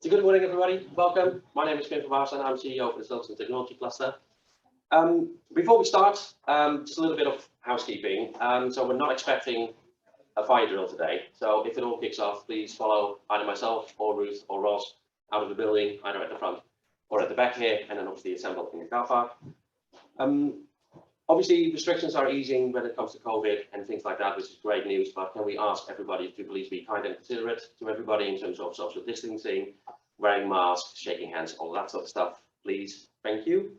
So good morning, everybody. Welcome. My name is Pim van Baarsen. I'm CEO for the Silverstone Technology Cluster. Before we start, just a little bit of housekeeping. So we're not expecting a fire drill today. So if it all kicks off, please follow either myself or Ruth or Ross out of the building, either at the front or at the back here, and then obviously assemble in the car park. Obviously, restrictions are easing when it comes to COVID and things like that, which is great news. But can we ask everybody to please be kind and considerate to everybody in terms of social distancing, wearing masks, shaking hands, all that sort of stuff, please. Thank you.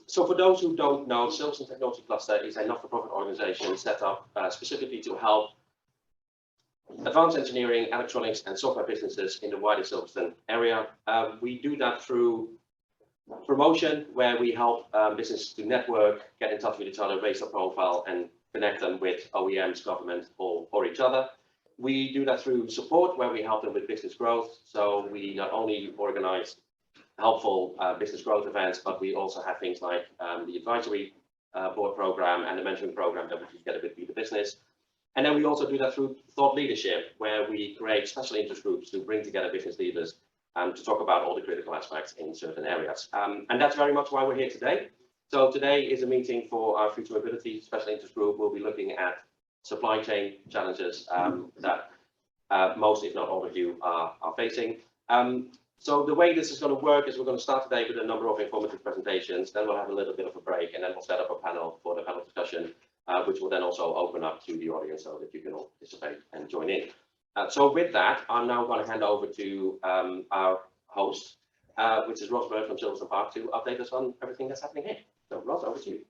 So for those who don't know, Silverstone Technology Cluster is a not-for-profit organization set up specifically to help advanced engineering, electronics, and software businesses in the wider Silverstone area. We do that through promotion, where we help businesses to network, get in touch with each other, raise their profile, and connect them with OEMs, government, or each other. We do that through support, where we help them with business growth. So we not only organize helpful business growth events, but we also have things like the advisory board program and the mentoring program that we do together with Be the Business. And then we also do that through thought leadership, where we create special interest groups to bring together business leaders to talk about all the critical aspects in certain areas. And that's very much why we're here today. So today is a meeting for our Future Mobility Special Interest Group. We'll be looking at supply chain challenges that most, if not all of you, are facing. So the way this is going to work is we're going to start today with a number of informative presentations, then we'll have a little bit of a break, and then we'll set up a panel for the panel discussion, which will then also open up to the audience so that you can all participate and join in. So with that, I'm now going to hand over to our host, which is Ross Bird from Silverstone Park, to update us on everything that's happening here. So Ross, over to you.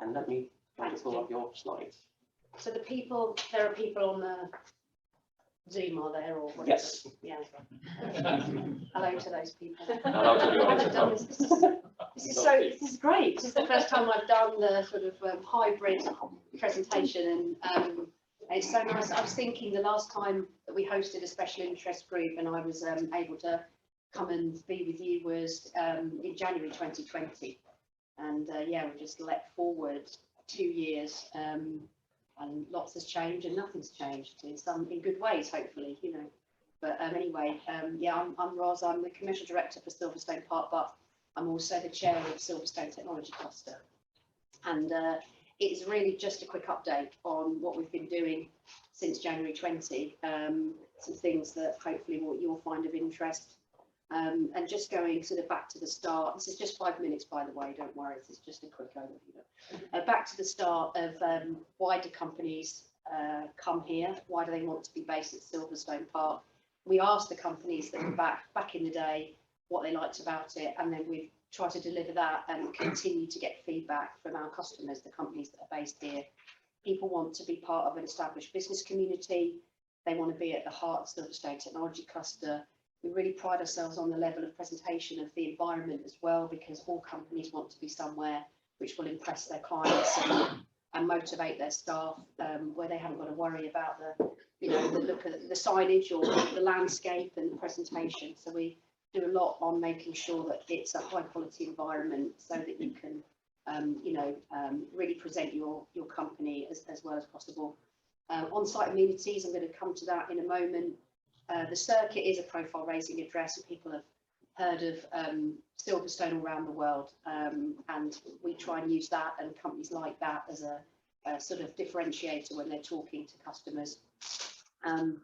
And let me try to pull up your slides. So there are people on the Zoom, are there? Or whatever? Yes. Yeah. Hello to those people. Hello to the audience. This is great. This is the first time I've done the sort of hybrid presentation, and it's so nice. I was thinking the last time that we hosted a special interest group and I was able to come and be with you was in January 2020. And yeah, we just leapt forward 2 years, and lots has changed and nothing's changed in good ways, hopefully, you know. But anyway, yeah, I'm Roz. I'm the commercial director for Silverstone Park, but I'm also the chair of Silverstone Technology Cluster. And it's really just a quick update on what we've been doing since January 20. Some things that hopefully you'll find of interest. And just going sort of back to the start. This is just 5 minutes, by the way, don't worry, this is just a quick overview. Back to the start of why do companies come here? Why do they want to be based at Silverstone Park? We asked the companies that were back in the day what they liked about it, and then we've tried to deliver that and continue to get feedback from our customers, the companies that are based here. People want to be part of an established business community. They want to be at the heart of Silverstone Technology Cluster. We really pride ourselves on the level of presentation of the environment as well, because all companies want to be somewhere which will impress their clients and motivate their staff, where they haven't got to worry about the look at the signage or the landscape and the presentation. So we do a lot on making sure that it's a high quality environment so that you can really present your company as well as possible. On-site amenities, I'm going to come to that in a moment. The circuit is a profile raising address, and people have heard of Silverstone around the world, and we try and use that and companies like that as a sort of differentiator when they're talking to customers. And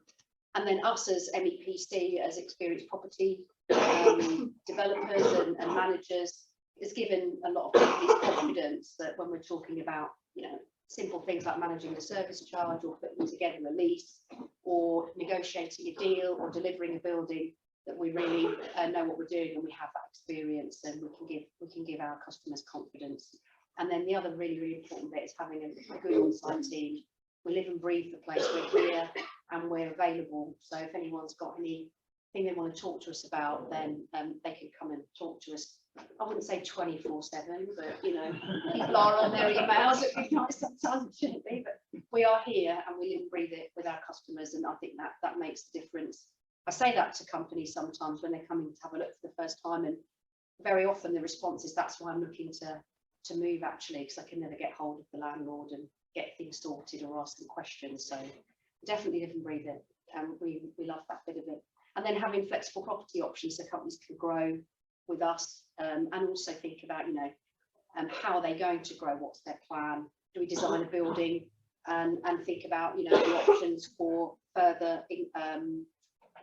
then us as MEPC, as experienced property developers and managers, has given a lot of companies confidence that when we're talking about, you know, simple things like managing the service charge or putting together a lease or negotiating a deal or delivering a building, that we really know what we're doing and we have that experience, and we can give our customers confidence. And then the other really, really important bit is having a good on-site team. We live and breathe the place. We're here and we're available. So if anyone's got anything they want to talk to us about, then they can come and talk to us. I wouldn't say 24/7, but you know, people are on their emails. It'd be nice sometimes, it shouldn't be, but we are here and we live and breathe it with our customers, and I think that makes the difference. I say that to companies sometimes when they're coming to have a look for the first time, and very often the response is, that's why I'm looking to move, actually, because I can never get hold of the landlord and get things sorted or ask them questions. So definitely live and breathe it, and we love that bit of it. And then having flexible property options so companies can grow with us, and also think about, how are they going to grow? What's their plan? Do we design a building and think about, the options for further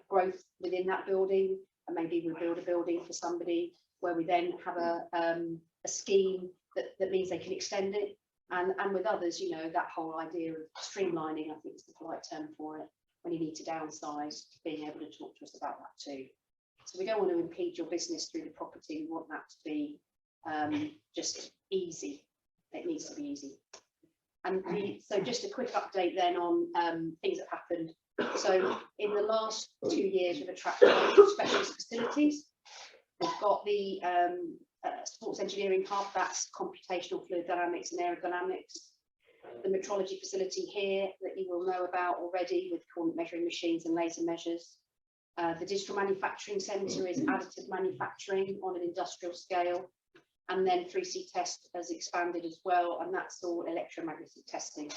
growth within that building? And maybe we build a building for somebody where we then have a scheme that means they can extend it. And with others, that whole idea of streamlining, I think is the polite term for it, when you need to downsize, being able to talk to us about that too. So we don't want to impede your business through the property. We want that to be just easy. It needs to be easy. And so just a quick update then on things that happened. So in the last 2 years, we've attracted specialist facilities. We've got the sports engineering hub, that's computational fluid dynamics and aerodynamics. The metrology facility here that you will know about already with coordinate measuring machines and laser measures. The digital manufacturing centre is additive manufacturing on an industrial scale. And then 3C Test has expanded as well, and that's all electromagnetic testing.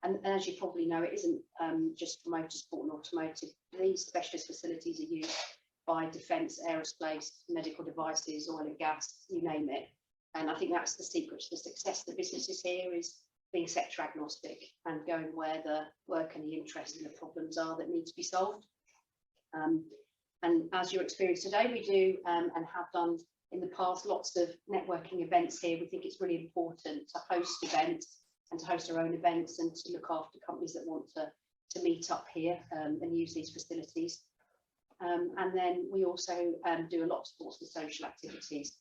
And as you probably know, it isn't just for motorsport and automotive. These specialist facilities are used by defence, aerospace, medical devices, oil and gas, you name it. And I think that's the secret to the success of the businesses here, is being sector agnostic and going where the work and the interest and the problems are that need to be solved. And as your experience today, we do and have done in the past lots of networking events here. We think it's really important to host events and to host our own events and to look after companies that want to meet up here and use these facilities. And then we also do a lot of sports and social activities,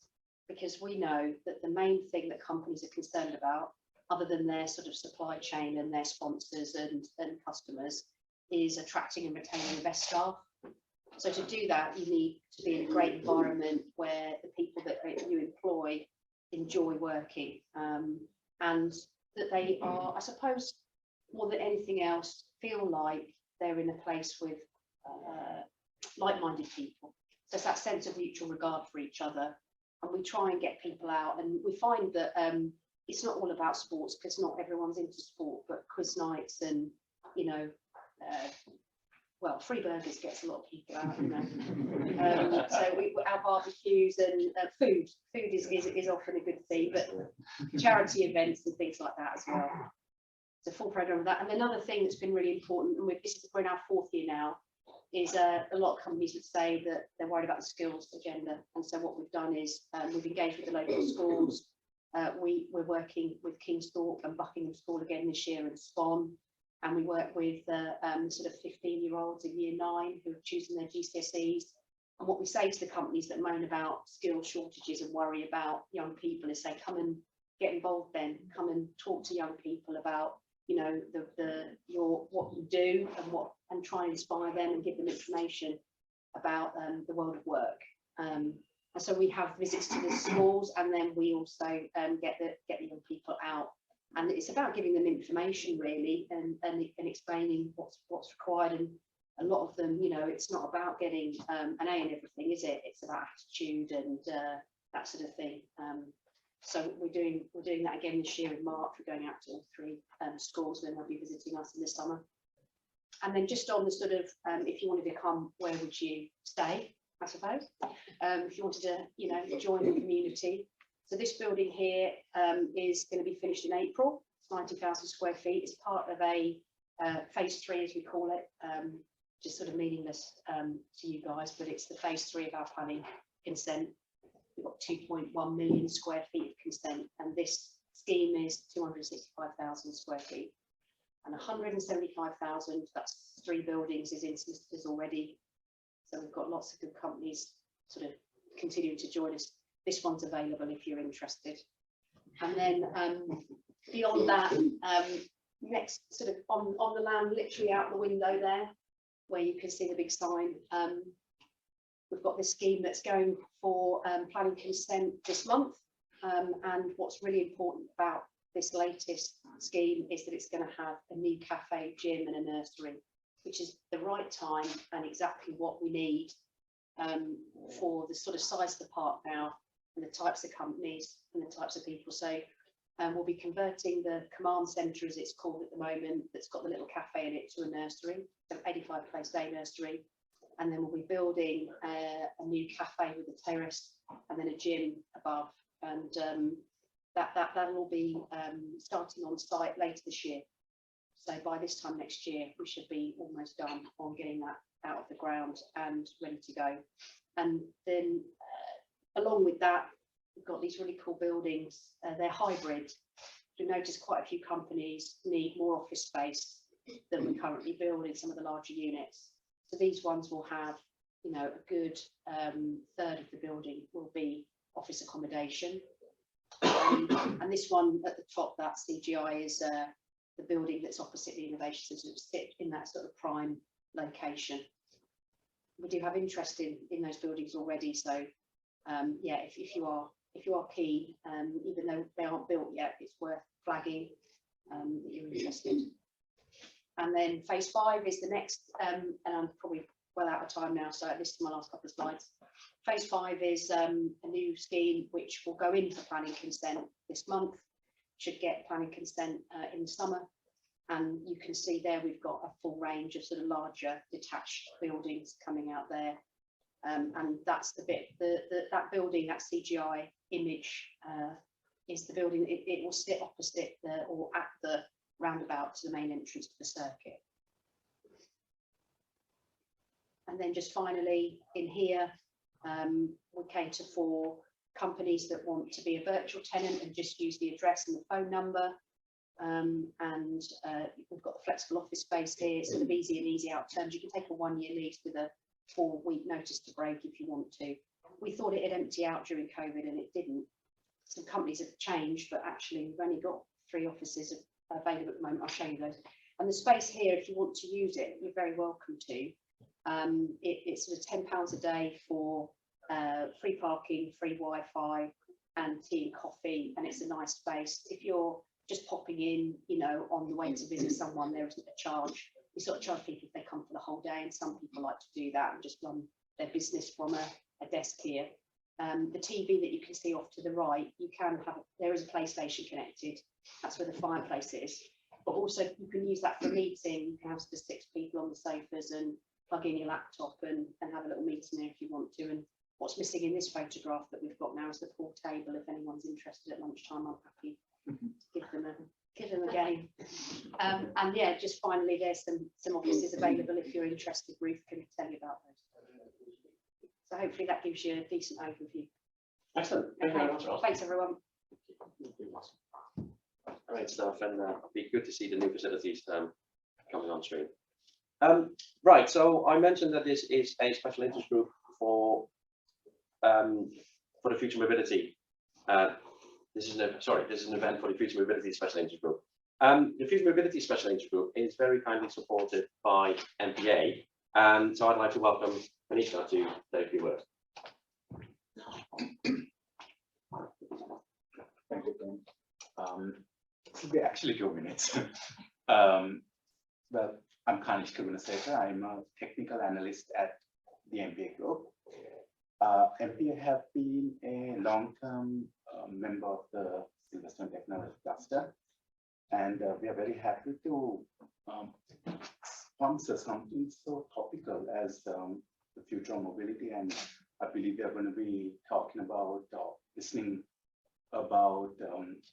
because we know that the main thing that companies are concerned about, other than their sort of supply chain and their sponsors and customers, is attracting and retaining the best staff. So to do that, you need to be in a great environment where the people that you employ enjoy working, and that they are, I suppose, more than anything else, feel like they're in a place with like-minded people. So it's that sense of mutual regard for each other. And we try and get people out, and we find that it's not all about sports, because not everyone's into sport, but quiz nights and, well, free burgers gets a lot of people out, so our barbecues and food is often a good thing, but charity events and things like that as well. It's a full program of that. And another thing that's been really important, and we're in our 4th year now, is a lot of companies would say that they're worried about the skills agenda. And so what we've done is we've engaged with the local schools. We're working with Kingsthorpe and Buckingham School again this year, and Swan. And we work with sort of 15-year-olds in year 9 who have chosen their GCSEs. And what we say to the companies that moan about skill shortages and worry about young people is say, come and get involved then, come and talk to young people about, what you do and try and inspire them and give them information about the world of work. And so we have visits to the schools, and then we also get the young people out. And it's about giving them information really, and explaining what's required. And a lot of them, it's not about getting an A in everything, is it? It's about attitude and that sort of thing. So we're doing that again this year in March. We're going out to all 3 schools, and then they'll be visiting us in the summer. And then just on the sort of, if you wanted to come, where would you stay, I suppose? If you wanted to, join the community. So this building here is going to be finished in April. It's 90,000 square feet. It's part of a phase 3, as we call it, just sort of meaningless to you guys, but it's the phase 3 of our planning consent. We've got 2.1 million square feet of consent, and this scheme is 265,000 square feet. And 175,000, that's 3 buildings, is in solicitors already. So we've got lots of good companies sort of continuing to join us. This one's available if you're interested. And then beyond that, next sort of on the land, literally out the window there, where you can see the big sign, we've got this scheme that's going for planning consent this month. And what's really important about this latest scheme is that it's going to have a new cafe, gym and a nursery, which is the right time and exactly what we need for the sort of size of the park now, and the types of companies and the types of people. So we'll be converting the command centre, as it's called at the moment, that's got the little cafe in it, to a nursery, an 85 place day nursery. and then we'll be building a new cafe with a terrace and then a gym above, and that'll all be starting on site later this year. So by this time next year, we should be almost done on getting that out of the ground and ready to go. And then along with that, we've got these really cool buildings. They're hybrid. You'll notice quite a few companies need more office space than we currently build in some of the larger units. So these ones will have, you know, a good third of the building will be office accommodation. And this one at the top, that CGI, is the building that's opposite the Innovation Centre, sit in that sort of prime location. We do have interest in those buildings already, so yeah, if you are keen, even though they aren't built yet, it's worth flagging that you're interested. And then phase 5 is the next, and I'm probably well out of time now, so this is my last couple of slides. Phase 5 is a new scheme which will go into planning consent this month, should get planning consent in the summer. And you can see there we've got a full range of sort of larger detached buildings coming out there. And that's the bit, that building, that CGI image is the building. It will sit opposite or at the roundabout to the main entrance to the circuit. And then just finally in here, we cater for companies that want to be a virtual tenant and just use the address and the phone number. We've got the flexible office space here, sort of easy out terms. You can take a 1-year lease with a 4-week notice to break if you want to. We thought it'd empty out during COVID and it didn't. Some companies have changed, but actually we've only got 3 offices available at the moment. I'll show you those. And the space here, if you want to use it, you're very welcome to. It's sort of £10 a day for free parking, free Wi-Fi and tea and coffee, and it's a nice space. If you're just popping in, you know, on the way to visit someone, there isn't a charge. We sort of charge people if they come for the whole day, and some people like to do that and just run their business from a desk here. The TV that you can see off to the right, you can have, there is a PlayStation connected. That's where the fireplace is. But also you can use that for a meeting. You can have 6 people on the sofas and plug in your laptop and have a little meeting there if you want to. And what's missing in this photograph that we've got now is the pool table. If anyone's interested at lunchtime, I'm happy to give them a game. And yeah, just finally, there's some offices available if you're interested. Ruth can tell you about those. So hopefully that gives you a decent overview. Excellent. Thank you very much, Ross. Thanks, everyone. Great stuff, and it'll be good to see the new facilities coming on stream. Right, so I mentioned that this is a special interest group for the future mobility. This is an event for the future mobility special interest group. The future mobility special interest group is very kindly supported by MPA, and so I'd like to welcome Manisha to say a few words. Thank you, Tim. It will be actually 2 minutes. Well, I'm Kanish Kugunaseka. I'm a technical analyst at the MPA group. MPA have been a long-term member of the Silverstone Technology Cluster, and we are very happy to sponsor something so topical as the future of mobility. And I believe we are going to be talking about listening about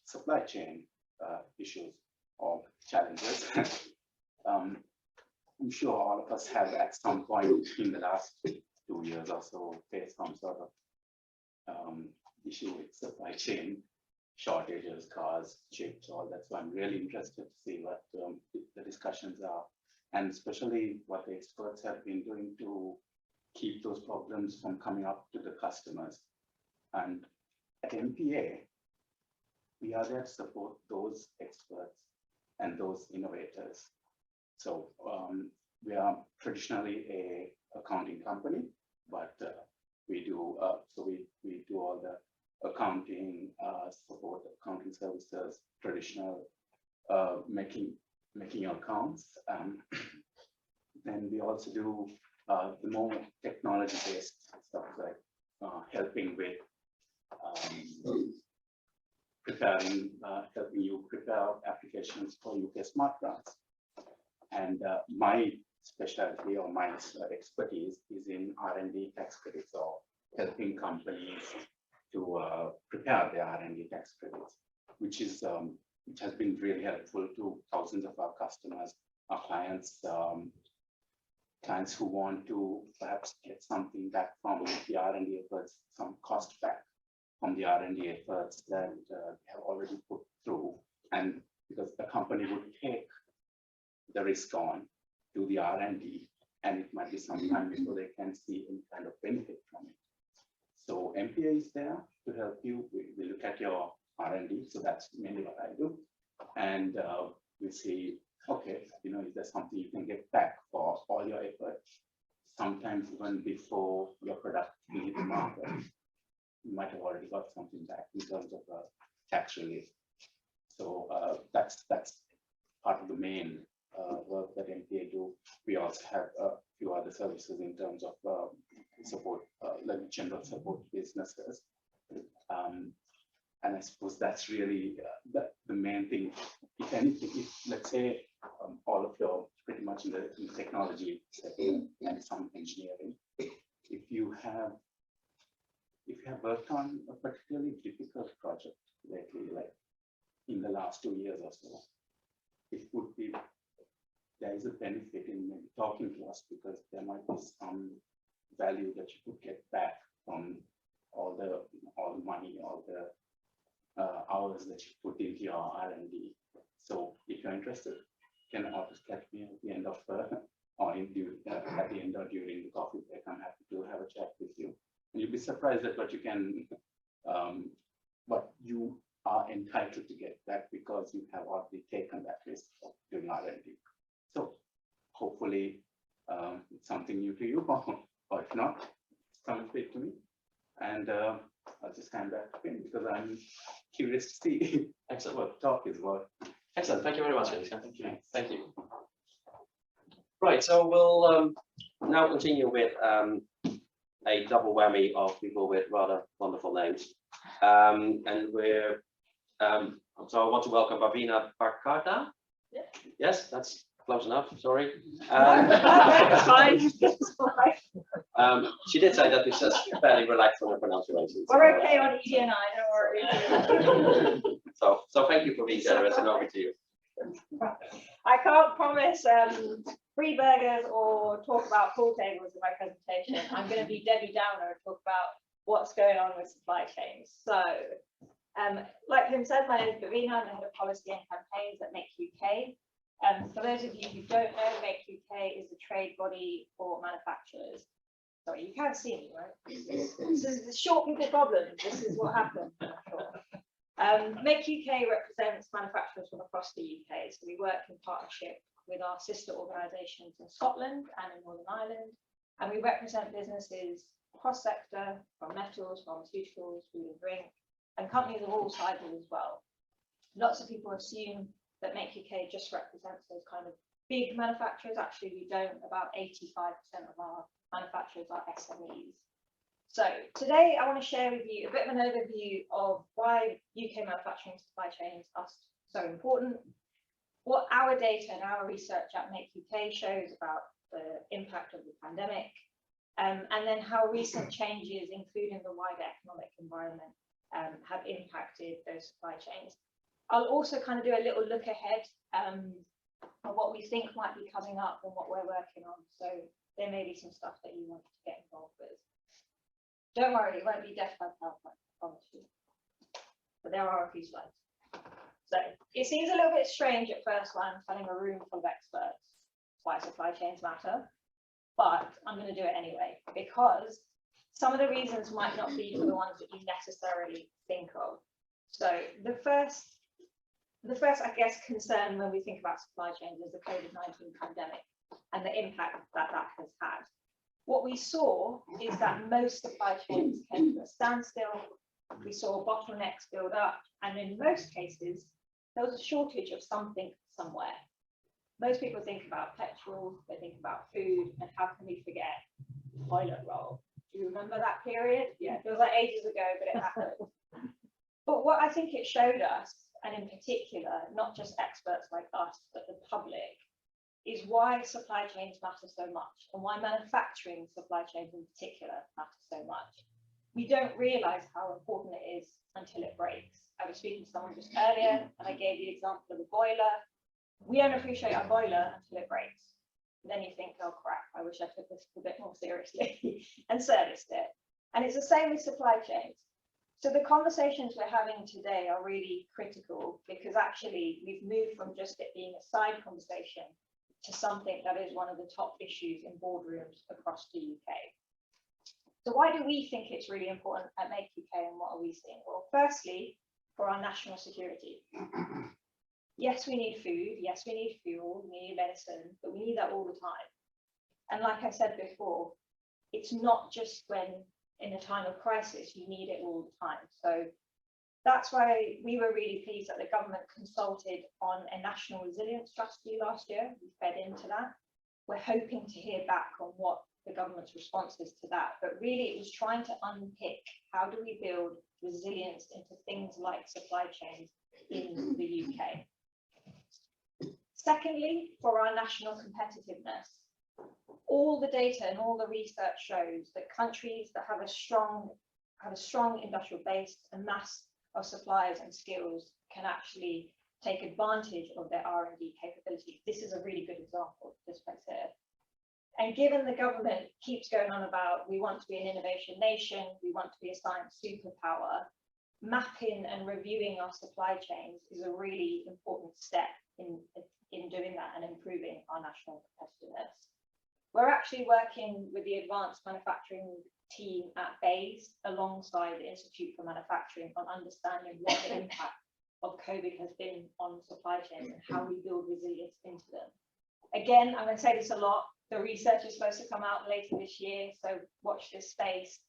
supply chain issues or challenges. I'm sure all of us have at some point in the last 2 years or so faced some sort of issue with supply chain shortages, cars, chips, all that. So I'm really interested to see what the discussions are, and especially what the experts have been doing to keep those problems from coming up to the customers. And at MPA, we are there to support those experts and those innovators. So we are traditionally a accounting company, but we do we do all the accounting support, accounting services, traditional making your accounts. Then we also do the more technology-based stuff, like helping with helping you prepare applications for UK smart grants. And my specialty or my expertise is in R&D tax credits, or helping companies to prepare their R&D tax credits, which has been really helpful to thousands of our customers, our clients, clients who want to perhaps get something back from the R&D efforts, some cost back from the R&D efforts that they have already put through, and because the company would take the risk on, do the R&D, and it might be some time before they can see any kind of benefit from it. So MPA is there to help you. We look at your R&D, so that's mainly what I do, and we see, okay, is there something you can get back for all your efforts? Sometimes even before your product hit the market, you might have already got something back in terms of tax relief. So that's part of the main work that MPA do. We also have a few other services in terms of support, like general support businesses. And I suppose that's really the main thing. If anything, if let's say all of your pretty much in the technology sector and some engineering, if you have worked on a particularly difficult project lately, like in the last 2 years or so, it would be, there is a benefit in maybe talking to us, because there might be some value that you could get back from all the money, all the hours that you put into your R&D. So if you're interested, you can always catch me at the end of or at the end or during the coffee break. I'm happy to have a chat with you, and you'll be surprised at what you can, what you are entitled to get back, because you have already taken that risk of doing R&D. So hopefully it's something new to you, or if not, come and speak to me, and I'll just hand back to him, because I'm curious to see what talk is about. Excellent. Thank you very much, Alicia. Thank you. Thank you. Right. So we'll now continue with a double whammy of people with rather wonderful names, and we're so I want to welcome Bhavina Bhakarta. Yeah. Yes, that's close enough. Sorry. That's fine. She did say that this is fairly relaxed on the pronunciation. We're okay on ED and I, don't worry. So thank you for being generous, and over to you. I can't promise free burgers or talk about pool tables in my presentation. I'm going to be Debbie Downer and talk about what's going on with supply chains. So, like Tim said, my name is Bhavina. I'm the head of policy and campaigns at Make UK. For those of you who don't know, Make UK is a trade body for manufacturers. Sorry, you can't see me, right? This is the short people problem. This is what happens. Make UK represents manufacturers from across the UK. So we work in partnership with our sister organisations in Scotland and in Northern Ireland. And we represent businesses cross sector, from metals, pharmaceuticals, food and drink, and companies of all sizes as well. Lots of people assume that Make UK just represents those kind of big manufacturers. Actually, we don't. About 85% of our manufacturers are SMEs. So today I want to share with you a bit of an overview of why UK manufacturing supply chains are so important, what our data and our research at Make UK shows about the impact of the pandemic, and then how recent changes, including the wider economic environment, have impacted those supply chains. I'll also kind of do a little look ahead on what we think might be coming up and what we're working on. So there may be some stuff that you want to get involved with. Don't worry, it won't be death by PowerPoint, I promise you. But there are a few slides. So it seems a little bit strange at first glance having a room full of experts why supply chains matter, but I'm going to do it anyway, because some of the reasons might not be for the ones that you necessarily think of. So the first, I guess, concern when we think about supply chains is the COVID-19 pandemic and the impact that that has had. What we saw is that most supply chains came to a standstill. We saw bottlenecks build up, and in most cases, there was a shortage of something somewhere. Most people think about petrol, they think about food, and how can we forget toilet roll? Do you remember that period? Yeah, it feels like ages ago, but it happened. But what I think it showed us, and in particular, not just experts like us, but the public, is why supply chains matter so much and why manufacturing supply chains in particular matter so much. We don't realize how important it is until it breaks. I was speaking to someone just earlier and I gave the example of a boiler. We don't appreciate our boiler until it breaks. And then you think, oh crap, I wish I took this a bit more seriously and serviced it. And it's the same with supply chains. So the conversations we're having today are really critical because actually we've moved from just it being a side conversation to something that is one of the top issues in boardrooms across the UK. So why do we think it's really important at Make UK and what are we seeing? Well, firstly, for our national security. Yes, we need food. Yes, we need fuel. We need medicine, but we need that all the time. And like I said before, it's not just when in a time of crisis, you need it all the time. So that's why we were really pleased that the government consulted on a national resilience strategy last year. We fed into that. We're hoping to hear back on what the government's response is to that. But really, it was trying to unpick how do we build resilience into things like supply chains in the UK. Secondly, for our national competitiveness, all the data and all the research shows that countries that have a strong industrial base, a mass of suppliers and skills can actually take advantage of their R&D capabilities. This is a really good example, this place here. And given the government keeps going on about we want to be an innovation nation, we want to be a science superpower, mapping and reviewing our supply chains is a really important step in doing that and improving our national competitiveness. We're actually working with the advanced manufacturing team at Bayes alongside the Institute for Manufacturing on understanding what the impact of COVID has been on supply chains and how we build resilience into them. Again, I'm going to say this a lot, the research is supposed to come out later this year, so watch this space.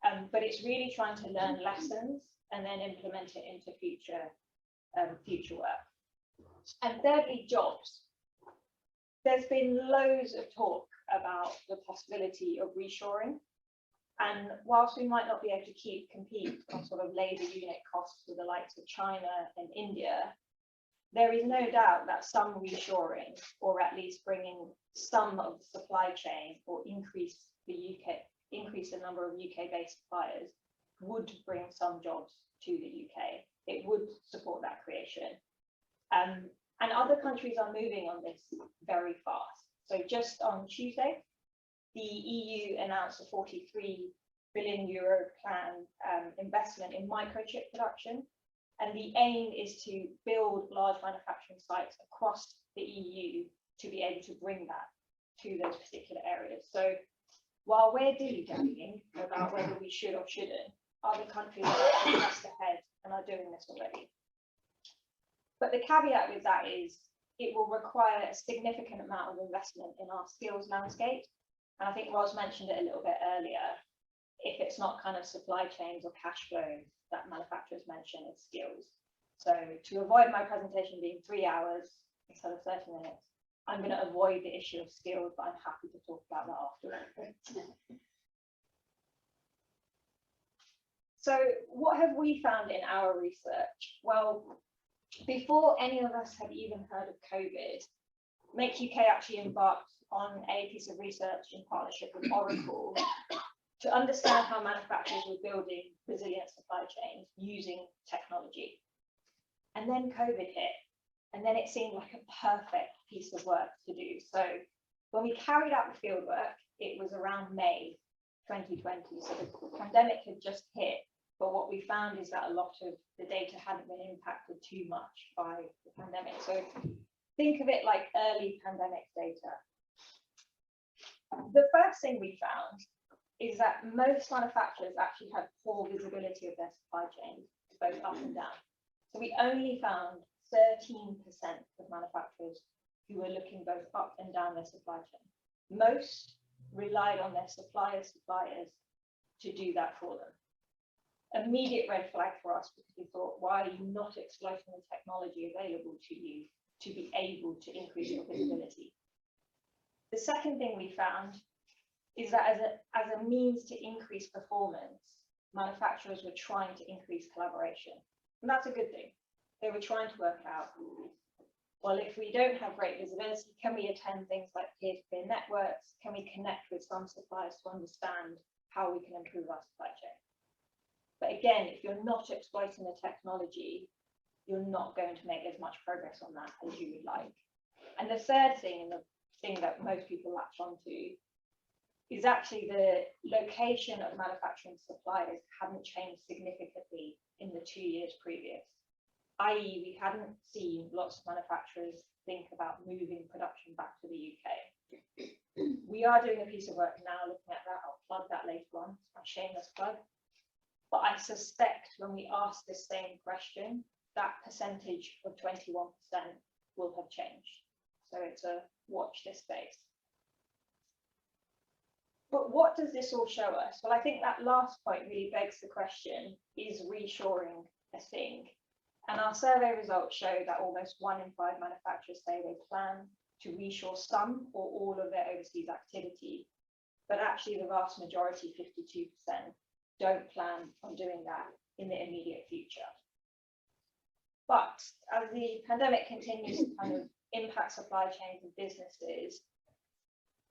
But it's really trying to learn lessons and then implement it into future work. And thirdly, jobs. There's been loads of talk about the possibility of reshoring. And whilst we might not be able to compete on sort of labour unit costs with the likes of China and India, there is no doubt that some reshoring, or at least bringing some of the supply chain or increase the number of UK-based suppliers would bring some jobs to the UK. It would support that creation. And other countries are moving on this very fast. So just on Tuesday, the EU announced a 43 billion euro plan investment in microchip production. And the aim is to build large manufacturing sites across the EU to be able to bring that to those particular areas. So while we're dilly-dallying about whether we should or shouldn't, other countries are actually pressed ahead and are doing this already. But the caveat with that is it will require a significant amount of investment in our skills landscape. And I think Ros mentioned it a little bit earlier. If it's not kind of supply chains or cash flows that manufacturers mention, it's skills. So to avoid my presentation being 3 hours instead of 30 minutes, I'm going to avoid the issue of skills, but I'm happy to talk about that afterwards. So what have we found in our research? Well, before any of us had even heard of COVID, Make UK actually embarked on a piece of research in partnership with Oracle to understand how manufacturers were building resilient supply chains using technology. And then COVID hit, and then it seemed like a perfect piece of work to do. So when we carried out the field work, it was around May 2020. So the pandemic had just hit. But what we found is that a lot of the data hadn't been impacted too much by the pandemic. So think of it like early pandemic data. The first thing we found is that most manufacturers actually had poor visibility of their supply chains, both up and down. So we only found 13% of manufacturers who were looking both up and down their supply chain. Most relied on their suppliers to do that for them. Immediate red flag for us because we thought, why are you not exploiting the technology available to you to be able to increase your visibility? The second thing we found is that as a means to increase performance, manufacturers were trying to increase collaboration. And that's a good thing. They were trying to work out Well, if we don't have great visibility, can we attend things like peer-to-peer networks? Can we connect with some suppliers to understand how we can improve our supply chain? But again, if you're not exploiting the technology, you're not going to make as much progress on that as you would like. And the third thing, and the thing that most people latch onto, is actually the location of manufacturing suppliers hadn't changed significantly in the 2 years previous. i.e. we hadn't seen lots of manufacturers think about moving production back to the UK. We are doing a piece of work now looking at that. I'll plug that later on. It's my shameless plug. But I suspect when we ask this same question, that percentage of 21% will have changed. So it's a watch this space. But what does this all show us? Well, I think that last point really begs the question, is reshoring a thing? And our survey results show that almost 1 in 5 manufacturers say they plan to reshore some or all of their overseas activity. But actually the vast majority, 52%, don't plan on doing that in the immediate future. But as the pandemic continues to kind of impact supply chains and businesses,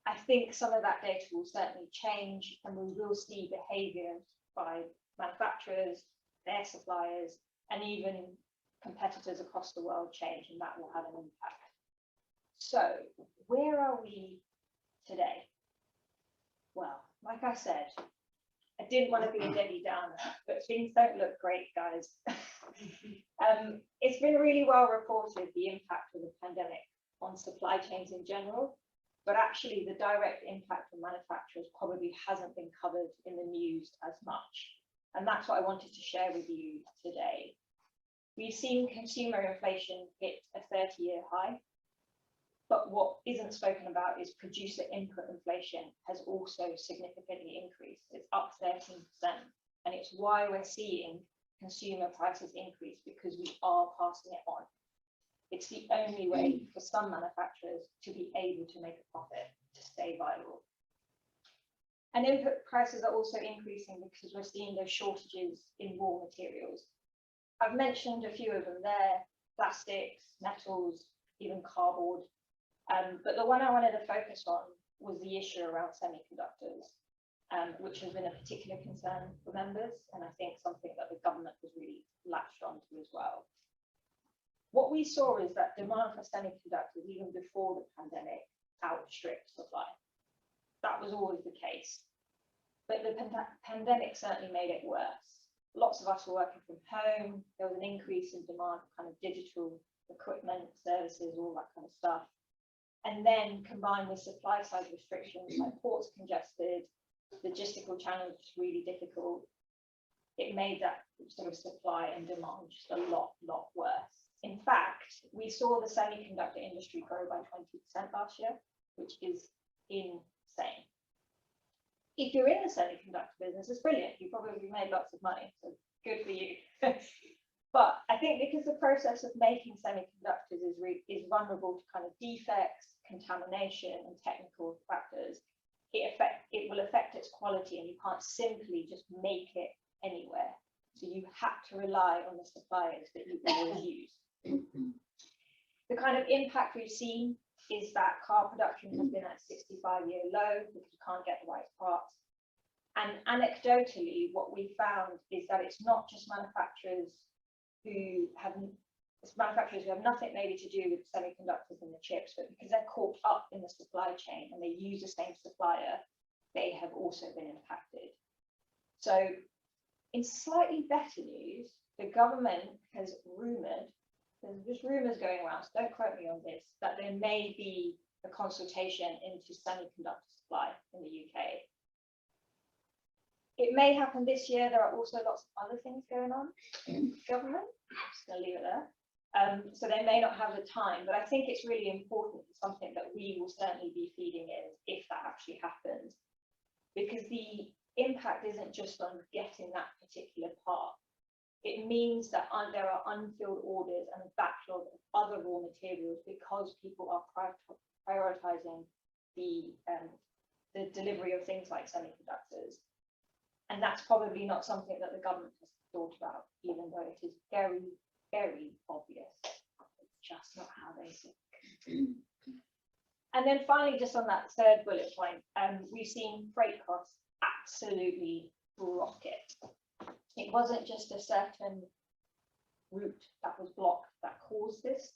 I think some of that data will certainly change, and we will see behaviour by manufacturers, their suppliers, and even competitors across the world change, and that will have an impact. So where are we today? Well, like I said, I didn't want to be a Debbie Downer, but things don't look great, guys. It's been really well reported, the impact of the pandemic on supply chains in general, but actually the direct impact on manufacturers probably hasn't been covered in the news as much. And that's what I wanted to share with you today. We've seen consumer inflation hit a 30-year high, but what isn't spoken about is producer input inflation has also significantly increased. It's up 13%, and it's why we're seeing consumer prices increase, because we are passing it on. It's the only way for some manufacturers to be able to make a profit, to stay viable. And input prices are also increasing because we're seeing those shortages in raw materials. I've mentioned a few of them there: plastics, metals, even cardboard. But the one I wanted to focus on was the issue around semiconductors, which has been a particular concern for members, and I think something that the government has really latched onto as well. What we saw is that demand for semiconductors, even before the pandemic, outstripped supply. That was always the case. But the pandemic certainly made it worse. Lots of us were working from home. There was an increase in demand for kind of digital equipment, services, all that kind of stuff. And then combined with supply side restrictions, like ports congested, logistical channels really difficult, it made that sort of supply and demand just a lot worse. In fact, we saw the semiconductor industry grow by 20% last year, which is insane. If you're in the semiconductor business, it's brilliant. You probably made lots of money, so good for you. But I think because the process of making semiconductors is vulnerable to kind of defects, contamination, and technical factors, it will affect its quality, and you can't simply just make it anywhere. So you have to rely on the suppliers that you always use. The kind of impact we've seen is that car production has been at a 65-year low because you can't get the right parts. And anecdotally, what we found is that it's not just manufacturers who have nothing maybe to do with semiconductors and the chips, but because they're caught up in the supply chain and they use the same supplier, they have also been impacted. So in slightly better news, the government has rumoured, there's just rumours going around, so don't quote me on this, that there may be a consultation into semiconductor supply in the UK. It may happen this year. There are also lots of other things going on in government. I'm just going to leave it there. So they may not have the time, but I think it's really important. It's something that we will certainly be feeding in if that actually happens, because the impact isn't just on getting that particular part. It means that there are unfilled orders and a backlog of other raw materials because people are prioritizing the delivery of things like semiconductors. And that's probably not something that the government has thought about, even though it is very, very obvious. just not how they think. And then finally, just on that third bullet point, we've seen freight costs absolutely rocket. It wasn't just a certain route that was blocked that caused this.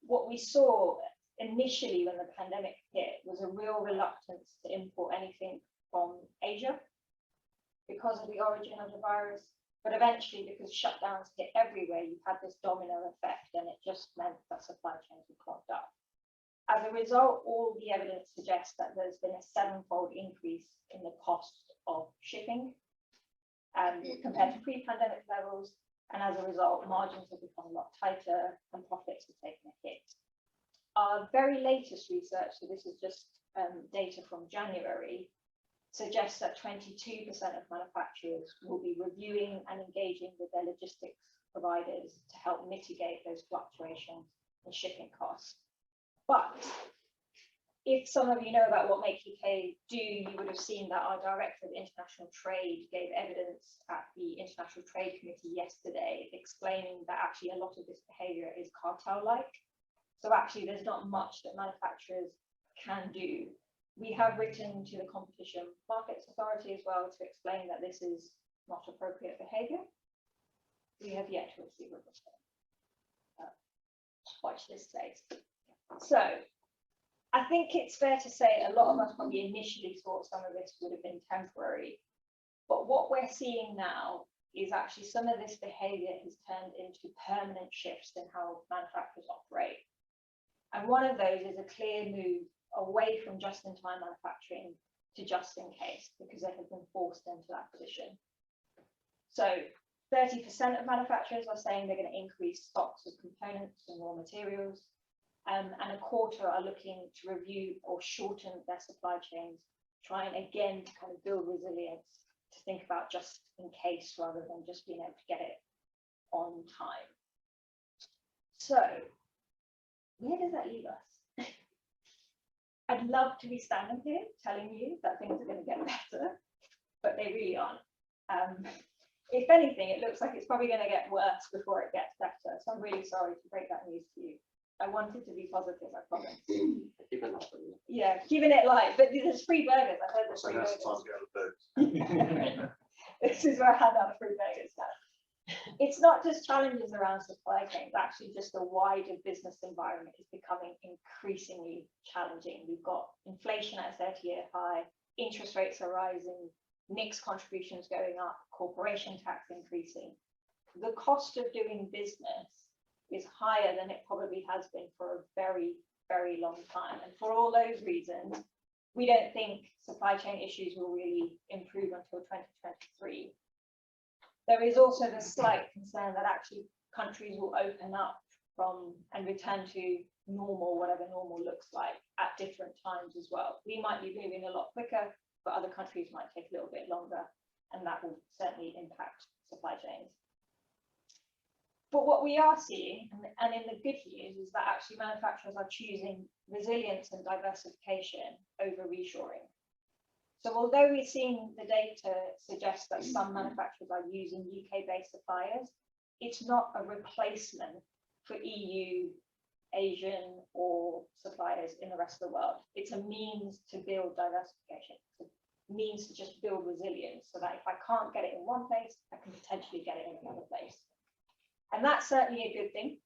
What we saw initially when the pandemic hit was a real reluctance to import anything from Asia because of the origin of the virus, but eventually because shutdowns hit everywhere, you had this domino effect, and it just meant that supply chains were clogged up. As a result, all the evidence suggests that there's been a 7-fold increase in the cost of shipping compared to pre-pandemic levels, and as a result, margins have become a lot tighter and profits have taken a hit. Our very latest research, so this is just data from January, suggests that 22% of manufacturers will be reviewing and engaging with their logistics providers to help mitigate those fluctuations in shipping costs. But if some of you know about what Make UK do, you would have seen that our Director of International Trade gave evidence at the International Trade Committee yesterday, explaining that actually a lot of this behaviour is cartel-like. So actually there's not much that manufacturers can do. We have written to the Competition Markets Authority as well to explain that this is not appropriate behaviour. We have yet to receive a response. Watch this space. So I think it's fair to say a lot of us probably initially thought some of this would have been temporary, but what we're seeing now is actually some of this behaviour has turned into permanent shifts in how manufacturers operate. And one of those is a clear move away from just-in-time manufacturing to just-in-case, because they have been forced into that position. So 30% of manufacturers are saying they're going to increase stocks of components and raw materials. And a quarter are looking to review or shorten their supply chains, trying again to kind of build resilience, to think about just in case rather than just being able to get it on time. So where does that leave us? I'd love to be standing here telling you that things are going to get better, but they really aren't. If anything, it looks like it's probably going to get worse before it gets better. So I'm really sorry to break that news to you. I wanted to be positive, I promise. Keep it light. Yeah, keeping it light, but there's free burgers. I heard there's So free that's burgers. time to go to bed. This is where I hand out free burgers now. It's not just challenges around supply chains, actually just the wider business environment is becoming increasingly challenging. We've got inflation at a 30-year high, interest rates are rising, mixed contributions going up, corporation tax increasing. The cost of doing business is higher than it probably has been for a very, very long time. And for all those reasons, we don't think supply chain issues will really improve until 2023. There is also the slight concern that actually countries will open up from and return to normal, whatever normal looks like, at different times as well. We might be moving a lot quicker, but other countries might take a little bit longer, and that will certainly impact supply chains. But what we are seeing, and in the good news, is that actually manufacturers are choosing resilience and diversification over reshoring. So although we're seeing the data suggest that some manufacturers are using UK-based suppliers, it's not a replacement for EU, Asian, or suppliers in the rest of the world. It's a means to build diversification. It's a means to just build resilience so that if I can't get it in one place, I can potentially get it in another place. And that's certainly a good thing.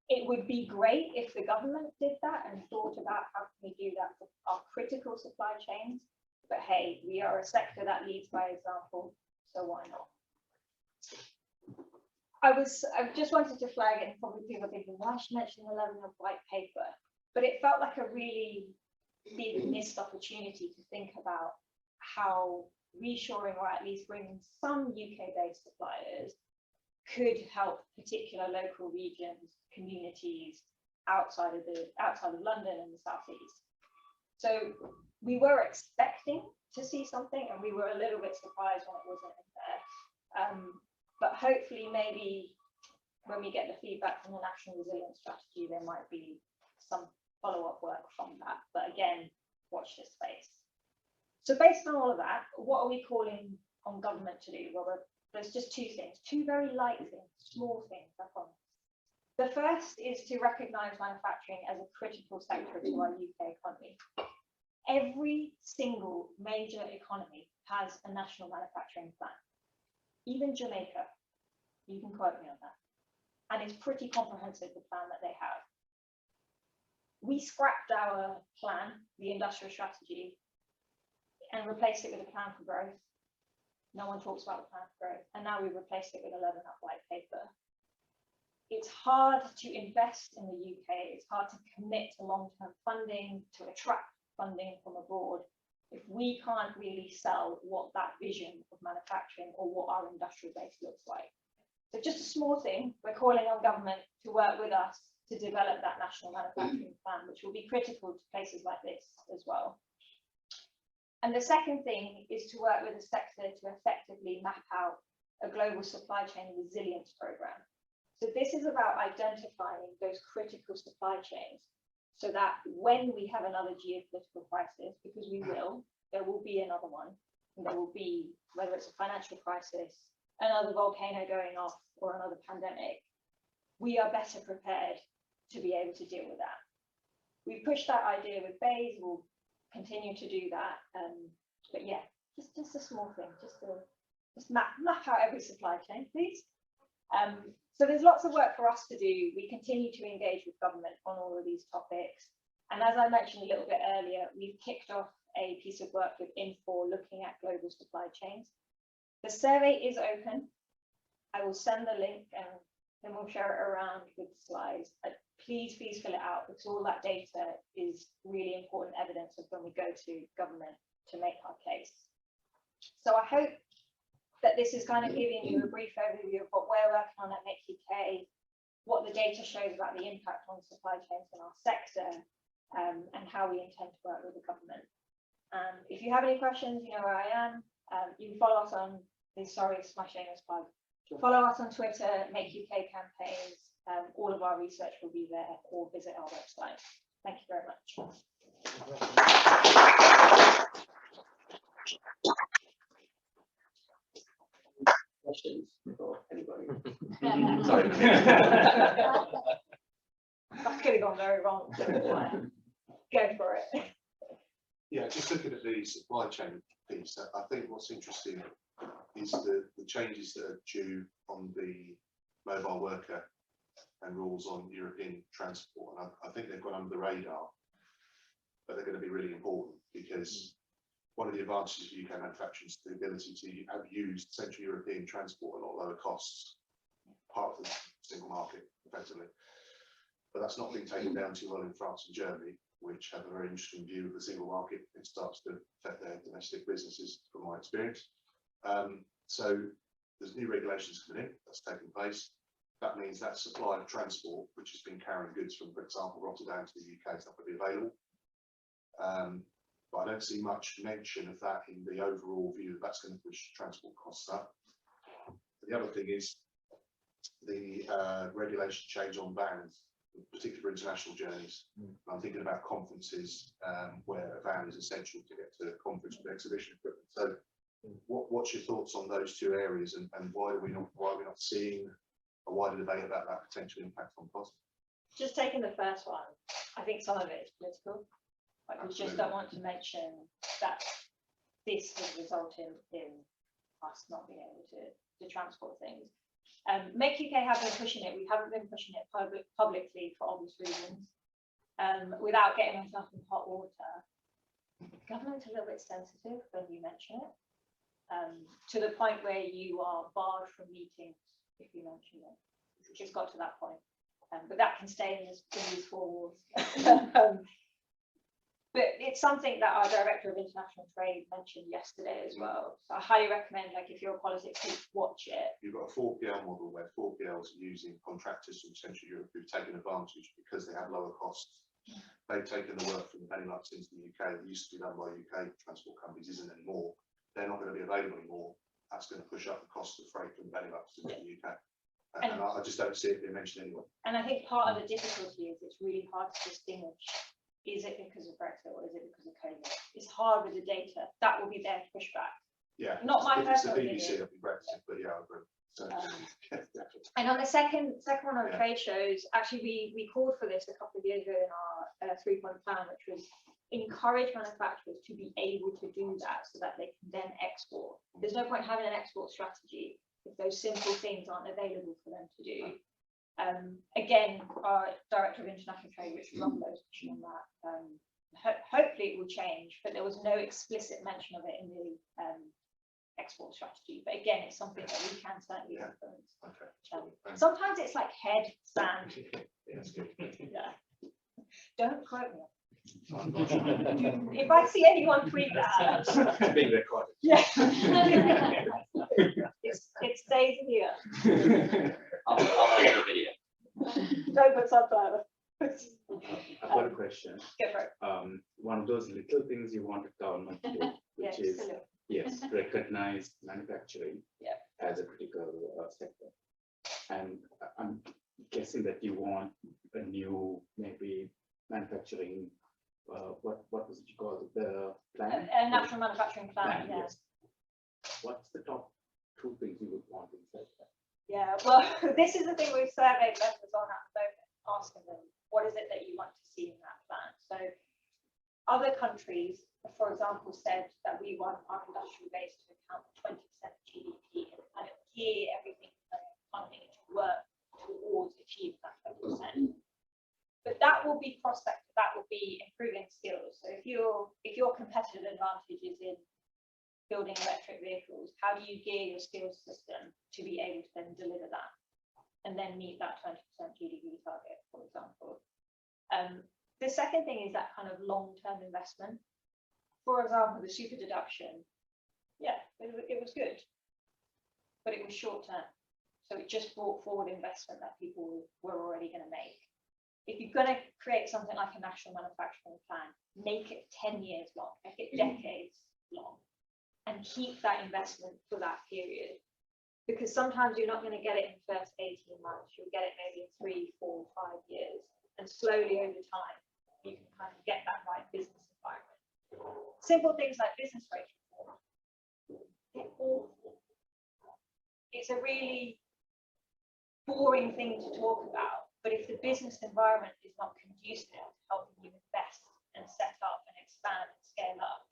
It would be great if the government did that and thought about how can we do that for our critical supply chains. But hey, we are a sector that leads by example, so why not? I just wanted to flag it, and probably people are thinking, why should I mention the level of white paper? But it felt like a really big missed opportunity to think about how reshoring, or at least bringing some UK-based suppliers, could help particular local regions, communities outside of London and the southeast. So we were expecting to see something, and we were a little bit surprised when it wasn't in there. But hopefully, maybe when we get the feedback from the National Resilience Strategy, there might be some follow-up work from that. But again, watch this space. So based on all of that, what are we calling on government to do? Well, there's just two things, two very light things, small things, I promise. The first is to recognise manufacturing as a critical sector to our UK economy. Every single major economy has a national manufacturing plan. Even Jamaica, you can quote me on that. And it's pretty comprehensive, the plan that they have. We scrapped our plan, the industrial strategy, and replaced it with a plan for growth. No one talks about the plan for growth. And now we've replaced it with a 11-up white paper. It's hard to invest in the UK. It's hard to commit to long-term funding, to attract funding from abroad, if we can't really sell what that vision of manufacturing or what our industrial base looks like. So just a small thing, we're calling on government to work with us to develop that national manufacturing plan, which will be critical to places like this as well. And the second thing is to work with the sector to effectively map out a global supply chain resilience program. So this is about identifying those critical supply chains so that when we have another geopolitical crisis, because we will, there will be another one, and there will be, whether it's a financial crisis, another volcano going off, or another pandemic, we are better prepared to be able to deal with that. We pushed that idea with Bays, we'll continue to do that, but yeah, just a small thing, just map out every supply chain, please. So there's lots of work for us to do. We continue to engage with government on all of these topics. And as I mentioned a little bit earlier, we've kicked off a piece of work with Infor looking at global supply chains. The survey is open. I will send the link and then we'll share it around with the slides. Please fill it out, because all that data is really important evidence of when we go to government to make our case. So I hope that this is kind of giving you a brief overview of what we're working on at Make UK, what the data shows about the impact on supply chains in our sector, and how we intend to work with the government. If you have any questions, you know where I am. You can follow us on, sorry, it's my shameless plug. Follow us on Twitter, Make UK campaigns. All of our research will be there, or visit our website. Thank you very much. Questions for anybody? Sorry. Sorry. That could have gone very wrong. Go for it. Yeah, just looking at the supply chain piece, I think what's interesting is the changes that are due on the mobile worker and rules on European transport. And I think they've gone under the radar, but they're going to be really important, because one of the advantages of UK manufacturing is the ability to have used Central European transport at a lot lower costs, part of the single market, effectively. But that's not been taken down too well in France and Germany, which have a very interesting view of the single market. It starts to affect their domestic businesses, from my experience. So there's new regulations coming in, that's taking place. That means that supply of transport, which has been carrying goods from, for example, Rotterdam to the UK, is not going to be available. But I don't see much mention of that in the overall view that that's going to push transport costs up. The other thing is the regulation change on vans, particularly for international journeys. I'm thinking about conferences where a van is essential to get to a conference with exhibition equipment. So what's your thoughts on those two areas, and why are we not seeing a wider debate about that potential impact on cost? Just taking the first one, I think some of it is political. Like, we just don't want to mention that this would result in us not being able to transport things. Make UK have been pushing it. We haven't been pushing it publicly for obvious reasons. Without getting myself in hot water, government's a little bit sensitive when you mention it, to the point where you are barred from meetings if you mention it. It's just got to that point. But that can stay in these four walls. But it's something that our Director of International Trade mentioned yesterday as well. So I highly recommend, like, if you're a politics, watch it. You've got a 4PL model where 4PLs are using contractors from Central Europe who've taken advantage because they have lower costs. They've taken the work from the Benelux into the UK that used to be done by UK transport companies, isn't anymore. They're not going to be available anymore. That's going to push up the cost of freight from Benelux into the UK. And I just don't see it being mentioned anywhere. And I think part of the difficulty is it's really hard to distinguish. Is it because of Brexit or is it because of COVID? It's hard with the data. That will be there to push back. Yeah. Not my if it's the personal BBC, opinion. it'll be Brexit, but yeah, I agree. So, And on the second one on Yeah. trade shows, actually we called for this a couple of years ago in our 3-point plan, which was encourage manufacturers to be able to do that so that they can then export. There's no point having an export strategy if those simple things aren't available for them to do. Again, our Director of International Trade, Richard Rumblow's pushing on that. Hopefully it will change, but there was no explicit mention of it in the export strategy. But again, it's something that we can certainly Yeah. influence. okay. Sometimes it's like head, sand. Yeah, that's good. Yeah. Don't quote me. I'm not sure. If I see anyone tweet that, It's being recorded. yeah. It stays here. I'll make a video. Don't put subtitles. I've got a question. Go for it. One of those little things you wanted government to do, Yeah, which just is, a little. yes, recognize manufacturing Yeah. as a critical sector. And I'm guessing that you want a new, maybe manufacturing, what was it you called it, the plan? A national manufacturing plan, yeah. Yes. What's the top 2 things you would want inside that? Yeah, well, this is the thing we've surveyed members on at the moment, asking them, what is it that you want to see in that plan? So other countries, for example, said that we want our industrial base to account for 20% of GDP and kind of gear everything in the economy to work towards achieving that 20%. But that will be prospective, that will be improving skills. So if your competitive advantage is in building electric vehicles, how do you gear your skills system to be able to then deliver that and then meet that 20% GDP target, for example? The second thing is that kind of long-term investment. For example, the super deduction, yeah, it was good, but it was short-term. So it just brought forward investment that people were already going to make. If you're going to create something like a national manufacturing plan, make it 10 years long, make it decades long, and keep that investment for that period. Because sometimes you're not going to get it in the first 18 months, you'll get it maybe in 3, 4, 5 years. And slowly over time, you can kind of get that right business environment. Simple things like business rate reform, they're awful. It's a really boring thing to talk about, but if the business environment is not conducive to helping you invest and set up and expand and scale up,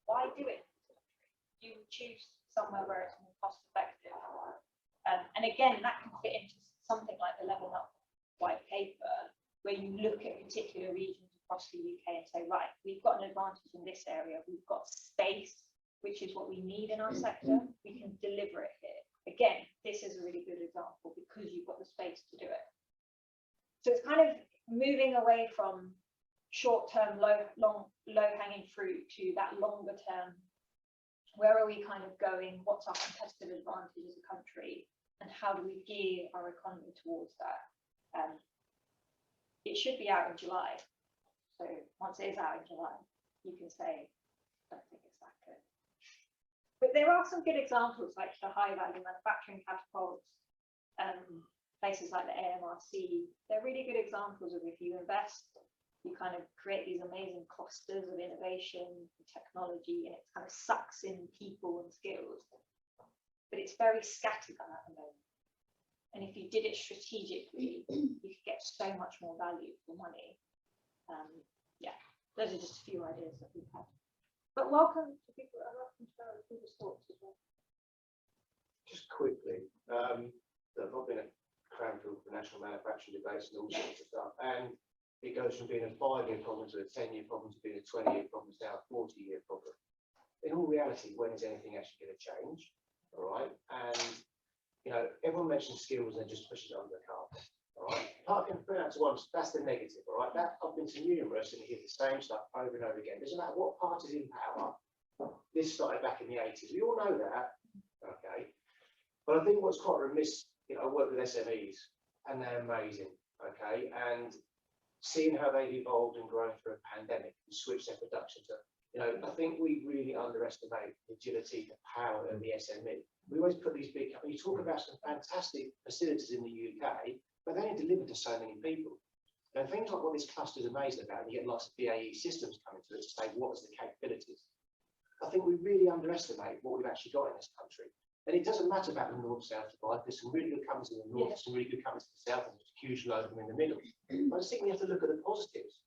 why do it? You choose somewhere where it's more cost effective. And again, that can fit into something like the Level Up white paper, where you look at particular regions across the UK and say, right, we've got an advantage in this area, we've got space, which is what we need in our sector, we can deliver it here. Again, this is a really good example because you've got the space to do it. So it's kind of moving away from short-term, low-hanging fruit to that longer term. Where are we kind of going? What's our competitive advantage as a country? And how do we gear our economy towards that? It should be out in July. So once it is out in July, you can say, I don't think it's that good. But there are some good examples, like the high value manufacturing catapults, places like the AMRC. They're really good examples of if you invest, you kind of create these amazing clusters of innovation and technology, and it kind of sucks in people and skills. But it's very scattergun at the moment. And if you did it strategically, you could get so much more value for money. Yeah, those are just a few ideas that we've had. But welcome to people that are welcome to share people's thoughts as well. Just quickly, I've been at Cranfield for national manufacturing debates and all sorts of stuff, and it goes from being a 5-year problem to a 10-year problem to being a 20-year problem to now a 40-year problem. In all reality, when is anything actually going to change? All right, and you know, everyone mentions skills and just pushes it under the carpet. All right, part can put out to once, that's the negative. All right, that I've been to numerous and hear the same stuff over and over again. Doesn't matter what party's in power. This started back in the 80s. We all know that. Okay, but I think what's quite remiss, you know, I work with SMEs and they're amazing. Okay, and seeing how they've evolved and grown through a pandemic and switched their production to, you know, I think we really underestimate the agility, the power of the SME. We always put these big, you talk about some fantastic facilities in the UK, but they only deliver to so many people. And things like what this cluster is amazing about, and you get lots of BAE systems coming to it to say, what is the capabilities? I think we really underestimate what we've actually got in this country. And it doesn't matter about the north-south divide. There's some really good companies in the north, some really good companies in the south, and there's a huge load of them in the middle. I just think we have to look at the positives.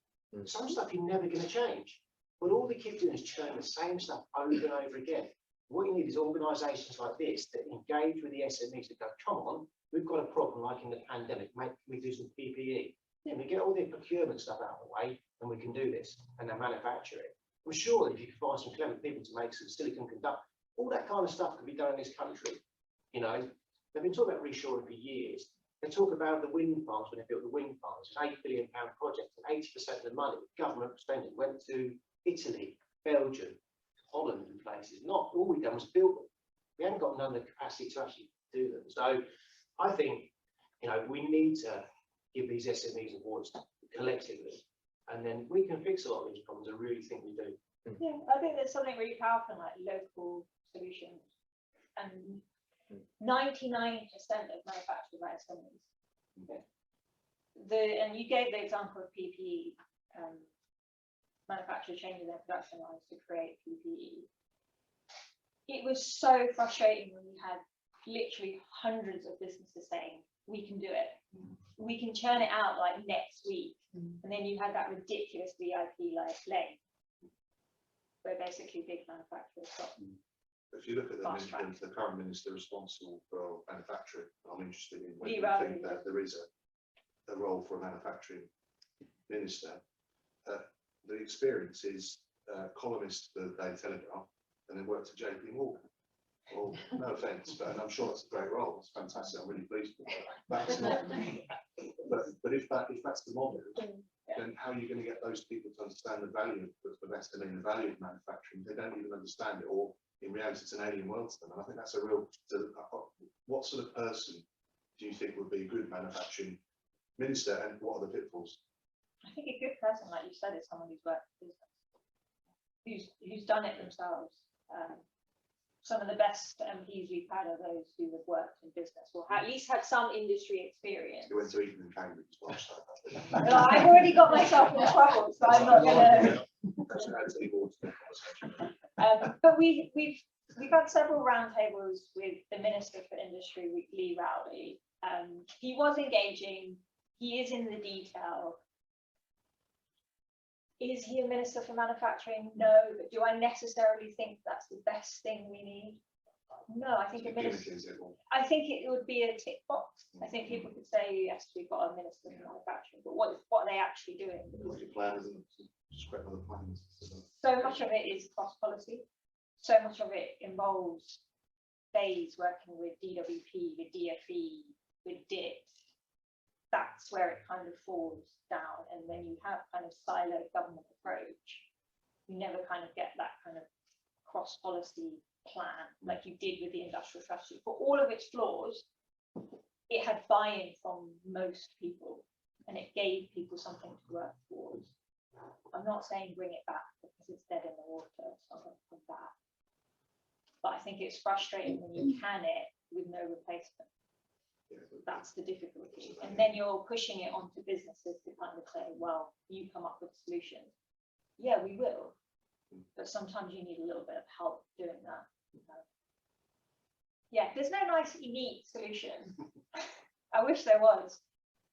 Some stuff you're never going to change. But all we keep doing is churning the same stuff over and over again. What you need is organisations like this that engage with the SMEs that go, come on, we've got a problem like in the pandemic, can we do some PPE? Can we get all the procurement stuff out of the way and we can do this and then manufacture it? I'm sure that if you can find some clever people to make some silicon conductor, all that kind of stuff can be done in this country. You know, they've been talking about reshoring for years. They talk about the wind farms when they built the wind farms. It's an £8 billion project, and 80% of the money government spending went to Italy, Belgium, Holland and places. Not all we've done was build them. We haven't got none of the capacity to actually do them. So I think, you know, we need to give these SMEs awards collectively, and then we can fix a lot of these problems. I really think we do. Yeah, I think there's something really powerful in like local solutions, and 99% of manufacturers are SMEs. And you gave the example of PPE. Manufacturers changing their production lines to create PPE. It was so frustrating when you had literally hundreds of businesses saying, we can do it. We can churn it out like next week. And then you had that ridiculous VIP like lane, where basically big manufacturers got. If you look at the current minister responsible for manufacturing, I'm interested in whether you think that there is a role for a manufacturing minister. The experience is columnist for the Daily Telegraph and then worked at JP Morgan. Well, no offence, but I'm sure that's a great role. It's fantastic. I'm really pleased with that. That's not. But if that's the model, then how are you going to get those people to understand the value of SME and the value of manufacturing? They don't even understand it, or in reality, it's an alien world to them. And I think that's a real. What sort of person do you think would be a good manufacturing minister, and what are the pitfalls? I think a good person, like you said, is someone who's worked in business, who's done it themselves. Some of the best MPs we've had are those who have worked in business or at least had some industry experience. You went to Eton and Cambridge as well, so Well, I've already got myself in trouble, so I'm not going to. But we've had several roundtables with the Minister for Industry, Lee Rowley. He was engaging. He is in the detail. Is he a minister for manufacturing? No, but do I necessarily think that's the best thing we need? No, I think I think it would be a tick box. I think people could say, yes, we've got a minister for manufacturing, but what are they actually doing? So much of it is cross policy. So much of it involves Bays working with DWP, with DFE, with DIPS. That's where it kind of falls down, and when you have kind of siloed government approach, you never kind of get that kind of cross policy plan like you did with the industrial strategy. For all of its flaws, it had buy-in from most people, and it gave people something to work towards. I'm not saying bring it back because it's dead in the water, something like that. But I think it's frustrating when you can it with no replacement. That's the difficulty, and then you're pushing it onto businesses to kind of say, well, you come up with a solution. Yeah, we will, but sometimes you need a little bit of help doing that. Yeah, there's no nice neat solution. I wish there was.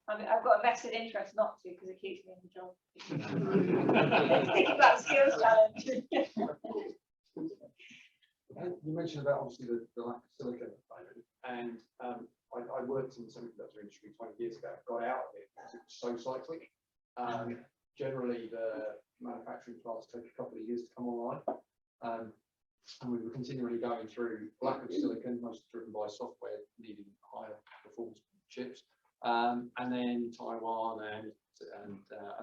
I mean, I've got a vested interest not to, because it keeps me in the job. Think about skills challenge. You mentioned about obviously the lack of silicon at the moment, and I worked in the semiconductor industry 20 years ago, got out of it because it was so cyclic. Generally, the manufacturing plants take a couple of years to come online, and we were continually going through lack of silicon, mostly driven by software needing higher performance chips, and then Taiwan and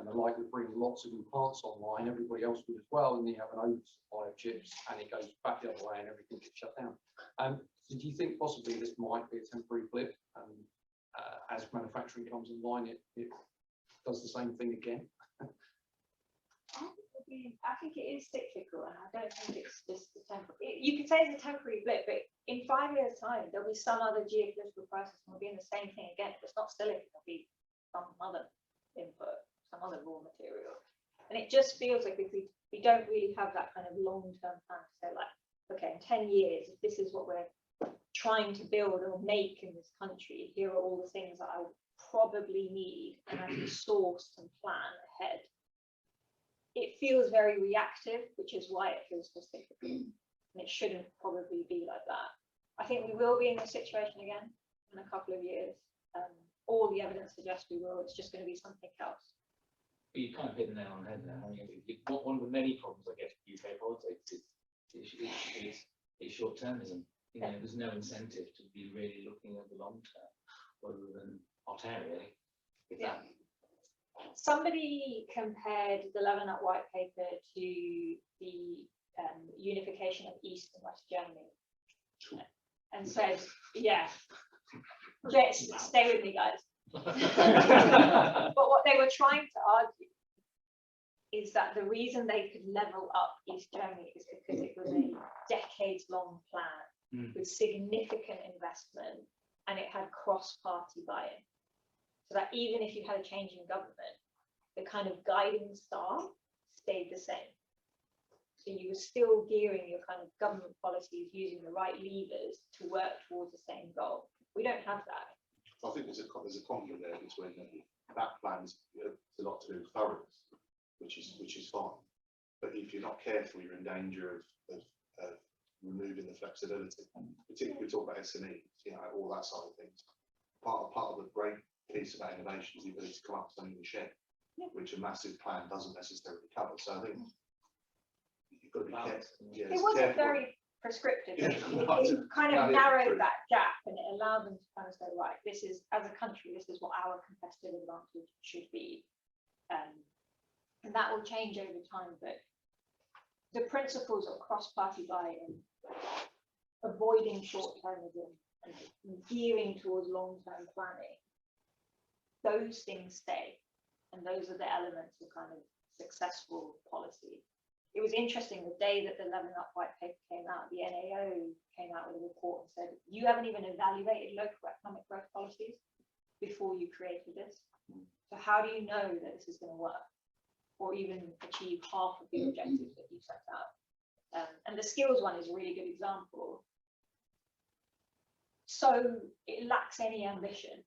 the like would bring lots of new plants online. Everybody else would as well, and you have an oversupply of chips, and it goes back the other way, and everything gets shut down. So do you think possibly this might be a temporary blip, and as manufacturing comes online, it does the same thing again? I think it is cyclical, and I don't think it's just a temporary. You could say it's a temporary blip, but in 5 years' time, there'll be some other geopolitical crisis, and we'll be in the same thing again. If it's not silicon, it'll be some other input, some other raw material, and it just feels like if we don't really have that kind of long-term plan to say, like, okay, in 10 years, if this is what we're trying to build or make in this country. Here are all the things that I would probably need, and I can source and plan ahead. It feels very reactive, which is why it feels so cyclical, and it shouldn't probably be like that. I think we will be in this situation again in a couple of years. All the evidence suggests we will. It's just going to be something else. But you kind of hit the nail on the head there. I mean, one of the many problems I guess with UK politics is short-termism. You know, there's no incentive to be really looking at the long term, other than hot air, really. Yeah. Somebody compared the Lebanon White Paper to the unification of East and West Germany, and said, "Yeah, let's stay with me, guys." But what they were trying to argue is that the reason they could level up East Germany is because it was a decades-long plan with significant investment, and it had cross-party buy-in. So that even if you had a change in government, the kind of guiding star stayed the same. So you were still gearing your kind of government policies using the right levers to work towards the same goal. We don't have that. I think there's a conflict there between that plan's a lot to do with thoroughness, which is fine. But if you're not careful, you're in danger of removing the flexibility. Particularly we talk about SMEs, you know, all that side of things. Part of the great piece about innovation is the ability to come up with something you share, which a massive plan doesn't necessarily cover. So I think you've got to be careful. Yeah, it wasn't very prescriptive. It kind of narrowed that gap, and it allowed them to kind of say, right, this is, as a country, this is what our competitive advantage should be. And that will change over time, but the principles of cross-party buy-in, avoiding short-termism, and gearing towards long-term planning, those things stay, and those are the elements of kind of successful policy. It was interesting, the day that the Lebanon White Paper came out, the NAO came out with a report and said, you haven't even evaluated local economic growth policies before you created this. So how do you know that this is going to work, or even achieve half of the objectives that you set out? And the skills one is a really good example. So it lacks any ambition.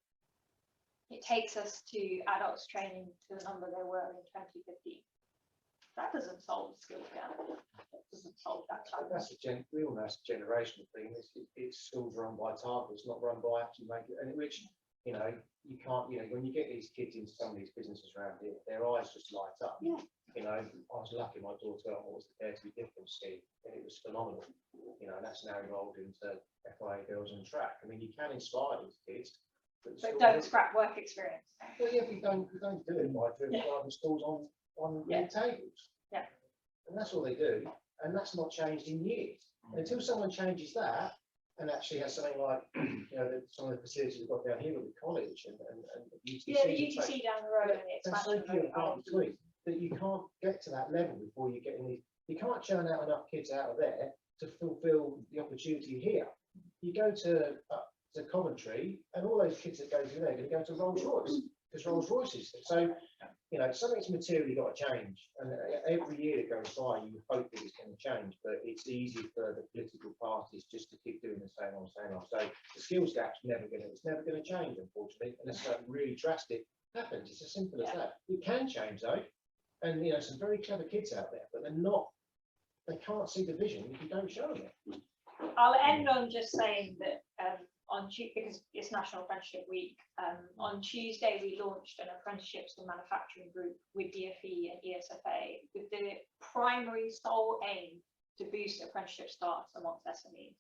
It takes us to adults training to the number they were in 2015. That doesn't solve the skills gap. That doesn't solve that challenge. That's we all know it's a generational thing. It's schools run by targets, not run by actually make it, and which, you know, you can't, you know, when you get these kids into some of these businesses around here, their eyes just light up. Yeah. You know, I was lucky, my daughter got what was the Dare to Be Different scheme, and it was phenomenal. You know, and that's now enrolled into FIA Girls on Track. I mean, you can inspire these kids, but don't scrap work experience. Well, yeah, we don't do it by doing private schools on league tables. Yeah. And that's all they do, and that's not changed in years. And until someone changes that, and actually has something like, you know, some of the facilities we've got down here with the college and UTC. Yeah, the UTC down the road and the There's so expansion. few and far between that you can't get to that level before you get in these. You can't churn out enough kids out of there to fulfil the opportunity here. You go to Coventry, and all those kids that go through there are going to go to Rolls Royce, because Rolls Royce is. So, you know, something's materially got to change, and every year that goes by, you hope that it's going to change, but it's easy for the political parties just to keep doing the same old, same old. So the skills gap's never going to change, unfortunately, unless something really drastic happens. It's as simple as that. It can change though, and you know, some very clever kids out there, but they can't see the vision if you don't show them it. I'll end on just saying that on Tuesday, because it's National Apprenticeship Week, on Tuesday we launched an apprenticeships and manufacturing group with DFE and ESFA with the primary sole aim to boost apprenticeship starts amongst SMEs,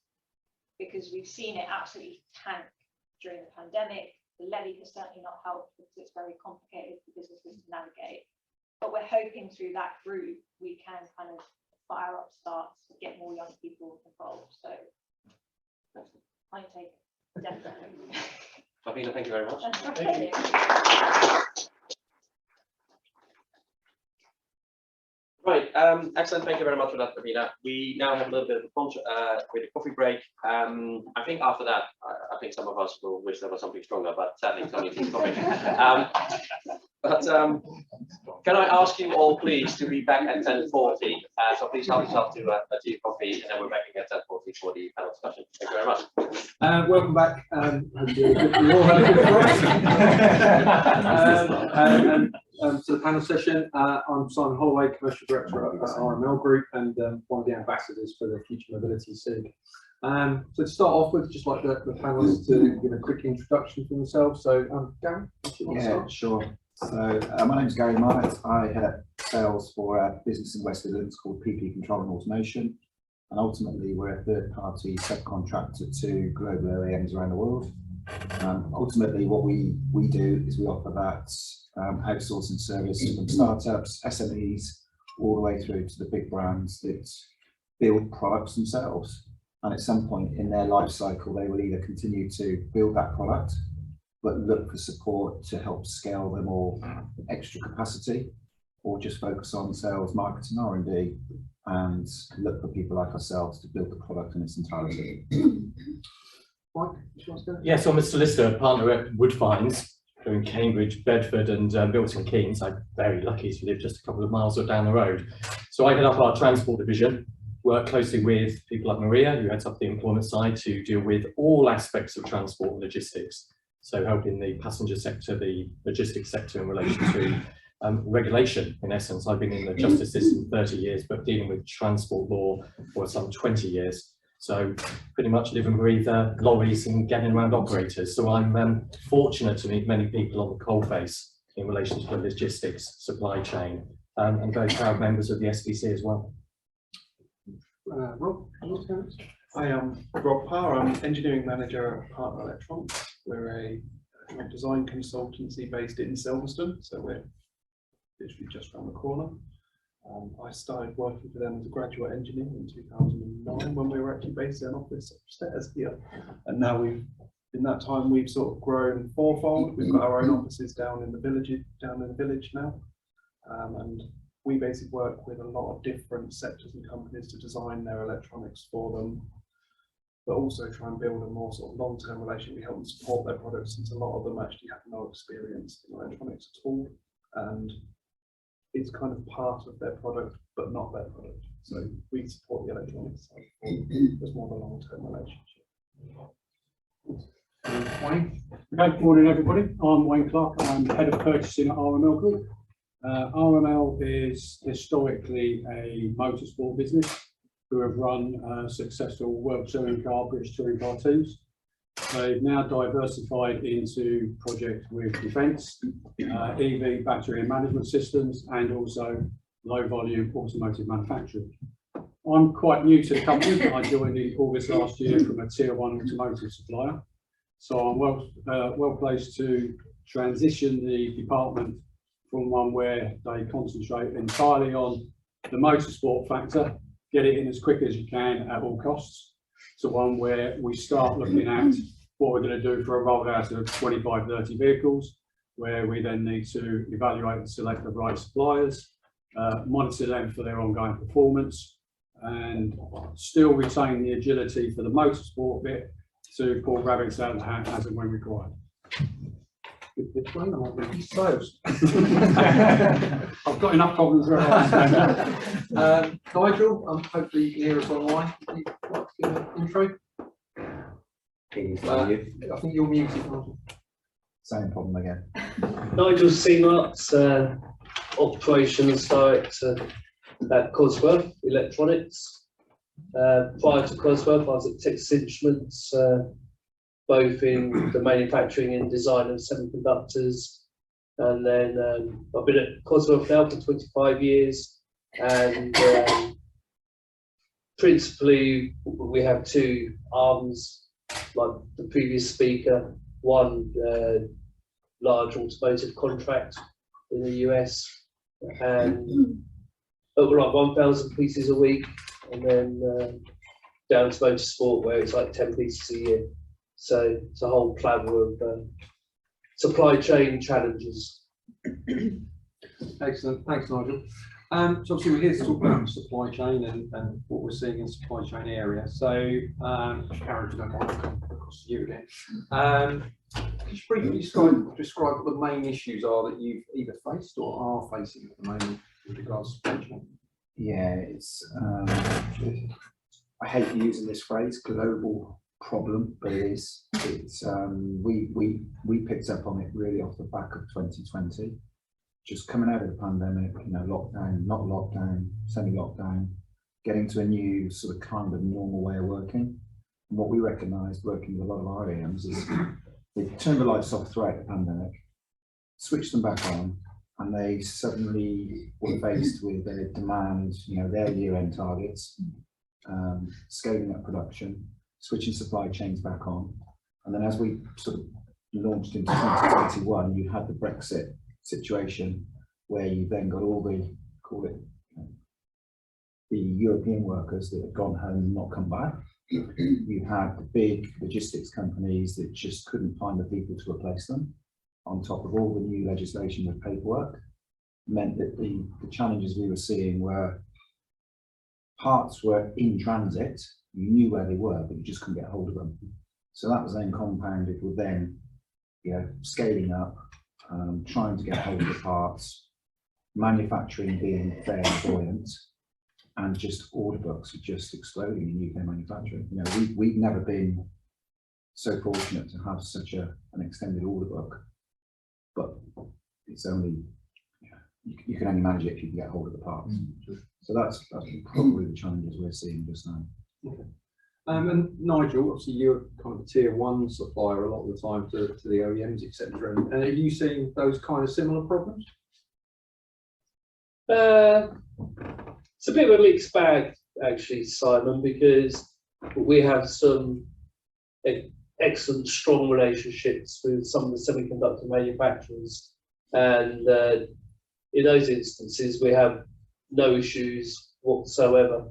because we've seen it absolutely tank during the pandemic. The levy has certainly not helped because it's very complicated for businesses to navigate, but we're hoping through that group we can kind of fire up starts to get more young people involved. So I take it. Definitely. Fabina, thank you very much. Thank you. Right, excellent. Thank you very much for that, Fabina. We now have a little bit of a coffee break. I think after that, I think some of us will wish there was something stronger, but sadly, it's only tea coffee. Can I ask you all, please, to be back at 10:40? So please help yourself to a tea or coffee, and then we're back again at 10:40 for the panel discussion. Thank you very much. Welcome back. Hope you all had a good break. To the panel session. I'm Simon Holloway, Commercial Director at RML Group, and one of the ambassadors for the Future Mobility SIG. So to start off with, just like the panelists to give a quick introduction for themselves. So, Gary, if you want to start. Sure. So my name is Gary Marriott. I head up sales for a business in West Midlands called PP Control and Automation, and ultimately we're a third-party subcontractor to global OEMs around the world. Ultimately, what we do is we offer that outsourcing service from startups, SMEs, all the way through to the big brands that build products themselves. And at some point in their life cycle, they will either continue to build that product, but look for support to help scale them or extra capacity, or just focus on sales, marketing, R&D, and look for people like ourselves to build the product in its entirety. Mike, Yes, so I'm a solicitor, partner at Woodfines, in Cambridge, Bedford, and Milton Keynes. I'm very lucky to live just a couple of miles down the road. So I head up our transport division, work closely with people like Maria, who heads up the employment side, to deal with all aspects of transport and logistics. So helping the passenger sector, the logistics sector in relation to regulation. In essence, I've been in the justice system 30 years, but dealing with transport law for some 20 years. So pretty much live and breathe lorries and getting around operators. So I'm fortunate to meet many people on the coalface in relation to the logistics supply chain, and very proud members of the SVC as well. Rob, Hi, I'm Rob Parr. I'm engineering manager at Partner Electrons. We're a design consultancy based in Silverstone, so we're literally just around the corner. I started working for them as a graduate engineer in 2009 when we were actually based in an office upstairs here. And now in that time we've sort of grown fourfold. We've got our own offices down in the village now. And we basically work with a lot of different sectors and companies to design their electronics for them, but also try and build a more sort of long-term relationship. We help them support their products, since a lot of them actually have no experience in electronics at all. And it's kind of part of their product, but not their product. So we support the electronics side. There's more of a long-term relationship. Wayne. Good morning, everybody. I'm Wayne Clark. I'm head of purchasing at RML Group. RML is historically a motorsport business who have run successful World Touring Car, British Touring Car teams. They've now diversified into projects with defence, EV battery and management systems, and also low volume automotive manufacturing. I'm quite new to the company. I joined in August last year from a tier 1 automotive supplier. So I'm well placed to transition the department from one where they concentrate entirely on the motorsport factor, get it in as quick as you can at all costs, to one where we start looking at what we're going to do for a rollout of 25-30 vehicles, where we then need to evaluate and select the right suppliers, monitor them for their ongoing performance, and still retain the agility for the motorsport bit to pull rabbits out of the hat as and when required. This one, I might be closed. I've got enough problems where I stand. Nigel, hopefully you can hear us online. Would you like to give an intro? I think you're muted, Nigel. Same problem again. Nigel Seamarks, Operations Director at Cosworth Electronics. Prior to Cosworth, I was at Texas Instruments, both in the manufacturing and design of semiconductors. And then I've been at Cosworth now for 25 years. And principally, we have two arms, like the previous speaker. One large automotive contract in the US, and over like 1,000 pieces a week, and then down to motorsport where it's like 10 pieces a year. So it's a whole plethora of supply chain challenges. Excellent, thanks, Nigel. So obviously we're here to talk about supply chain and what we're seeing in the supply chain area. So, Karen, if you don't mind, I'll come across to you again. you briefly describe what the main issues are that you've either faced or are facing at the moment with regards to supply chain? Yeah, it's, I hate using this phrase, global problem, but it is. It's, we picked up on it really off the back of 2020, just coming out of the pandemic, you know, lockdown, not lockdown, semi-lockdown, getting to a new sort of kind of normal way of working. And what we recognised working with a lot of our REMs is they turned the lights off throughout the pandemic, switched them back on, and they suddenly were faced with their demand, you know, their year-end targets, scaling up production, switching supply chains back on. And then as we sort of launched into 2021, you had the Brexit situation where you then got all the, call it, the European workers that had gone home and not come back. You had the big logistics companies that just couldn't find the people to replace them, on top of all the new legislation with paperwork. Meant that the challenges we were seeing were parts were in transit, you knew where they were, but you just couldn't get hold of them. So that was then compounded with then, you know, scaling up, trying to get hold of the parts, manufacturing being fairly buoyant, and just order books are just exploding in UK manufacturing. You know, we've never been so fortunate to have such an extended order book, but it's only, you can only manage it if you can get hold of the parts. So that's probably the challenges we're seeing just now. Okay. And Nigel, obviously you're kind of a tier 1 supplier a lot of the time to the OEMs, etc. And have you seen those kind of similar problems? It's a bit of a mixed bag, actually, Simon, because we have some excellent, strong relationships with some of the semiconductor manufacturers, and in those instances, we have no issues whatsoever.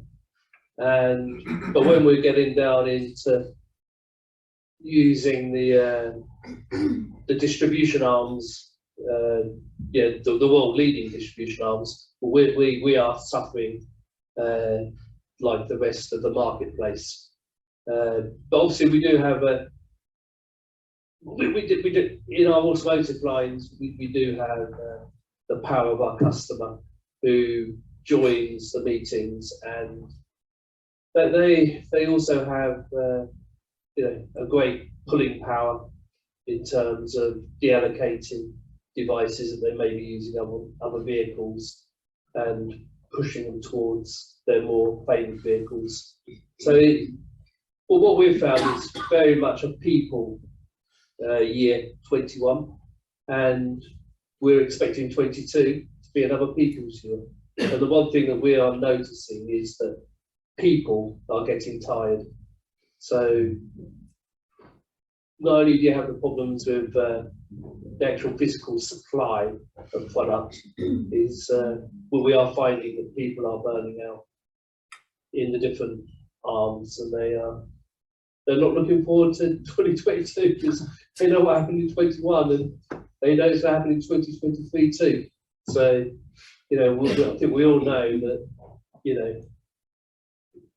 But when we're getting down into using the distribution arms, the world leading distribution arms, we are suffering like the rest of the marketplace. But obviously, we do have we do in our automotive lines. We do have the power of our customer who joins the meetings, and but they also have a great pulling power in terms of deallocating devices that they may be using on other vehicles and pushing them towards their more favoured vehicles. So what we've found is very much a people year 21, and we're expecting 22 to be another people's year. And the one thing that we are noticing is that people are getting tired. So not only do you have the problems with the actual physical supply of product, is we are finding that people are burning out in the different arms, and they're not looking forward to 2022 because they know what happened in 21 and they know it's going to happen in 2023 too. So, you know, I think we all know that, you know,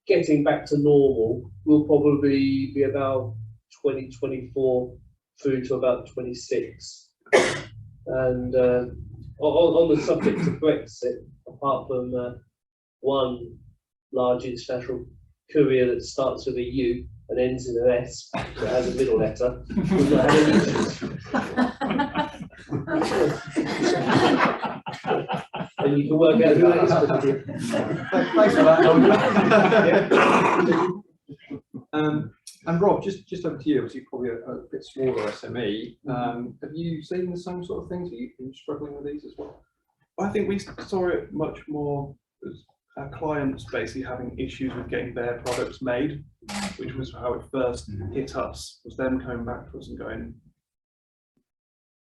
getting back to normal will probably be about 2024 through to about 26. And on the subject of Brexit, apart from one large international courier that starts with a U and ends in an S, that has a middle letter, we've not had any issues. And you can work out who that is for you. Thanks for that. And Rob, just over to you. Obviously, probably a bit smaller SME. Have you seen the same sort of things? Have you been struggling with these as well? I think we saw it much more as our clients basically having issues with getting their products made, which was how it first hit us, was them coming back to us and going,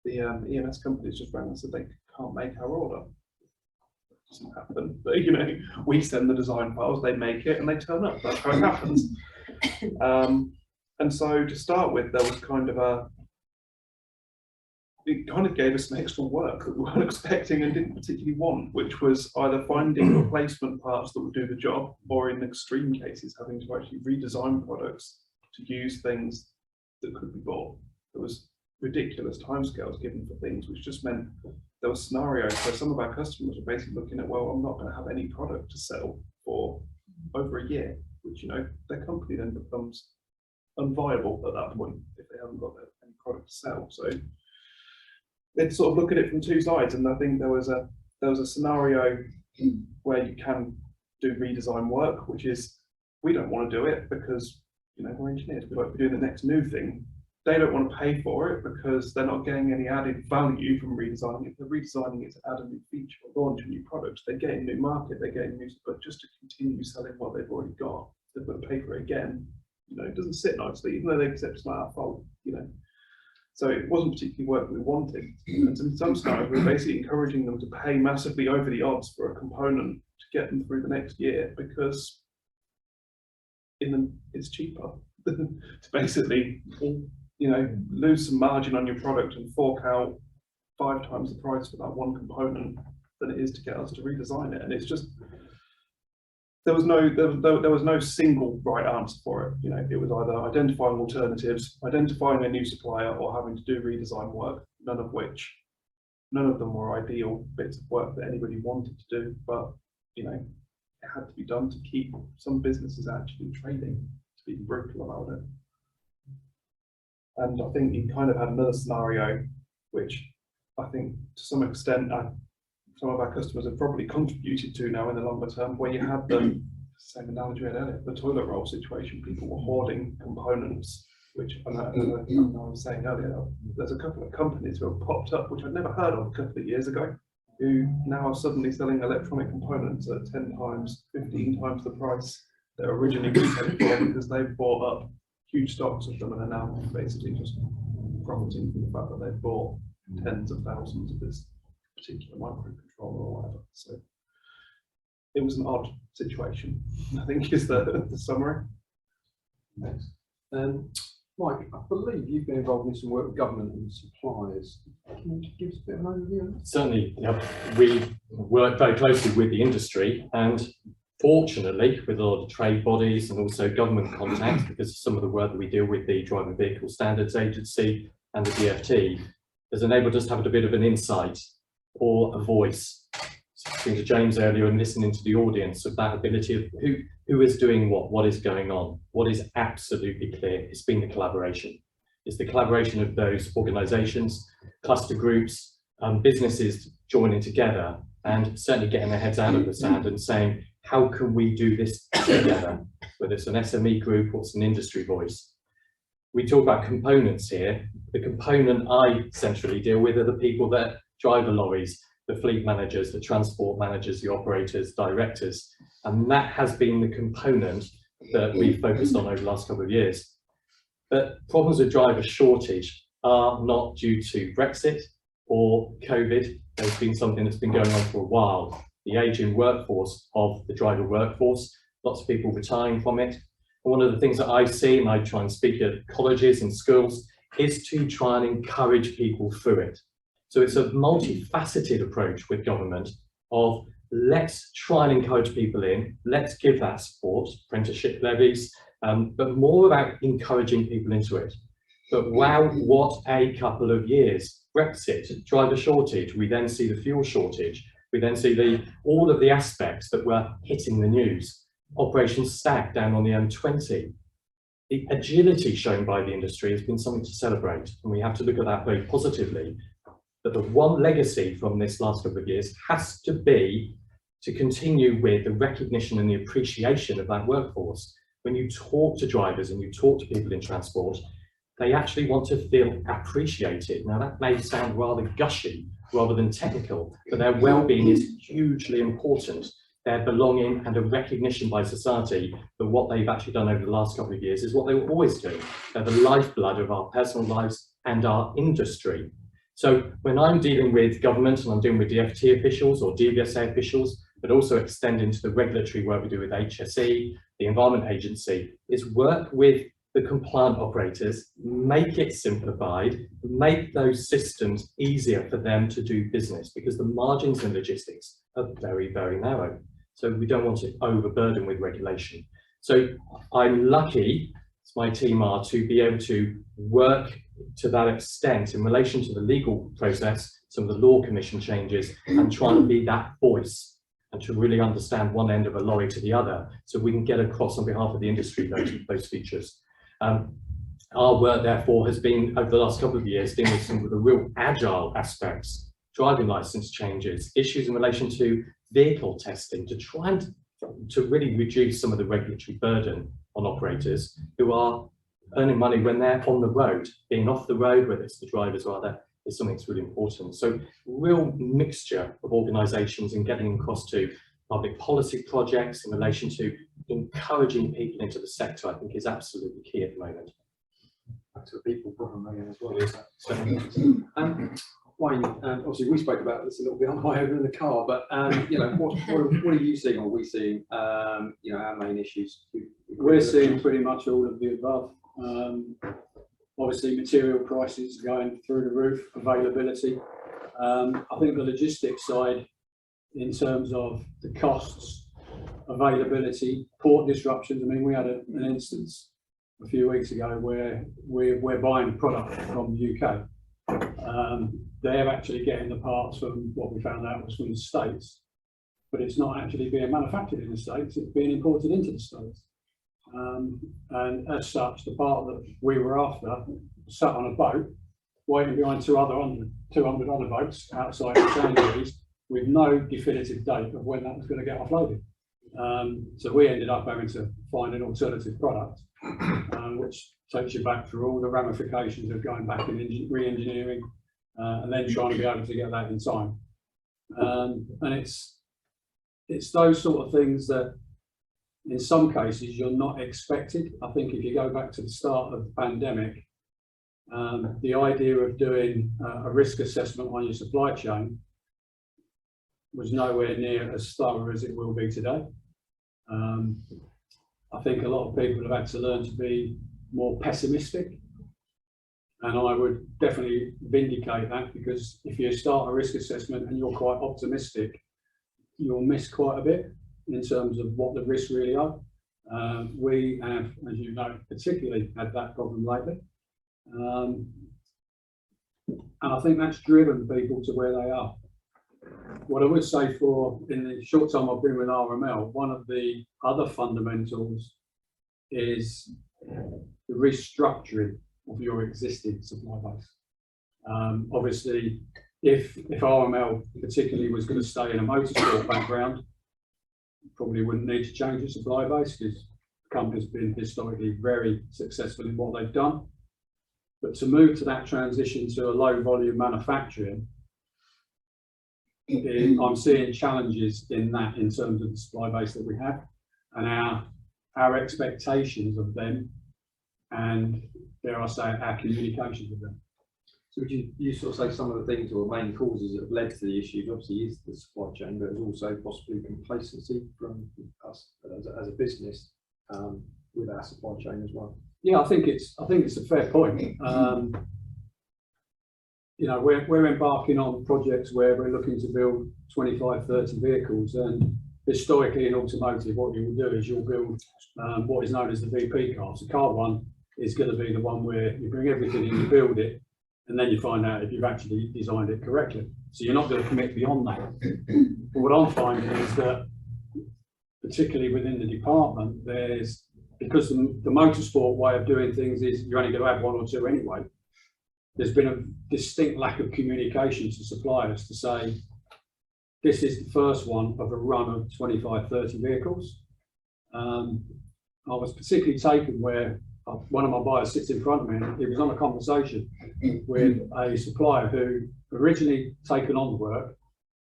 the EMS companies just rang us and they can't make our order. It doesn't happen, but you know, we send the design files, they make it and they turn up. That's how it happens. And so to start with, there was kind of it kind of gave us some extra work that we weren't expecting and didn't particularly want, which was either finding replacement parts that would do the job, or in extreme cases, having to actually redesign products to use things that could be bought. There was ridiculous timescales given for things, which just meant there were scenarios where some of our customers were basically looking at, well, I'm not going to have any product to sell for over a year, which, you know, their company then becomes unviable at that point if they haven't got any product to sell. So they'd sort of look at it from two sides, and I think there was a scenario where you can do redesign work, which is, we don't want to do it because, you know, we're engineers, we like to do the next new thing. They don't want to pay for it because they're not getting any added value from redesigning it. They're redesigning it to add a new feature or launch a new product. They're getting new market, they're getting new, but just to continue selling what they've already got, they've got to pay for it again. You know, it doesn't sit nicely, even though they accept it's not our fault, you know. So it wasn't particularly work we wanted. And in some scenarios, we're basically encouraging them to pay massively over the odds for a component to get them through the next year, because it's cheaper to basically, you know, lose some margin on your product and fork out 5 times the price for that one component than it is to get us to redesign it. And it's just, there was no single right answer for it. You know, it was either identifying alternatives, identifying a new supplier, or having to do redesign work, none of them were ideal bits of work that anybody wanted to do, but, you know, it had to be done to keep some businesses actually trading, to be brutal about it. And I think you kind of had another scenario, which I think to some extent some of our customers have probably contributed to now in the longer term, where you had the same analogy we had earlier, the toilet roll situation. People were hoarding components, which I was saying earlier, there's a couple of companies who have popped up, which I'd never heard of a couple of years ago, who now are suddenly selling electronic components at 10 times, 15 times the price they're originally retailed for, because they've bought up huge stocks of them and are now basically just profiting from the fact that they've bought tens of thousands of this particular microcontroller or whatever. So it was an odd situation, I think, is the summary. Thanks. Mike, I believe you've been involved in some work with government and suppliers. Can you give us a bit of an overview? Certainly, we work very closely with the industry, and fortunately, with a lot of trade bodies and also government contacts, because of some of the work that we do with the Driver Vehicle Standards Agency and the DFT, has enabled us to have a bit of an insight or a voice. Speaking to James earlier and listening to the audience of that ability of who is doing what is going on. What is absolutely clear, it's been the collaboration. It's the collaboration of those organisations, cluster groups, businesses joining together and certainly getting their heads out of the sand and saying, how can we do this together? Whether it's an SME group or it's an industry voice. We talk about components here. The component I centrally deal with are the people that drive the lorries, the fleet managers, the transport managers, the operators, directors, and that has been the component that we've focused on over the last couple of years. But problems with driver shortage are not due to Brexit or COVID. There's been something that's been going on for a while. The ageing workforce of the driver workforce, lots of people retiring from it. And one of the things that I see, and I try and speak at colleges and schools, is to try and encourage people through it. So it's a multifaceted approach with government of let's try and encourage people in, let's give that support, apprenticeship levies, but more about encouraging people into it. But wow, what a couple of years. Brexit, driver shortage, we then see the fuel shortage, we then see all of the aspects that were hitting the news. Operation Stag down on the M20. The agility shown by the industry has been something to celebrate, and we have to look at that very positively. But the one legacy from this last couple of years has to be to continue with the recognition and the appreciation of that workforce. When you talk to drivers and you talk to people in transport, they actually want to feel appreciated. Now that may sound rather gushy rather than technical, but their well-being is hugely important. Their belonging and a recognition by society that what they've actually done over the last couple of years is what they were always doing. They're the lifeblood of our personal lives and our industry. So when I'm dealing with government and I'm dealing with DFT officials or DVSA officials, but also extend into the regulatory work we do with HSE, the Environment Agency, is work with the compliant operators, make it simplified, make those systems easier for them to do business, because the margins in logistics are very, very narrow. So we don't want to overburden with regulation. So I'm lucky, as my team are, to be able to work to that extent in relation to the legal process, some of the law commission changes, and trying to be that voice and to really understand one end of a lorry to the other, so we can get across on behalf of the industry those features. Our work, therefore, has been over the last couple of years dealing with some of the real agile aspects, driving license changes, issues in relation to vehicle testing, to try and to really reduce some of the regulatory burden on operators who are earning money when they're on the road. Being off the road, whether it's the drivers rather, is something that's really important. So real mixture of organisations and getting across to public policy projects in relation to encouraging people into the sector, I think is absolutely key at the moment. Back to the people problem again as well. Wayne, obviously we spoke about this a little bit on the way over in the car, but you know, what are you seeing, or are we seeing, you know, our main issues? We're seeing pretty much all of the above. Obviously, material prices going through the roof, availability. I think the logistics side, in terms of the costs, availability, port disruptions. I mean, we had an instance a few weeks ago where we're buying product from the UK. They're actually getting the parts from what we found out was from the States, but it's not actually being manufactured in the States, it's being imported into the States. And as such, the part that we were after sat on a boat, waiting behind 200 other boats outside the Sainsbury's with no definitive date of when that was going to get offloaded. So we ended up having to find an alternative product, which takes you back through all the ramifications of going back and re-engineering, and then trying to be able to get that in time. And it's those sort of things that in some cases you're not expected. I think if you go back to the start of the pandemic, the idea of doing a risk assessment on your supply chain was nowhere near as thorough as it will be today. I think a lot of people have had to learn to be more pessimistic, and I would definitely vindicate that, because if you start a risk assessment and you're quite optimistic, you'll miss quite a bit in terms of what the risks really are. We have, as you know, particularly had that problem lately. And I think that's driven people to where they are. What I would say in the short time I've been with RML, one of the other fundamentals is the restructuring of your existing supply base. Obviously, if RML particularly was going to stay in a motorsport background, probably wouldn't need to change the supply base, because the company's been historically very successful in what they've done. But to move to that transition to a low volume manufacturing, I'm seeing challenges in that, in terms of the supply base that we have and our expectations of them, and dare I say, our communications with them. So would you sort of say some of the things or main causes that have led to the issues obviously is the supply chain, but there's also possibly complacency from us as a business with our supply chain as well? Yeah, I think it's a fair point. You know, we're embarking on projects where we're looking to build 25, 30 vehicles, and historically in automotive, what you will do is you'll build what is known as the VP car. So car one is going to be the one where you bring everything in, you build it, and then you find out if you've actually designed it correctly. So you're not going to commit beyond that. But what I'm finding is that, particularly within the department, because the motorsport way of doing things is you're only going to have one or two anyway. There's been a distinct lack of communication to suppliers to say, this is the first one of a run of 25, 30 vehicles. I was particularly taken where one of my buyers sits in front of me, and it was on a conversation with a supplier who originally taken on the work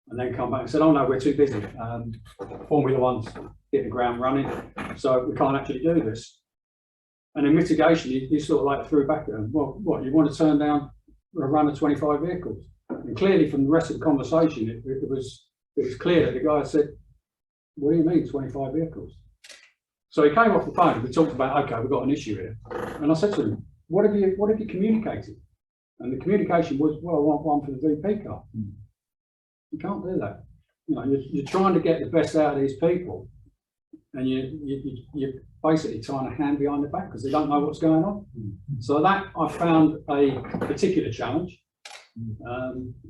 and then come back and said, oh no, we're too busy. Formula One's hit the ground running, so we can't actually do this. And in mitigation, you sort of like threw back at them, well, what, you want to turn down a run of 25 vehicles? And clearly from the rest of the conversation, it was clear that the guy said, what do you mean 25 vehicles? So he came off the phone, we talked about, okay, we've got an issue here. And I said to him, what have you communicated? And the communication was, well, I want one for the VP car. You can't do that. You know, you're trying to get the best out of these people, and you're basically tying a hand behind the back because they don't know what's going on. So that I found a particular challenge.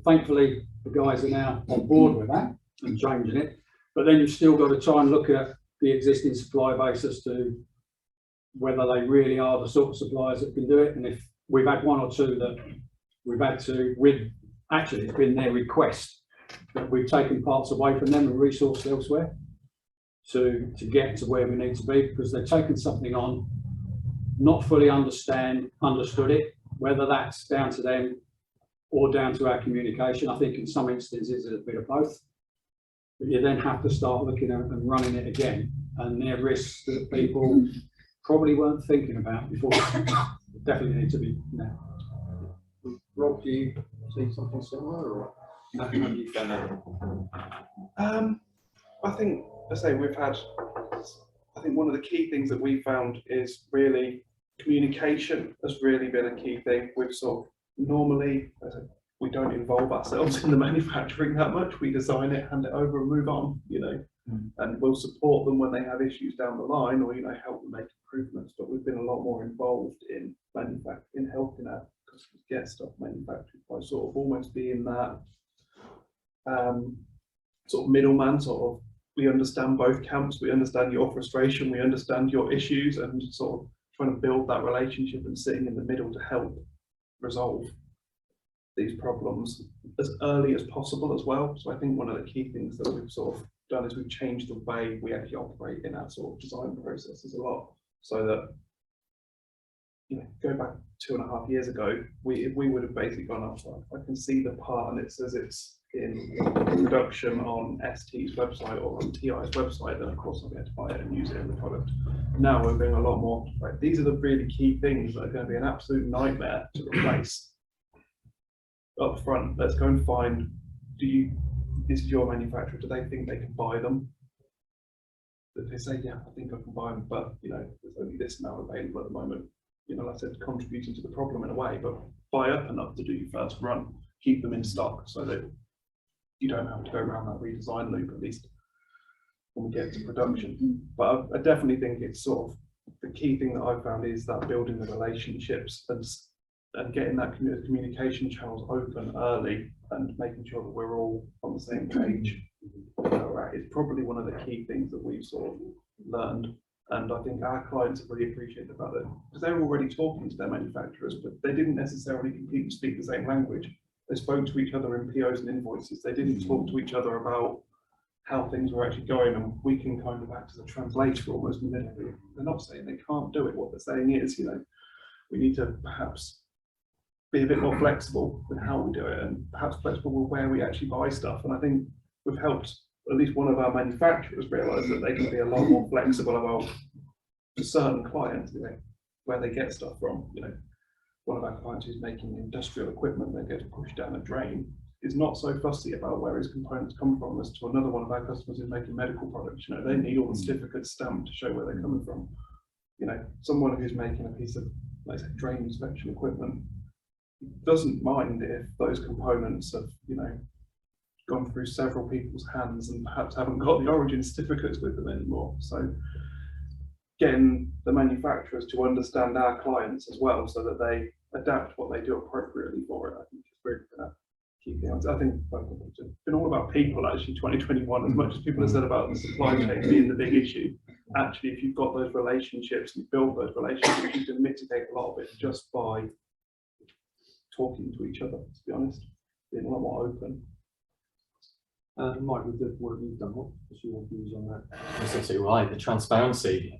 Thankfully, the guys are now on board with that and changing it. But then you've still got to try and look at the existing supply base as to whether they really are the sort of suppliers that can do it. And if we've had one or two that we've had to, actually it's been their request that we've taken parts away from them and resourced elsewhere to get to where we need to be, because they've taken something on, not fully understood it, whether that's down to them or down to our communication. I think in some instances it's a bit of both. But you then have to start looking at and running it again, and there are risks that people probably weren't thinking about before. Definitely need to be now. Rob, do you see something similar, or how do you find that? I think, as I say, I think one of the key things that we found is really communication has really been a key thing. We've sort of normally, we don't involve ourselves in the manufacturing that much. We design it, hand it over and move on, you know, and we'll support them when they have issues down the line, or, you know, help them make improvements. But we've been a lot more involved in manufacturing, helping our customers get stuff manufactured by sort of almost being that sort of middleman, sort of, we understand both camps, we understand your frustration, we understand your issues, and sort of trying to build that relationship and sitting in the middle to help resolve these problems as early as possible as well. So I think one of the key things that we've sort of done is we've changed the way we actually operate in our sort of design processes a lot, so that, you know, go back 2.5 years ago, we would have basically gone off, I can see the part and it says it's in production on ST's website or on TI's website, then of course I'll be able to buy it and use it in the product. Now we're doing a lot more, right, these are the really key things that are going to be an absolute nightmare to replace up front. Let's go and find, this is your manufacturer, do they think they can buy them? That they say, yeah, I think I can buy them, but, you know, there's only this now available at the moment. You know, like I said, contributing to the problem in a way, but buy up enough to do your first run, keep them in stock so that you don't have to go around that redesign loop, at least when we get to production. But I definitely think it's sort of the key thing that I've found is that building the relationships and getting that communication channels open early and making sure that we're all on the same page. It's probably one of the key things that we've sort of learned. And I think our clients have really appreciated about it, because they were already talking to their manufacturers, but they didn't necessarily completely speak the same language. They spoke to each other in POs and invoices. They didn't talk to each other about how things were actually going, and we can kind of act as a translator almost immediately. They're not saying they can't do it. What they're saying is, you know, we need to perhaps be a bit more flexible with how we do it, and perhaps flexible with where we actually buy stuff. And I think we've helped at least one of our manufacturers realise that they can be a lot more flexible about certain clients, you know, where they get stuff from. You know, one of our clients who's making industrial equipment that gets pushed down a drain is not so fussy about where his components come from as to another one of our customers who's making medical products. You know, they need all the certificates stamped to show where they're coming from. You know, someone who's making a piece of, like, say, drain inspection equipment doesn't mind if those components have, you know, gone through several people's hands and perhaps haven't got the origin certificates with them anymore. So getting the manufacturers to understand our clients as well, so that they adapt what they do appropriately for it, I think is really going to keep the answer. I think it's been all about people, actually, 2021, as much as people have said about the supply chain being the big issue. Actually, if you've got those relationships and you build those relationships, you can mitigate a lot of it just by talking to each other, to be honest, being a lot more open. Mike, with the work you've done, what's your views on that? That's absolutely right. The transparency.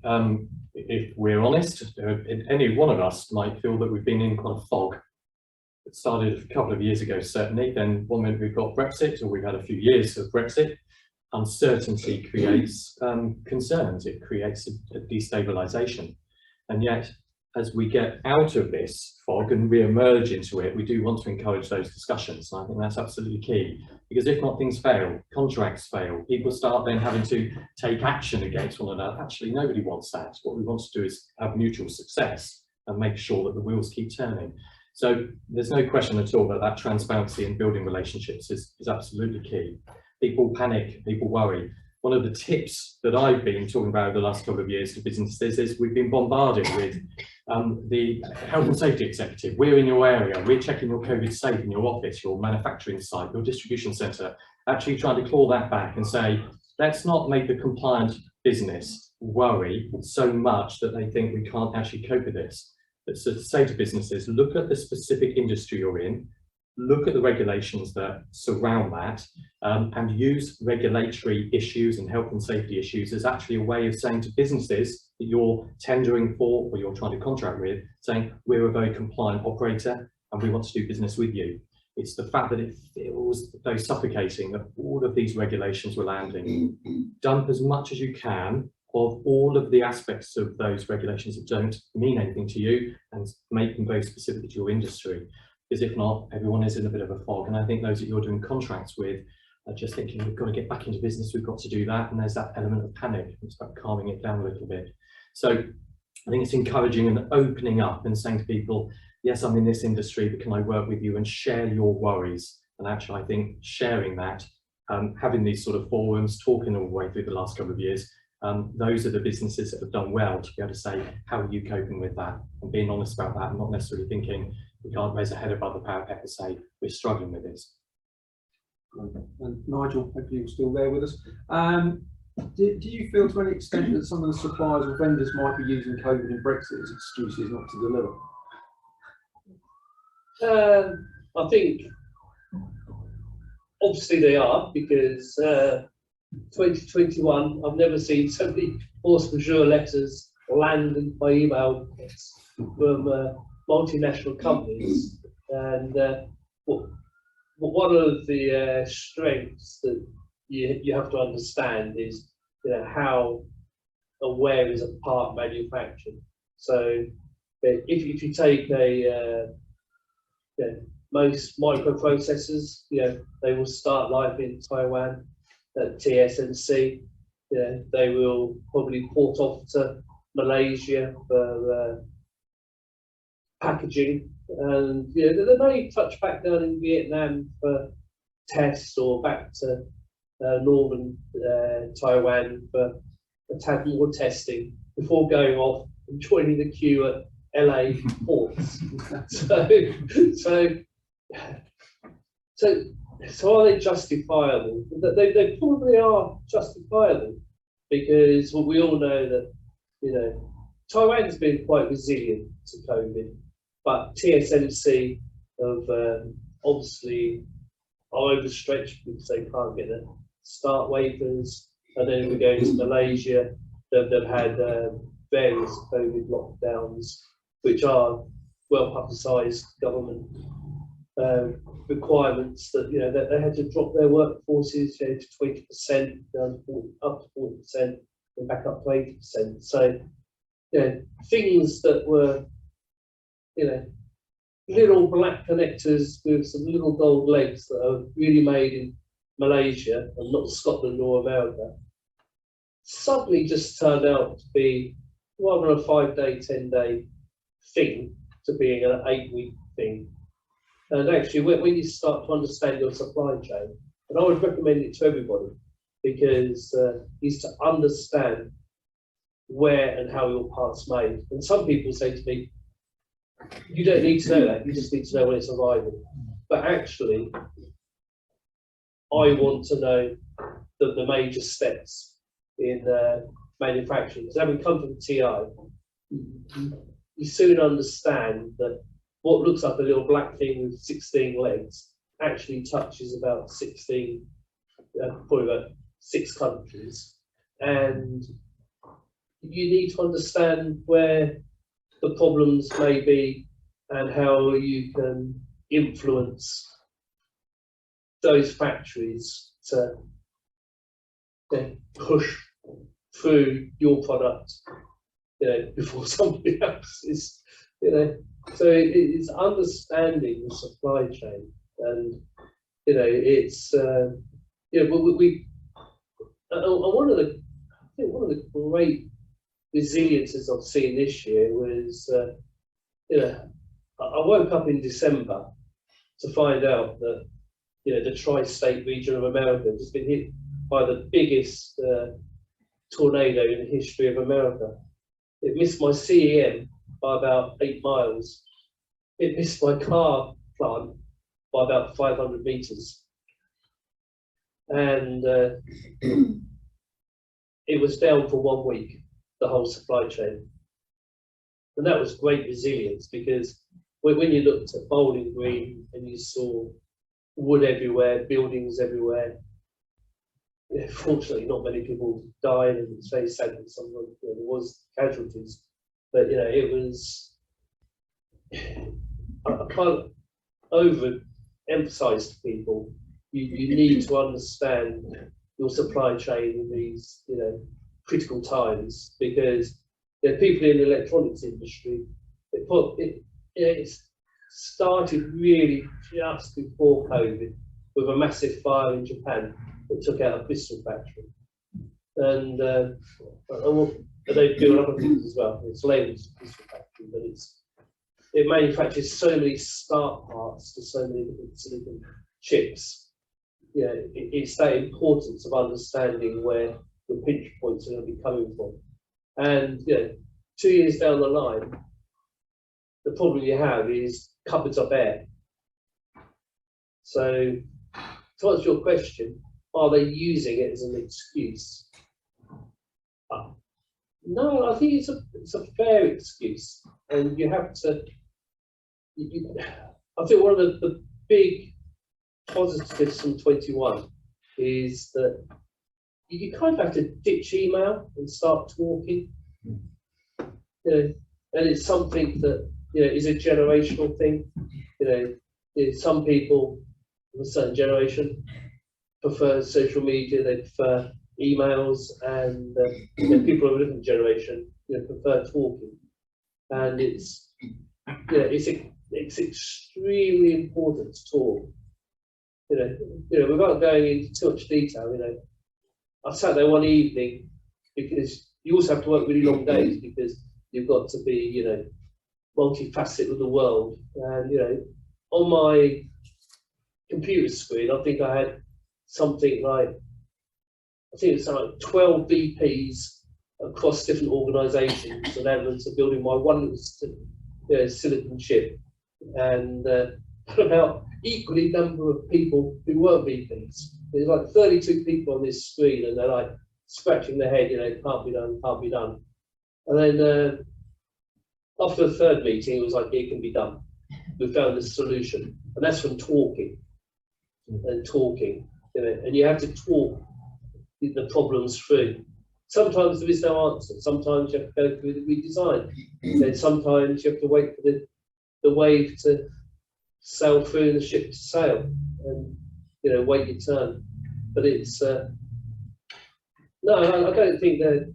If we're honest, any one of us might feel that we've been in quite a fog. It started a couple of years ago, certainly. Then one minute we've got Brexit, or we've had a few years of Brexit. Uncertainty creates concerns. It creates a destabilisation. And yet, as we get out of this fog and re-emerge into it, we do want to encourage those discussions. And I think that's absolutely key, because if not, things fail, contracts fail, people start then having to take action against one another. Actually, nobody wants that. What we want to do is have mutual success and make sure that the wheels keep turning. So there's no question at all that transparency and building relationships is absolutely key. People panic, people worry. one of the tips that I've been talking about over the last couple of years to businesses is we've been bombarded with the health and safety executive. We're in your area, we're checking your COVID safe in your office, your manufacturing site, your distribution centre, actually trying to claw that back and say, let's not make the compliant business worry so much that they think we can't actually cope with this. But so to say to businesses, look at the specific industry you're in, look at the regulations that surround that, and use regulatory issues and health and safety issues as actually a way of saying to businesses that you're tendering for or you're trying to contract with, saying we're a very compliant operator and we want to do business with you. It's the fact that it feels very suffocating that all of these regulations were landing. Dump as much as you can of all of the aspects of those regulations that don't mean anything to you and make them very specific to your industry. Because if not, everyone is in a bit of a fog. And I think those that you're doing contracts with are just thinking, we've got to get back into business, we've got to do that. And there's that element of panic. It's about calming it down a little bit. So I think it's encouraging and opening up and saying to people, yes, I'm in this industry, but can I work with you and share your worries? And actually, I think sharing that, having these sort of forums, talking all the way through the last couple of years, those are the businesses that have done well to be able to say, how are you coping with that? And being honest about that, and not necessarily thinking, we can't raise a head above the parapet and say, we're struggling with this. And Nigel, hopefully you're still there with us. Do you feel to any extent that some of the suppliers or vendors might be using COVID and Brexit as excuses not to deliver? I think obviously they are, because 2021, I've never seen so many force majeure letters land in my email from multinational companies. And one of the strengths that you have to understand is, how aware is a part manufactured. So if you take most microprocessors, they will start life in Taiwan at TSMC. They will probably port off to Malaysia for packaging, and they may touch back down in Vietnam for tests, or back to northern Taiwan for a tad more testing before going off and joining the queue at LA ports. So are they justifiable? They probably are justifiable, because we all know that Taiwan's been quite resilient to COVID, but TSMC have obviously are overstretched because they can't get the start wafers, and then we go into Malaysia, they've had various COVID lockdowns, which are well publicised government requirements that that they had to drop their workforces to 20%, down to up to 40%, and back up to 80%. So things that were little black connectors with some little gold legs that are really made in Malaysia and not Scotland or America, suddenly just turned out to be rather a 5-day, 10-day thing to being an 8-week thing. And actually, when you start to understand your supply chain, and I would recommend it to everybody, because is to understand where and how your part's made. And some people say to me, you don't need to know that, you just need to know when it's arriving. But actually, I want to know the major steps in manufacturing. Because having come from TI, you soon understand that what looks like a little black thing with 16 legs actually touches about 16, probably about 6 countries. And you need to understand where the problems may be and how you can influence those factories to push through your product, before somebody else is, So it's understanding the supply chain, and it's one of the great resiliences I've seen this year was, I woke up in December to find out that the tri-state region of America has been hit by the biggest tornado in the history of America. It missed my CEM by about 8 miles. It missed my car plant by about 500 meters. And it was down for 1 week, the whole supply chain. And that was great resilience, because when you looked at Bowling Green and you saw wood everywhere, buildings everywhere, fortunately not many people died, and it's very sad that there was casualties, but it was, I can't overemphasize to people, you need to understand your supply chain in these critical times, because people in the electronics industry, it started really just before COVID with a massive fire in Japan that took out a pistol factory, and they do other things as well. It's labelled as a pistol factory, but it manufactures so many start parts to so many different silicon chips. It's that importance of understanding where the pinch points are going to be coming from. And 2 years down the line, the problem you have is cupboards are bare. So to answer your question, are they using it as an excuse? No, I think it's a fair excuse, and you have to. I think one of the big positives from 21 is that you kind of have to ditch email and start talking. And it's something that is a generational thing. Some people of a certain generation prefer social media, they prefer emails, and people of a different generation prefer talking. And it's extremely important to talk. Without going into too much detail, I sat there one evening, because you also have to work really long days, because you've got to be, multifaceted with the world. And on my computer screen, I think I had something like, it's like 12 VPs across different organisations and elements of building my one little silicon chip, and about equally number of people who were VPs. There's like 32 people on this screen, and they're like scratching their head, can't be done, can't be done. And then after the third meeting, it was like, it can be done. We found a solution, and that's from talking and talking. And you have to talk the problems through. Sometimes there is no answer. Sometimes you have to go through the redesign. And sometimes you have to wait for the wave to sail through and the ship to sail, and wait your turn. But it's no, I don't think they're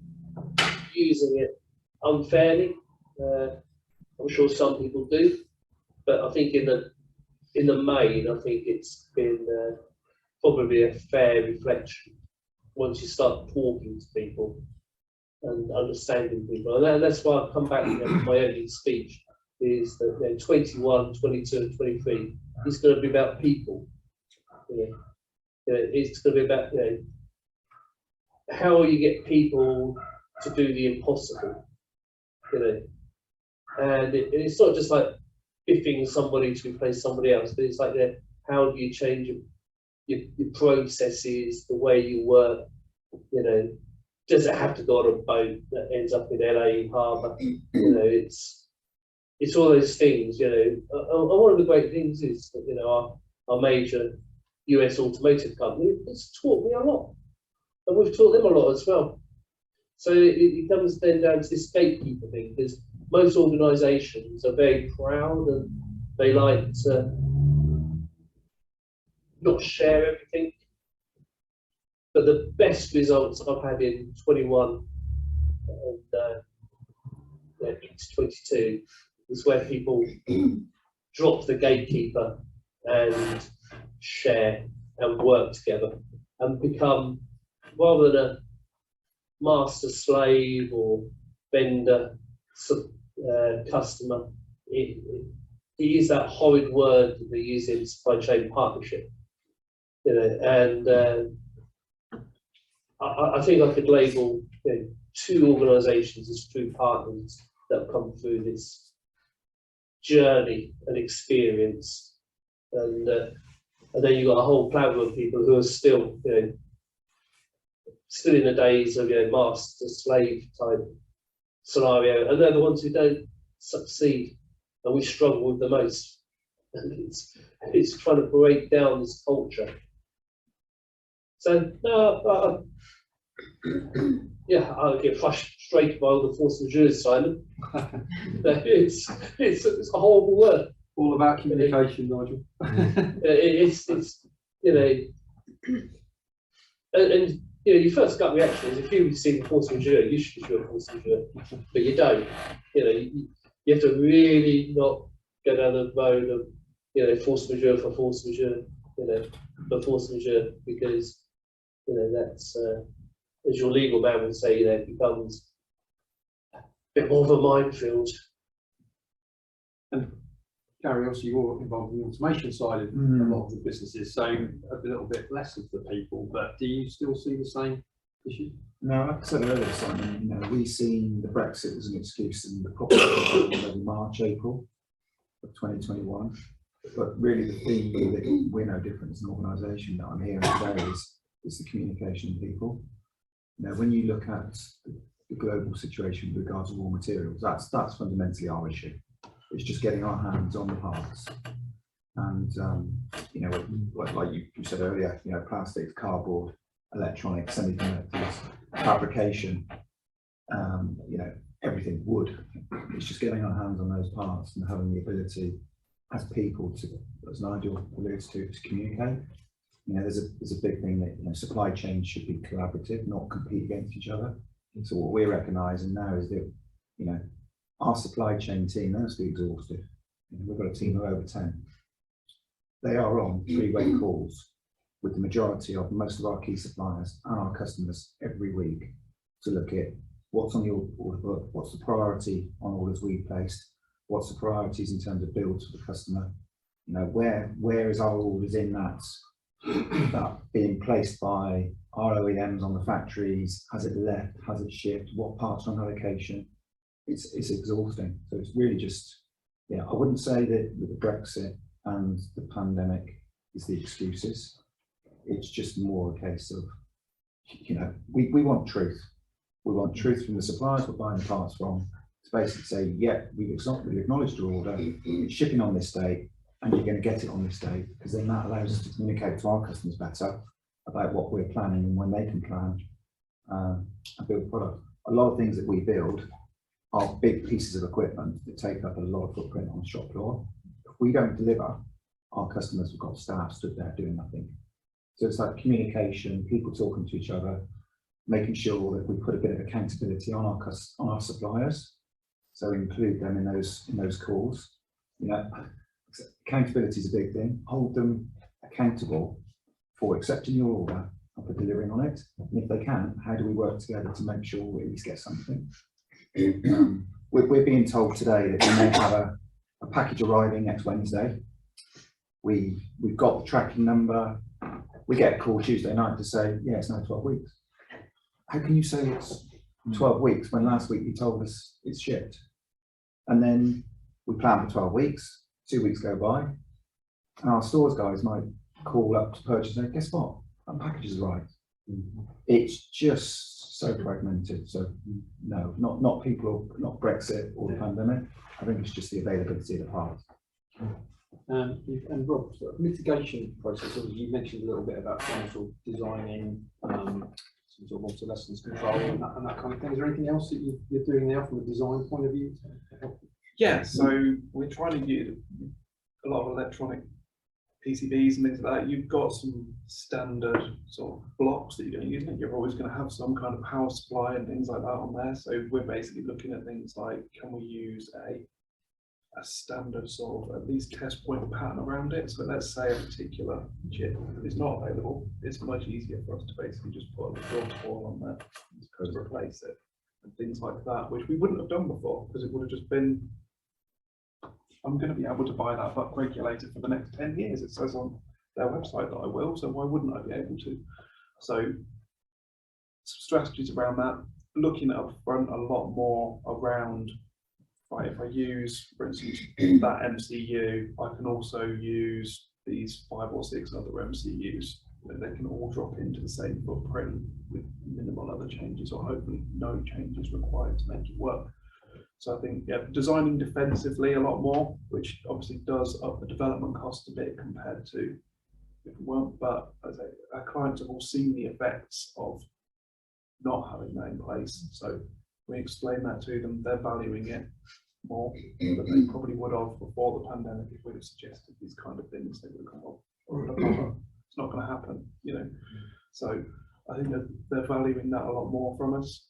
using it unfairly. I'm sure some people do, but I think in the main, I think it's been probably a fair reflection once you start talking to people and understanding people. And that's why I've come back to my earlier speech, is that 21, 22, and 23 is going to be about people. It's going to be about how you get people to do the impossible. And it's not just like biffing somebody to replace somebody else, but it's like how do you change your processes, the way you work? Does it have to go on a boat that ends up in LA Harbour? It's all those things. And one of the great things is that our major US automotive company has taught me a lot, and we've taught them a lot as well. So it comes then down to this gatekeeper thing, because most organisations are very proud and they like to not share everything. But the best results I've had in 21 and into 22 is where people drop the gatekeeper and share and work together and become, rather than a master slave or vendor customer, it is that horrid word that they use in supply chain partnership. And I think I could label, you know, 2 organisations as true partners that have come through this journey and experience, and then you've got a whole plethora of people who are still, you know, still in the days of, you know, master slave type scenario, and they're the ones who don't succeed, and we struggle with the most. And it's trying to break down this culture. So no, yeah, I get frustrated by all the force majeure, Simon. it's a horrible word. All about communication, Nigel. It's you know, and you know, your first gut reaction is if you see the force majeure, you should issue a force majeure, but you don't. You know, you have to really not go down the road of, you know, force majeure for force majeure, you know, for force majeure, because, you know, that's as your legal man would say, you know, it becomes a bit more of a minefield. And Gary, also you're involved in the automation side of a lot of the businesses, so a little bit less of the people, but do you still see the same issue? No, like I said earlier, Simon, you know, we've seen the Brexit as an excuse in the property in March, April of 2021. But really the theme that we're no different as an organisation that I'm hearing today is the communication of people. You know, when you look at the global situation with regards to raw materials, that's fundamentally our issue. It's just getting our hands on the parts. And, you know, like you said earlier, you know, plastics, cardboard, electronics, semiconductors, fabrication, you know, everything, wood. It's just getting our hands on those parts and having the ability as people to, as Nigel alludes to communicate. You know, there's a big thing that, you know, supply chains should be collaborative, not compete against each other. So what we're recognising now is that, you know, our supply chain team, they must be exhausted. You know, we've got a team of over 10. They are on 3-way calls with the majority of most of our key suppliers and our customers every week to look at what's on the order book, what's the priority on orders we've placed, what's the priorities in terms of builds for the customer, you know, where is our orders in that being placed by our OEMs on the factories, has it left, has it shipped, what parts are on allocation. It's exhausting. So it's really just, yeah, I wouldn't say that with the Brexit and the pandemic is the excuses. It's just more a case of, you know, we want truth. We want truth from the suppliers we're buying the parts from. To basically say, yeah, we've acknowledged your order, it's shipping on this date, and you're going to get it on this date, because then that allows us to communicate to our customers better about what we're planning and when they can plan and build product. A lot of things that we build are big pieces of equipment that take up a lot of footprint on the shop floor. If we don't deliver, our customers have got staff stood there doing nothing. So it's like communication, people talking to each other, making sure that we put a bit of accountability on our suppliers. So include them in those calls. You know, accountability is a big thing. Hold them accountable for accepting your order and for delivering on it. And if they can, how do we work together to make sure we at least get something? We're being told today that we may have a package arriving next Wednesday. We've got the tracking number. We get a call Tuesday night to say, yeah, it's now 12 weeks. How can you say it's 12 weeks when last week you told us it's shipped? And then we plan for 12 weeks, 2 weeks go by, and our stores guys might call up to purchase and guess what? That package is arrived. It's just so fragmented. So no, not people, not Brexit or the pandemic. I think it's just the availability of the parts. And Rob, sort of mitigation process, you mentioned a little bit about sort of designing some sort of obsolescence control and that kind of thing. Is there anything else that you're doing now from a design point of view to help? Yeah, so we're trying to use a lot of electronic PCBs and things like that. You've got some standard sort of blocks that you're going to use, and you're always going to have some kind of power supply and things like that on there. So we're basically looking at things like, can we use a standard sort of at least test point pattern around it? So let's say a particular chip is not available, it's much easier for us to basically just put a filter ball on there to replace it and things like that, which we wouldn't have done before, because it would have just been, I'm going to be able to buy that buck regulator for the next 10 years. It says on their website that I will, so why wouldn't I be able to? So strategies around that, looking at upfront a lot more around, right, if I use, for instance, that MCU, I can also use these 5 or 6 other MCUs. They can all drop into the same footprint with minimal other changes, or hopefully no changes required to make it work. So I think, yeah, designing defensively a lot more, which obviously does up the development cost a bit compared to if we weren't, but as our clients have all seen the effects of not having that in place. So we explain that to them, they're valuing it more than they probably would have before the pandemic. If we'd have suggested these kind of things, they would have gone, well, it's not going to happen, you know. So I think that they're valuing that a lot more from us.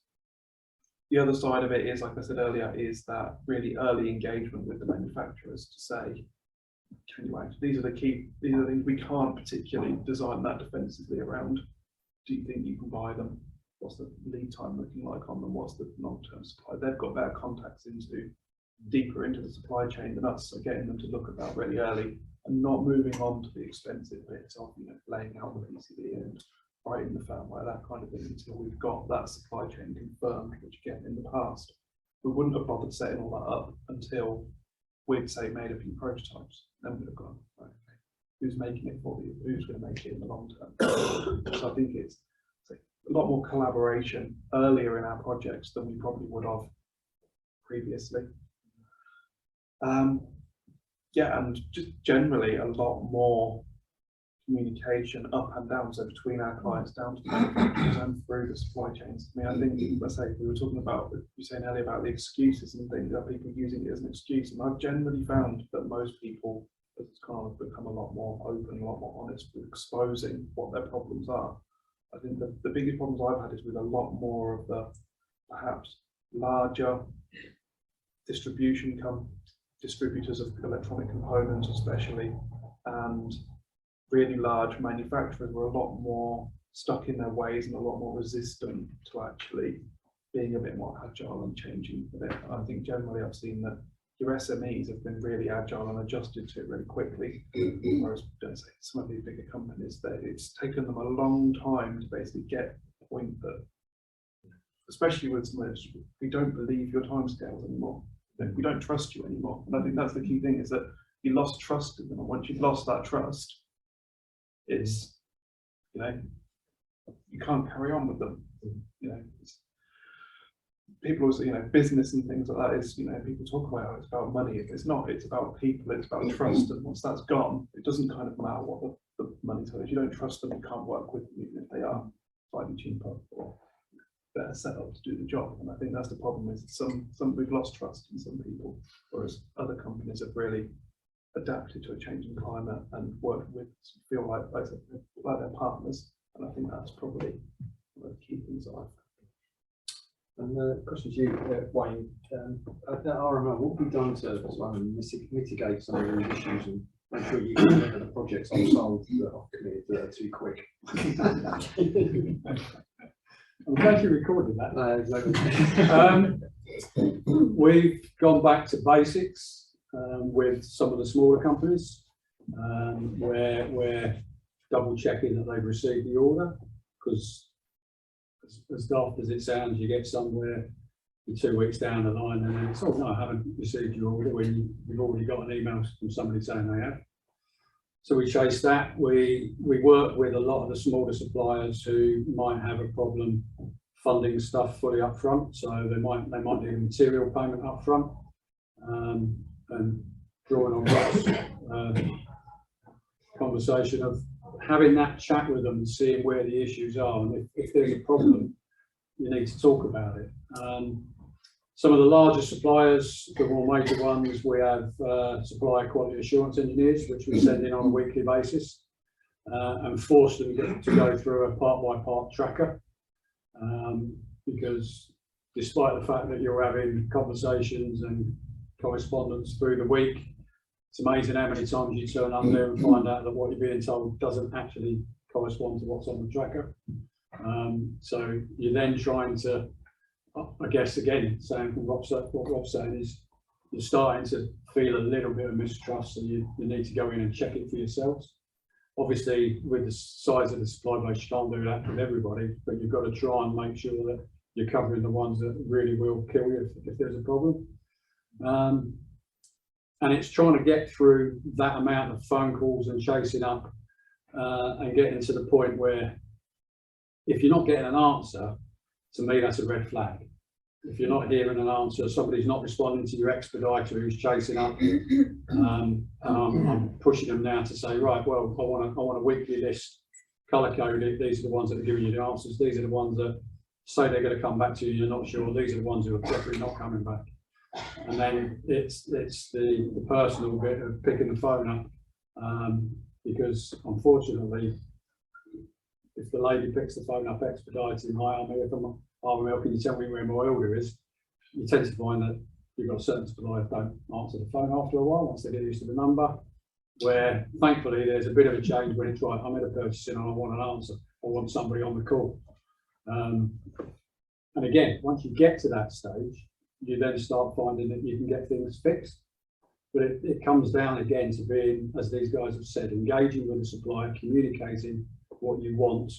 The other side of it is, like I said earlier, is that really early engagement with the manufacturers to say, can you act? These are the key, these are the things we can't particularly design that defensively around. Do you think you can buy them? What's the lead time looking like on them? What's the long-term supply? They've got better contacts deeper into the supply chain than us, so getting them to look at that really early and not moving on to the expensive bits of, you know, laying out the PCB and writing the firmware, that kind of thing, until we've got that supply chain confirmed, which again, in the past, we wouldn't have bothered setting all that up until we'd say made a few prototypes. Then we'd have gone, right, okay, who's making it for you? Who's going to make it in the long term? So I think it's a lot more collaboration earlier in our projects than we probably would have previously. Yeah, and just generally a lot more communication up and down, so between our clients down to the manufacturers and through the supply chains. I mean, I think, let's say we were talking about, you were saying earlier about the excuses and things, that people using it as an excuse, and I've generally found that most people have kind of become a lot more open, a lot more honest with exposing what their problems are. I think the biggest problems I've had is with a lot more of the perhaps larger distributors of electronic components especially, and really large manufacturers were a lot more stuck in their ways and a lot more resistant to actually being a bit more agile and changing a bit. I think generally I've seen that your SMEs have been really agile and adjusted to it really quickly, whereas don't say some of these bigger companies, that it's taken them a long time to basically get the point that, especially with some, we don't believe your timescales anymore. We don't trust you anymore. And I think that's the key thing, is that you lost trust in them. And once you've lost that trust, it's, you know, you can't carry on with them. You know, people also, you know, business and things like that is, you know, people talk about how it's about money. It's not, it's about people, it's about trust. And once that's gone, it doesn't kind of matter what the money is. If you don't trust them, you can't work with them, even if they are slightly cheaper or better set up to do the job. And I think that's the problem, is some we've lost trust in some people, whereas other companies have really adapted to a changing climate and worked with, feel like they're partners. And I think that's probably one of the key things that I've. And the question to you, Wayne, at RML, what have we done to mitigate some of these issues and make sure you deliver the projects unsolved that are cleared that are too quick? I'm glad you recorded that. No, exactly. We've gone back to basics with some of the smaller companies, where we're double checking that they've received the order, because as daft as it sounds, you get somewhere 2 weeks down the line and then it's, oh no, I haven't received your order, when you've already got an email from somebody saying they have. So we chase that. We work with a lot of the smaller suppliers who might have a problem funding stuff fully up front. So they might need a material payment up front, and drawing on Ross' conversation of having that chat with them and seeing where the issues are. And if there's a problem, you need to talk about it. Some of the larger suppliers, the more major ones, we have supplier quality assurance engineers, which we send in on a weekly basis, and force them to go through a part-by-part tracker. Because despite the fact that you're having conversations and correspondence through the week, it's amazing how many times you turn up there and find out that what you're being told doesn't actually correspond to what's on the tracker. So you're then trying to, I guess, again, saying from what Rob's saying is, you're starting to feel a little bit of mistrust, and you need to go in and check it for yourselves. Obviously, with the size of the supply base, you can't do that with everybody, but you've got to try and make sure that you're covering the ones that really will kill you if there's a problem. And it's trying to get through that amount of phone calls and chasing up and getting to the point where if you're not getting an answer, to me, that's a red flag. If you're not hearing an answer, somebody's not responding to your expediter who's chasing up, and I'm pushing them now to say, right, well, I want a weekly list, colour coded. These are the ones that are giving you the answers. These are the ones that say they're going to come back to you. You're not sure. These are the ones who are definitely not coming back. And then it's the personal bit of picking the phone up, because unfortunately, if the lady picks the phone up expediting, hi, I'm here from RML, can you tell me where my order is? You tend to find that you've got certain suppliers don't answer the phone after a while once they get used to the number, where thankfully there's a bit of a change when it's right, I'm in a purchasing and I want an answer, I want somebody on the call. And again, once you get to that stage, you then start finding that you can get things fixed. But it comes down again to being, as these guys have said, engaging with the supplier, communicating what you want,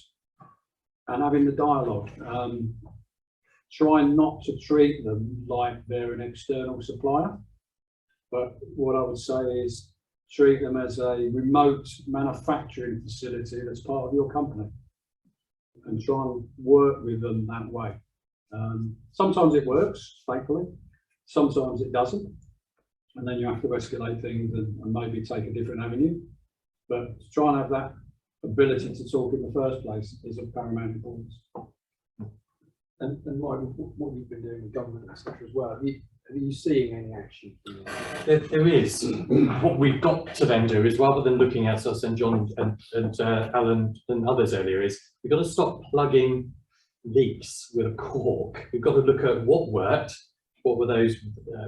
and having the dialogue. Trying not to treat them like they're an external supplier, but what I would say is treat them as a remote manufacturing facility that's part of your company, and try and work with them that way. Sometimes it works, thankfully, sometimes it doesn't, and then you have to escalate things and maybe take a different avenue. But to try and have that ability to talk in the first place is of paramount importance. And Mike, what you've been doing with government, etc. as well, are you seeing any action from There is. What we've got to then do is, rather than looking at us and John and Alan and others earlier, is we've got to stop plugging leaks with a cork. We've got to look at what worked, what were those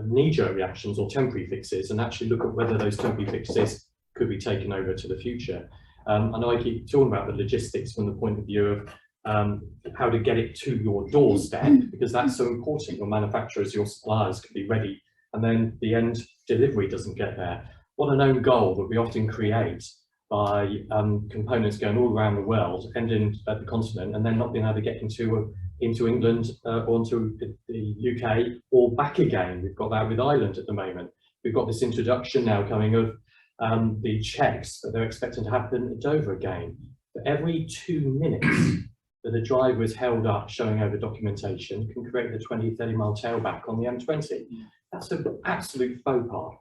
knee-jerk reactions or temporary fixes, and actually look at whether those temporary fixes could be taken over to the future. I know I keep talking about the logistics from the point of view of how to get it to your doorstep, because that's so important. Your manufacturers, your suppliers can be ready, and then the end delivery doesn't get there. What an own goal that we often create by components going all around the world, ending at the continent, and then not being able to get into England or into the UK or back again. We've got that with Ireland at the moment. We've got this introduction now coming of the checks that they're expecting to happen at Dover again. For every 2 minutes that a driver is held up showing over documentation can create the 20-30 mile tailback on the M20. That's an absolute faux pas.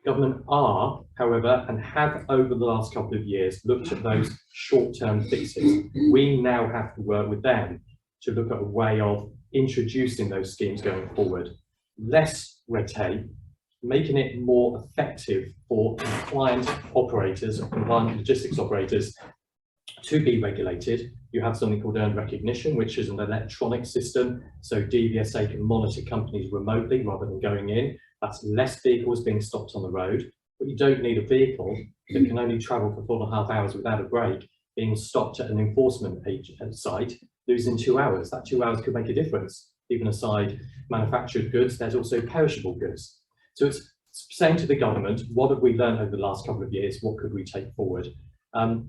Government are, however, and have over the last couple of years looked at those short-term fixes. We now have to work with them to look at a way of introducing those schemes going forward. Less red tape, making it more effective for compliant operators, compliant logistics operators to be regulated. You have something called earned recognition, which is an electronic system, so DVSA can monitor companies remotely rather than going in. That's less vehicles being stopped on the road, but you don't need a vehicle that can only travel for 4.5 hours without a break being stopped at an enforcement site, losing 2 hours. That 2 hours could make a difference. Even aside manufactured goods, there's also perishable goods. So it's saying to the government, what have we learned over the last couple of years? What could we take forward?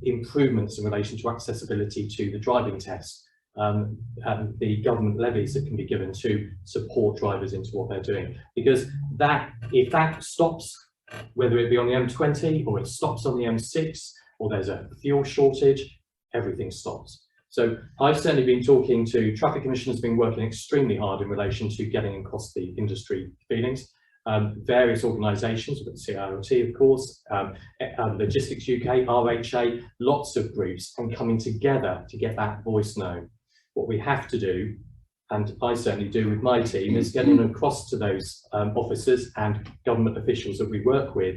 Improvements in relation to accessibility to the driving test, the government levies that can be given to support drivers into what they're doing. Because that, if that stops, whether it be on the M20 or it stops on the M6 or there's a fuel shortage, everything stops. So I've certainly been talking to Traffic Commission, has been working extremely hard in relation to getting across the industry feelings. Various organisations, we've got the CILT, of course, Logistics UK, RHA, lots of groups, and coming together to get that voice known. What we have to do, and I certainly do with my team, is getting across to those officers and government officials that we work with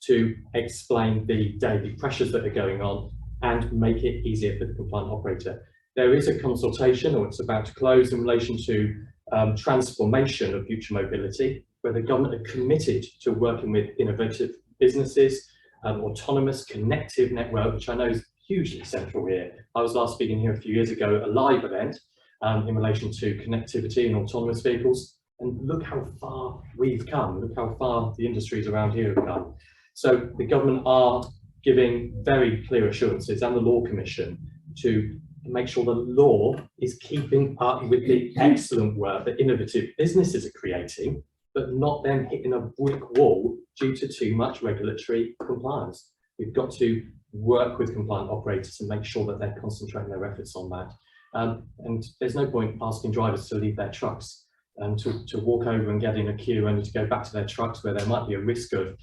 to explain the daily pressures that are going on and make it easier for the compliant operator. There is a consultation, or it's about to close, in relation to transformation of future mobility, where the government are committed to working with innovative businesses, autonomous connective network, which I know is hugely central here. I was last speaking here a few years ago at a live event in relation to connectivity and autonomous vehicles, and look how far we've come, look how far the industries around here have come. So the government are giving very clear assurances, and the Law Commission, to make sure the law is keeping up with the excellent work that innovative businesses are creating, but not then hitting a brick wall due to too much regulatory compliance. We've got to work with compliant operators and make sure that they're concentrating their efforts on that. And there's no point asking drivers to leave their trucks and to walk over and get in a queue and to go back to their trucks where there might be a risk of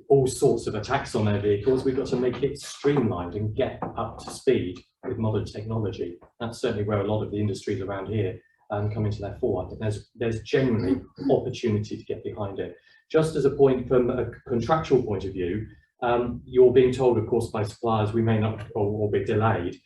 all sorts of attacks on their vehicles. We've got to make it streamlined and get up to speed with modern technology. That's certainly where a lot of the industries around here come into their fore. I think there's generally opportunity to get behind it. Just as a point from a contractual point of view, you're being told, of course, by suppliers we may not or be delayed.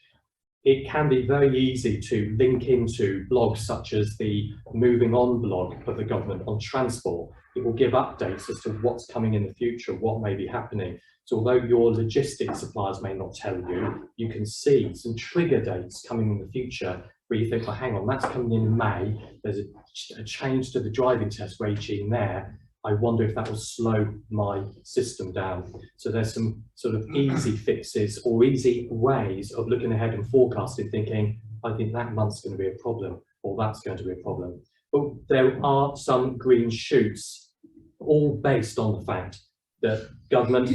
It can be very easy to link into blogs such as the Moving On blog of the government on transport. It will give updates as to what's coming in the future, what may be happening. So although your logistics suppliers may not tell you, you can see some trigger dates coming in the future where you think, well, hang on, that's coming in May. There's a change to the driving test regime there. I wonder if that will slow my system down. So there's some sort of easy fixes or easy ways of looking ahead and forecasting, thinking, I think that month's going to be a problem, or that's going to be a problem. But there are some green shoots, all based on the fact that government,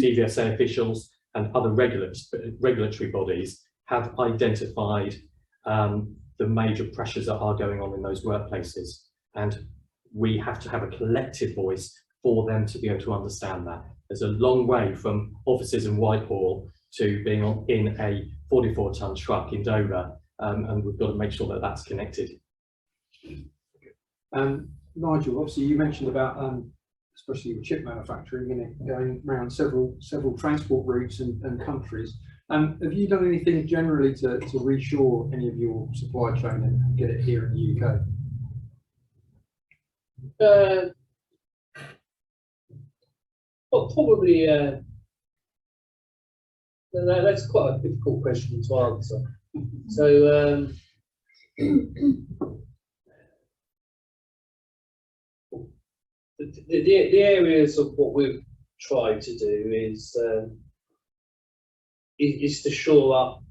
DVSA officials and other regulatory bodies have identified the major pressures that are going on in those workplaces. And we have to have a collective voice for them to be able to understand that. There's a long way from offices in Whitehall to being in a 44-ton truck in Dover, and we've got to make sure that that's connected. Nigel, obviously you mentioned about especially with chip manufacturing and it going around several transport routes and countries. Have you done anything generally to reshore any of your supply chain and get it here in the UK? Well, probably, that's quite a difficult question to answer. So, the areas of what we've tried to do is to shore up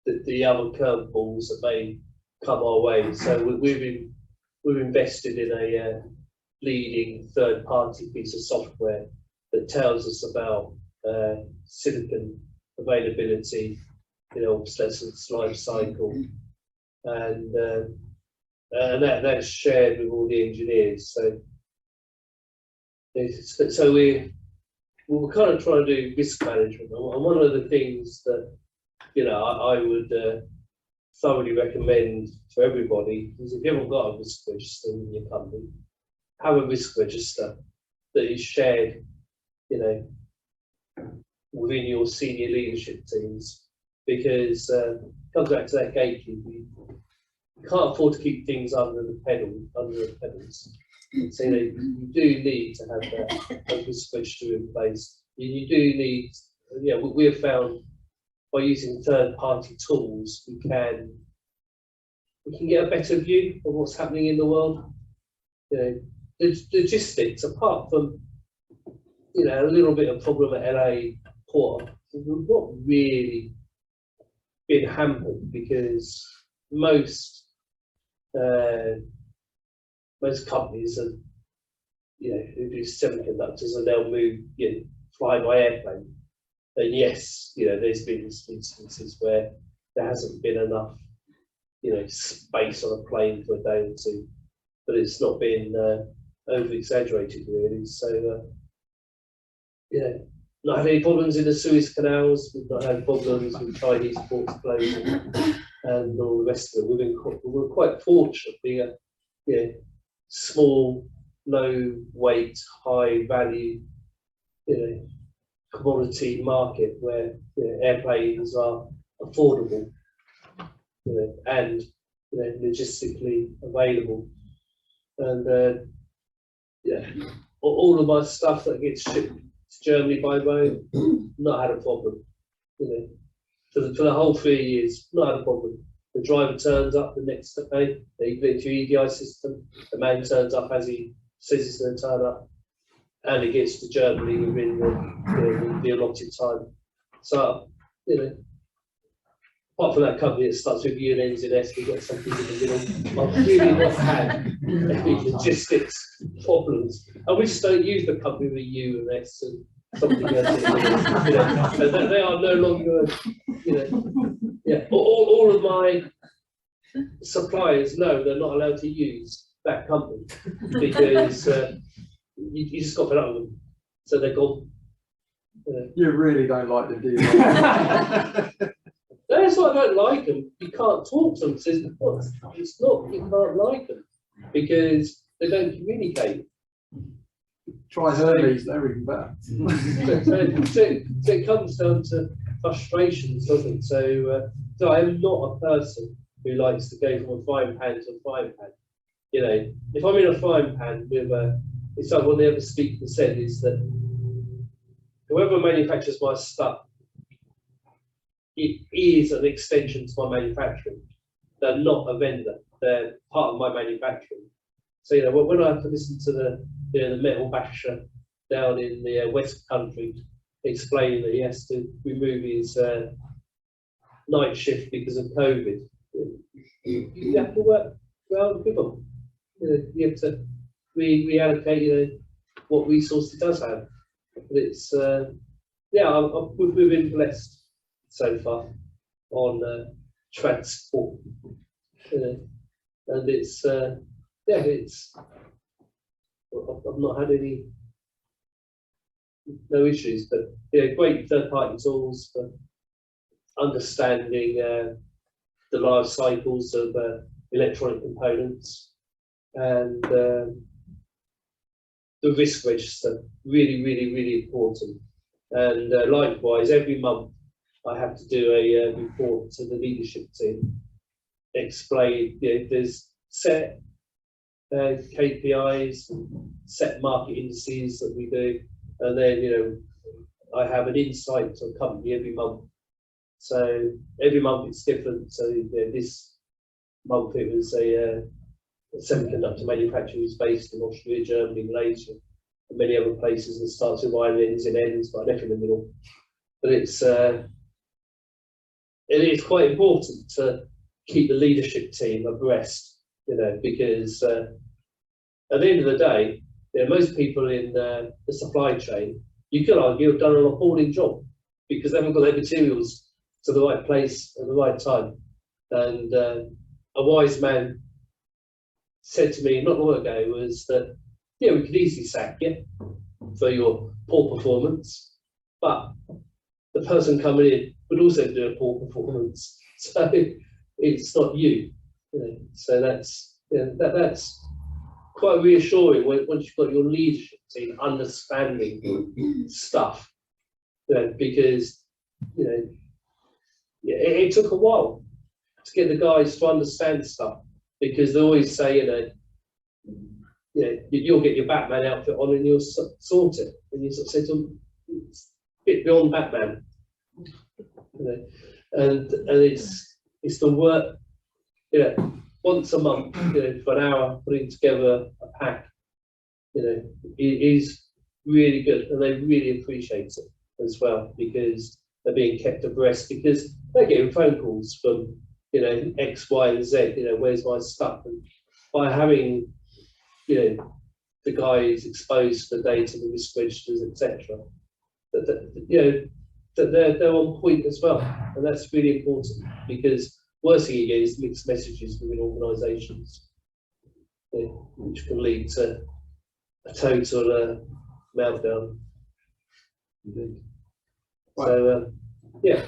the other curveballs that may come our way. So we've invested in a leading third-party piece of software that tells us about silicon availability, obsolescence life cycle, and that's shared with all the engineers. So we're kind of trying to do risk management, and one of the things that I would thoroughly recommend to everybody is, if you haven't got a risk register in your company, have a risk register that is shared, within your senior leadership teams, because it comes back to that gatekeeping. You can't afford to keep things under the pedals. So you do need to have that risk register in place. You do need, we have found by using third-party tools, we can get a better view of what's happening in the world. The logistics, apart from a little bit of problem at LA Port, we've not really been hampered, because most companies are, who do semiconductors, and they'll move, fly by airplane. And yes, there's been instances where there hasn't been enough, space on a plane for a day or two, but it's not been over exaggerated really. So, not had any problems in the Suez canals. We've not had problems with Chinese ports closing and all the rest of it. We're quite fortunate being a small, low weight, high value, commodity market where airplanes are affordable, and logistically available. And all of my stuff that gets shipped to Germany by road, not had a problem. For the whole 3 years, not had a problem. The driver turns up the next day, they get into your EDI system, the man turns up as he says he's going to turn up, and it gets to Germany within the allotted time. So, you know, apart from that company that starts with U and ends in S, we've got something in the middle. I've really not had any logistics problems. And we just don't use the company with U and S and something else. You know, so they are no longer, you know, yeah. All of my suppliers know they're not allowed to use that company because you just got fed up with them. So they're gone. You really don't like them, do you? That's why I don't like them. You can't talk to them. It's not you can't like them because they don't communicate. Try Hermes, they're even better. So it comes down to frustrations, doesn't it? So I am not a person who likes to go from a frying pan to a frying pan. You know, if I'm in a frying pan with it's like what the other speaker said is that whoever manufactures my stuff, it is an extension to my manufacturing. They're not a vendor. They're part of my manufacturing. So you know, when I listen to the metal basher down in the West Country explaining that he has to remove his night shift because of COVID, you have to work well with them. You have to reallocate what resource it does have. But it's yeah, we've been blessed so far on transport, and it's yeah, it's I've not had no issues, but yeah, great third-party tools for understanding the life cycles of electronic components and the risk register, really important. And likewise, every month I have to do a report to the leadership team, explain, you know, there's set KPIs, set market indices that we do, and then, you know, I have an insight to a company every month. So every month it's different. So you know, this month it was a semiconductor manufacturer who's based in Austria, Germany, Malaysia, and many other places, and starts with I ends and ends, but left in the middle. But it is quite important to keep the leadership team abreast, you know, because at the end of the day, you know, most people in the supply chain, you could argue, have done an appalling job because they haven't got their materials to the right place at the right time. And a wise man said to me not long ago was that, yeah, we could easily sack you for your poor performance, but the person coming in would also do a poor performance. So it's not you, you know. So that's, you know, that's quite reassuring once you've got your leadership team understanding stuff, you know, because, you know, it took a while to get the guys to understand stuff, because they always say, you know, you'll get your Batman outfit on and you'll sort it, and you sort of say to them, it's a bit beyond Batman, you know, and it's the work, you know, once a month, you know, for an hour putting together a pack, you know, it is really good, and they really appreciate it as well, because they're being kept abreast, because they're getting phone calls from, you know, X, Y, and Z, you know, where's my stuff? And by having, you know, the guys exposed to the data, the risk registers, etc., you know, that they're on point as well, and that's really important, because worst thing you get is mixed messages within organisations, you know, which can lead to a total meltdown. Indeed. Right. So yeah.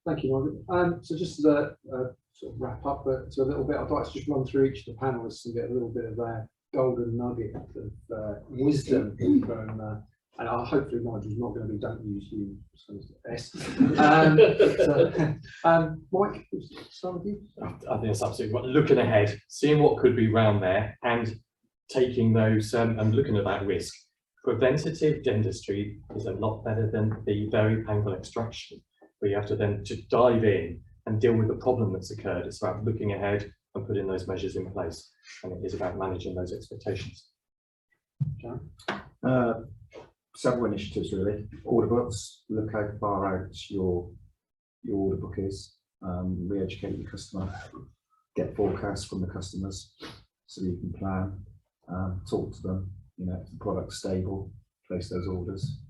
Thank you, Margaret. So just to sort of wrap up to a little bit, I'd like to just run through each of the panelists and get a little bit of their golden nugget of wisdom from, and hopefully Nigel's not going to be don't use you, so S. Mike, start with you. I think it's absolutely right. Looking ahead, seeing what could be round there, and taking those and looking at that risk. Preventative dentistry is a lot better than the very painful extraction, where you have to then dive in and deal with the problem that's occurred. It's about looking ahead and putting those measures in place, and it is about managing those expectations. Several initiatives really. Order books, look how far out your order book is. Re-educate your customer, get forecasts from the customers so you can plan, talk to them, you know, if the product's stable, place those orders.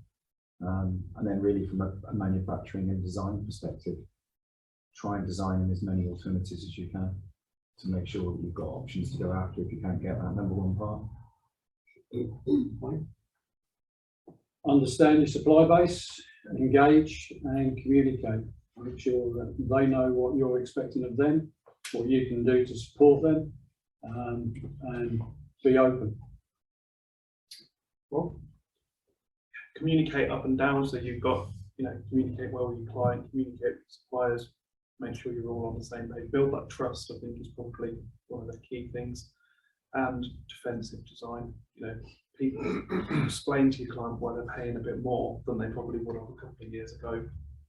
And then really from a manufacturing and design perspective, try and design in as many alternatives as you can to make sure that you've got options to go after if you can't get that number one part. Understand your supply base, engage and communicate. Make sure that they know what you're expecting of them, what you can do to support them, and be open. Well, communicate up and down, so you've got, you know, communicate well with your client, communicate with suppliers, make sure you're all on the same page. Build that trust, I think, is probably one of the key things. And defensive design, you know, people explain to your client why they're paying a bit more than they probably would have a couple of years ago,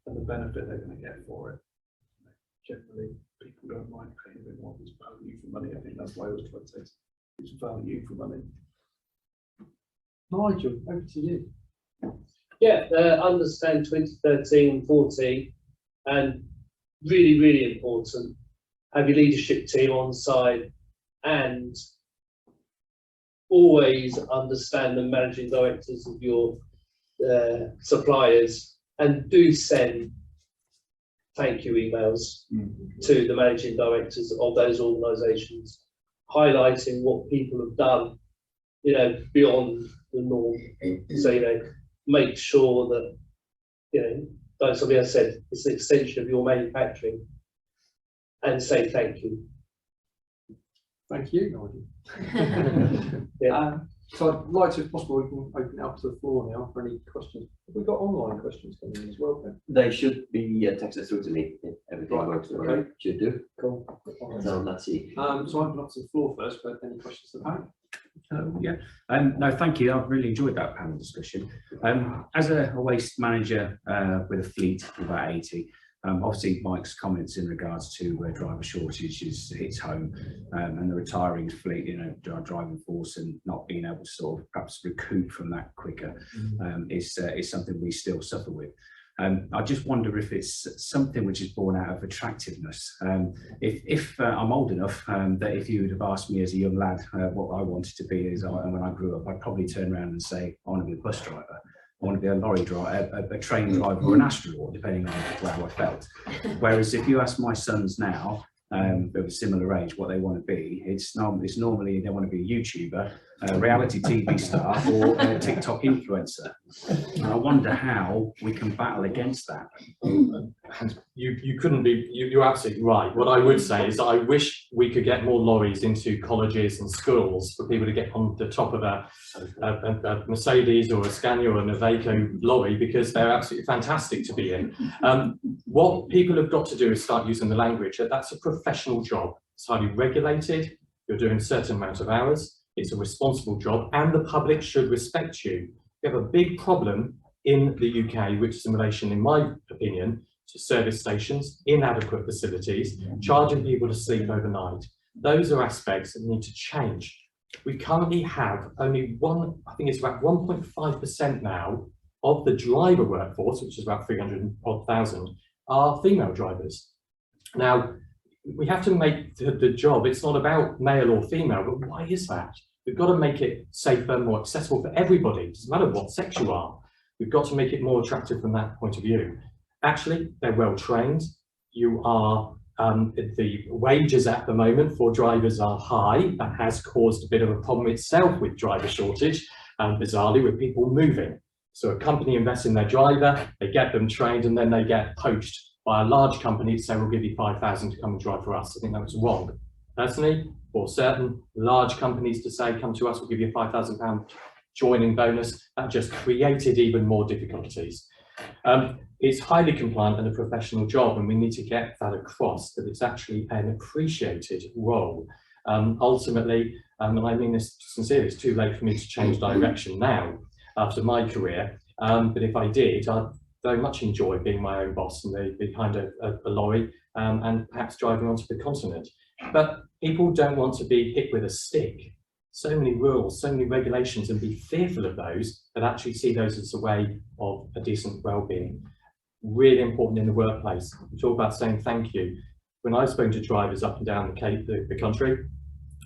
and the benefit they're going to get for it. Generally, people don't mind paying a bit more. It's value for money. I think that's why I was trying to say it's value for money. Nigel, over to you. Yeah, understand 2013-14, and really, really important, have your leadership team on side and always understand the managing directors of your suppliers, and do send thank you emails to the managing directors of those organisations, highlighting what people have done, you know, beyond the norm. So, you know, make sure that, you know, like somebody else said, it's an extension of your manufacturing, and say thank you. Thank you, Nigel. Yeah. So I'd like to, if possible, we can open it up to the floor now for any questions. Have we got online questions coming in as well, Ben? They should be texted through to me if everything works the way it should do. Cool. So let's see. So I'll open up to the floor first, but any questions to the panel? Yeah, no, thank you. I've really enjoyed that panel discussion. As a waste manager with a fleet of about 80, obviously Mike's comments in regards to where driver shortages hits home, and the retiring fleet, you know, driving force, and not being able to sort of perhaps recoup from that quicker is something we still suffer with. I just wonder if it's something which is born out of attractiveness. If I'm old enough that if you would have asked me as a young lad what I wanted to be when I grew up, I'd probably turn around and say, I want to be a bus driver. I want to be a lorry driver, a train driver, or an astronaut, depending on how I felt. Whereas if you ask my sons now, of a similar age, what they want to be, it's normally they want to be a YouTuber, a reality TV star, or a TikTok influencer. And I wonder how we can battle against that. You couldn't be, you're absolutely right. What I would say is I wish we could get more lorries into colleges and schools for people to get on the top of a Mercedes or a Scania or an Iveco lorry, because they're absolutely fantastic to be in. What people have got to do is start using the language. That's a professional job. It's highly regulated. You're doing a certain amount of hours. It's a responsible job, and the public should respect you. We have a big problem in the UK, which is in relation, in my opinion, to service stations, inadequate facilities, charging people to sleep overnight. Those are aspects that need to change. We currently have only I think it's about 1.5% now of the driver workforce, which is about 300,000, are female drivers. Now, we have to make the job, it's not about male or female, but why is that? We've got to make it safer, more accessible for everybody. It doesn't matter what sex you are. We've got to make it more attractive from that point of view. Actually, they're well trained. You are, the wages at the moment for drivers are high. That has caused a bit of a problem itself with driver shortage, bizarrely, with people moving. So a company invests in their driver, they get them trained, and then they get poached by a large company to say, we'll give you 5,000 to come and drive for us. I think that was wrong. Personally, for certain large companies to say, come to us, we'll give you a £5,000 joining bonus, that just created even more difficulties. It's highly compliant and a professional job, and we need to get that across, that it's actually an appreciated role. Ultimately, and I mean this sincerely, it's too late for me to change direction now after my career, but if I did, I'd very much enjoy being my own boss and behind a lorry and perhaps driving onto the continent. But people don't want to be hit with a stick. so many rules, so many regulations, and be fearful of those, but actually see those as a way of a decent well-being. Really important in the workplace. We talk about saying thank you. When I've spoken to drivers up and down the country,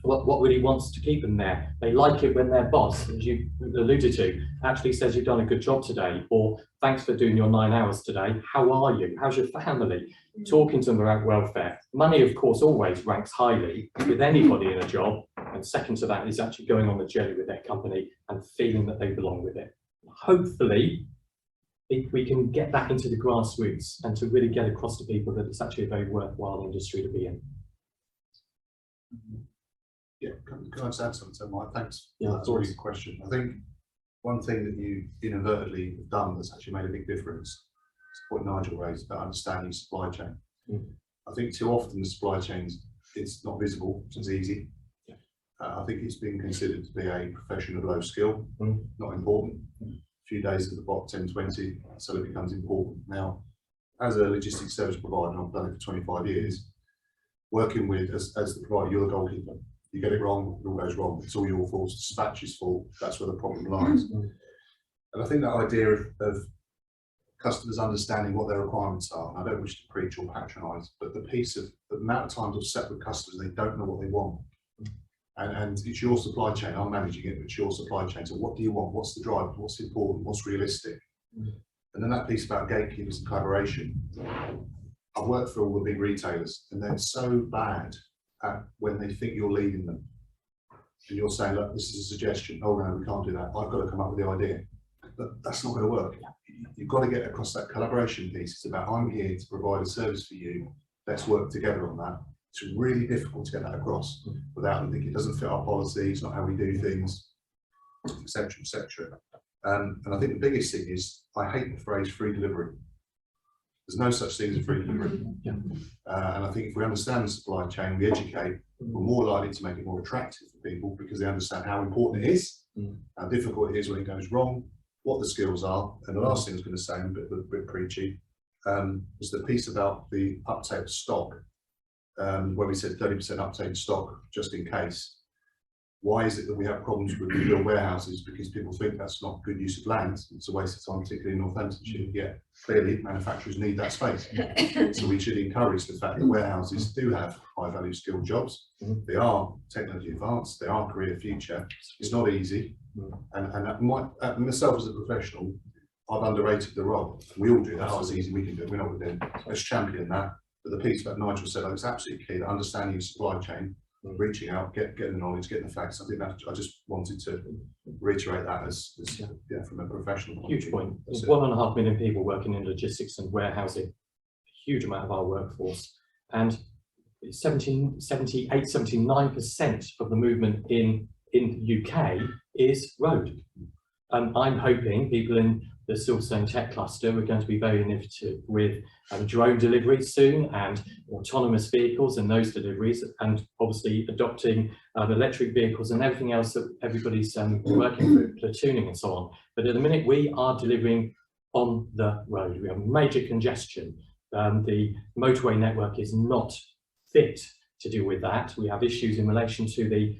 what really wants to keep them there? They like it when their boss, as you alluded to, actually says you've done a good job today, or thanks for doing your 9 hours today. How are you? How's your family? Talking to them about welfare. Money, of course, always ranks highly with anybody in a job. And second to that is actually going on the journey with their company and feeling that they belong with it. Hopefully, we can get that into the grassroots and to really get across to people that it's actually a very worthwhile industry to be in. Yeah, can I just add something to Mike? Thanks. Yeah, That's already a question. I think one thing that you inadvertently have done that's actually made a big difference is what Nigel raised about understanding supply chain. I think too often the supply chains, it's not visible, it's easy. I think it's been considered to be a profession of low skill, not important. A few days at the bot, 10, 20, so it becomes important. Now, as a logistics service provider, and I've done it for 25 years, working with, as the provider, you're the goalkeeper. You get it wrong, it all goes wrong. It's all your fault, it's dispatch's fault. That's where the problem lies. And I think that idea of customers understanding what their requirements are, and I don't wish to preach or patronise, but the piece of the amount of times I've sat with customers, they don't know what they want. And it's your supply chain, I'm managing it, but it's your supply chain. So what do you want? What's the drive? What's important? What's realistic? And then that piece about gatekeepers and collaboration. I've worked for all the big retailers, and they're so bad when they think you're leading them and you're saying, look, this is a suggestion. Oh no, we can't do that. I've got to come up with the idea. But that's not going to work. You've got to get across that collaboration piece. It's about, I'm here to provide a service for you. Let's work together on that. It's really difficult to get that across without them thinking it doesn't fit our policy, it's not how we do things, etc., etc. And I think the biggest thing is, I hate the phrase free delivery. There's no such thing as free delivery. And I think if we understand the supply chain, we educate, we're more likely to make it more attractive for people because they understand how important it is, how difficult it is when it goes wrong, what the skills are. And the last thing I was going to say, a bit preachy, was the piece about the uptake of stock, where we said 30% uptake of stock just in case. Why is it that we have problems with rebuilt warehouses? Because people think that's not good use of land. It's a waste of time, particularly in Northamptonshire. Yet clearly manufacturers need that space. So we should encourage the fact that warehouses do have high value skilled jobs. They are technology advanced, they are career future. It's not easy. And myself as a professional, I've underrated the role. We all do that. Oh, it's easy, we can do it. We're not within. Let's champion that. But the piece that Nigel said, it's absolutely key, that understanding of supply chain, reaching out, getting the knowledge, getting the facts. I think that I just wanted to reiterate that as from a professional point. Huge point. There's 1.5 million people working in logistics and warehousing, a huge amount of our workforce, and 79% of the movement in the UK is road. I'm hoping people in the Silverstone Tech Cluster are going to be very innovative with drone deliveries soon, and autonomous vehicles and those deliveries, and obviously adopting electric vehicles and everything else that everybody's working through, platooning and so on. But at the minute we are delivering on the road. We have major congestion. The motorway network is not fit to deal with that. We have issues in relation to the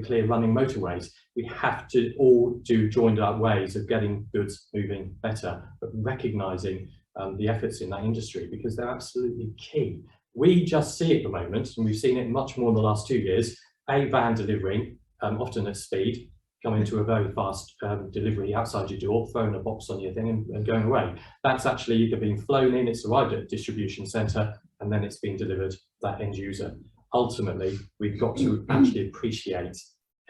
clear running motorways. We have to all do joined up ways of getting goods moving better, but recognising the efforts in that industry, because they're absolutely key. We just see at the moment, and we've seen it much more in the last 2 years, a van delivering, often at speed, coming to a very fast delivery outside your door, throwing a box on your thing and going away. That's actually either being flown in, it's arrived at a distribution centre, and then it's being delivered to that end user. Ultimately, we've got to actually appreciate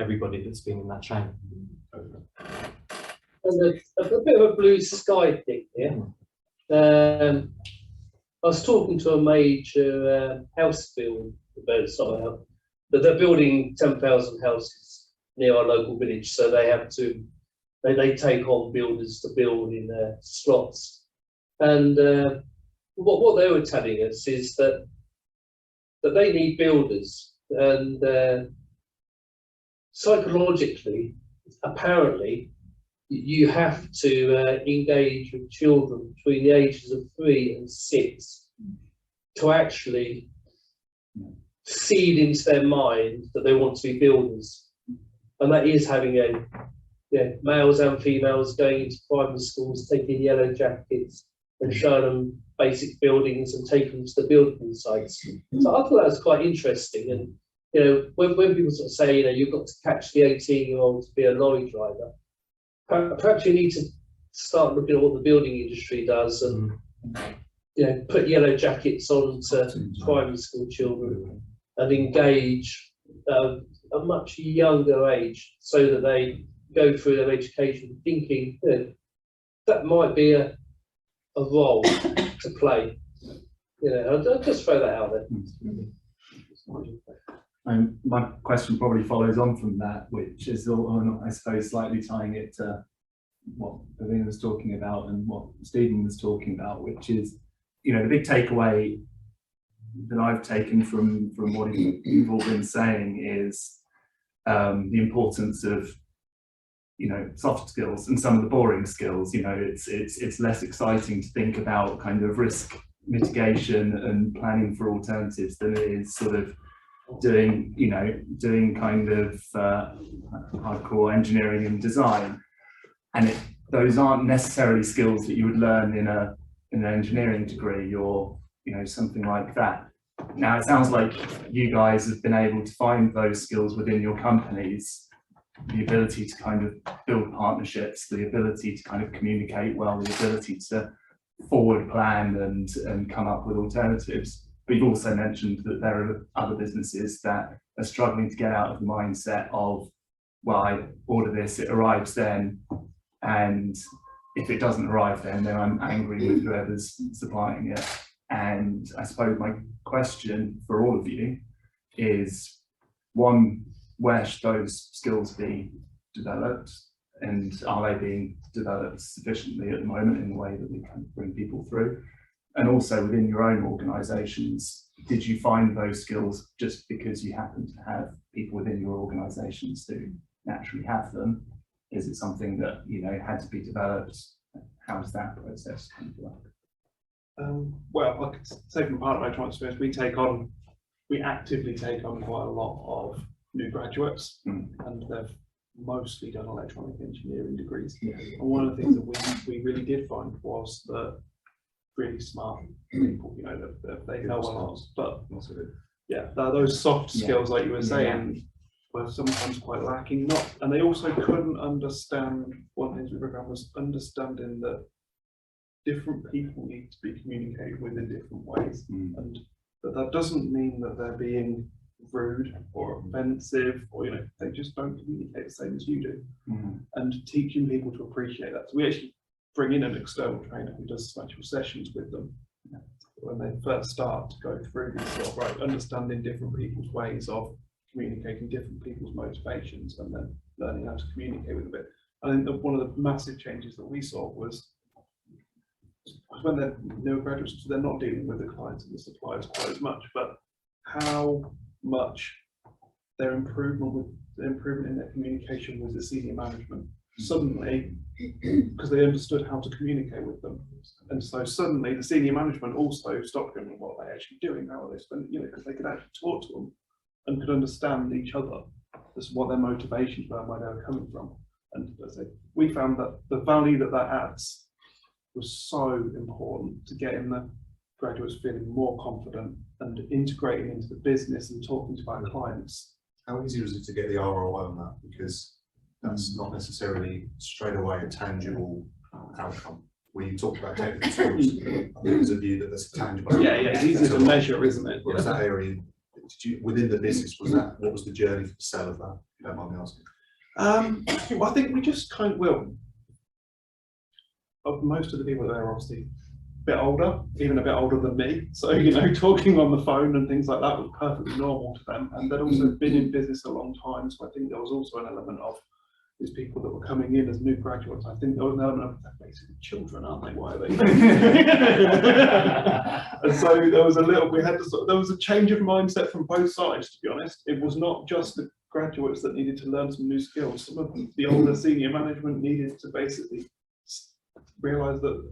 everybody that's been in that chain. And a bit of a blue sky thing here. I was talking to a major house build developer, but they're building 10,000 houses near our local village, so they have to, they take on builders to build in slots. And what they were telling us is that they need builders, and psychologically, apparently, you have to engage with children between the ages of 3 and 6 to actually seed into their mind that they want to be builders. And that is having males and females going into primary schools, taking yellow jackets and showing them basic buildings and taking them to the building sites. So I thought that was quite interesting. And when people sort of say, you've got to catch the 18-year-old to be a lorry driver, perhaps you need to start looking at what the building industry does and put yellow jackets on to primary school children and engage a much younger age so that they go through their education thinking that might be a role to play. I'll just throw that out there. And my question probably follows on from that, which is, I suppose, slightly tying it to what Vivian was talking about and what Stephen was talking about, which is, the big takeaway that I've taken from what you've all been saying is the importance of, soft skills and some of the boring skills. It's less exciting to think about kind of risk mitigation and planning for alternatives than it is sort of doing kind of hardcore engineering and design. And those aren't necessarily skills that you would learn in an engineering degree or something like that. Now it sounds like you guys have been able to find those skills within your companies, the ability to kind of build partnerships, the ability to kind of communicate well, the ability to forward plan and come up with alternatives. But you've also mentioned that there are other businesses that are struggling to get out of the mindset of, well, I order this, it arrives then, and if it doesn't arrive then I'm angry with whoever's supplying it. And I suppose my question for all of you is, one, where should those skills be developed, and are they being developed sufficiently at the moment in the way that we can bring people through? And also within your own organisations, did you find those skills just because you happen to have people within your organisations who naturally have them? Is it something that had to be developed? How does that process come to work? Well, I could say from part of my experience, we actively take on quite a lot of new graduates, and they've mostly done electronic engineering degrees. And one of the things that we really did find was that really smart people, they know a lot, but those soft skills, like you were saying, were sometimes quite lacking. And they also couldn't understand. One thing we found was understanding that different people need to be communicated with in different ways, and that doesn't mean that they're being rude or offensive, or they just don't communicate the same as you do. And teaching people to appreciate that. So we actually bring in an external trainer who does special sessions with them when they first start to go through this sort of understanding different people's ways of communicating, different people's motivations, and then learning how to communicate with them. I think that one of the massive changes that we saw was when they're new graduates, they're not dealing with the clients and the suppliers quite as much, but how much their improvement in their communication with the senior management suddenly, because they understood how to communicate with them, and so suddenly the senior management also stopped doing what they're actually doing, how are they spending, because they could actually talk to them and could understand each other as what their motivations were and where they were coming from. And as I say, we found that the value that adds was so important to getting the graduates feeling more confident and integrating into the business and talking to our clients. How easy was it to get the ROI on that? Because that's not necessarily straight away a tangible outcome. When you talk about technical skills, I think there's a view that there's a tangible. It's easy to measure, isn't it? What was that area? Within the business, what was the journey for the sale of that? If you don't mind me asking. Well, I think we just most of the people there are obviously a bit older, even a bit older than me. So, talking on the phone and things like that was perfectly normal to them. And they'd also been in business a long time. So I think there was also an element of these people that were coming in as new graduates. I think there was an element of, they're basically children, aren't they? Why are they? And so there was there was a change of mindset from both sides, to be honest. It was not just the graduates that needed to learn some new skills. Some of the older senior management needed to basically realise that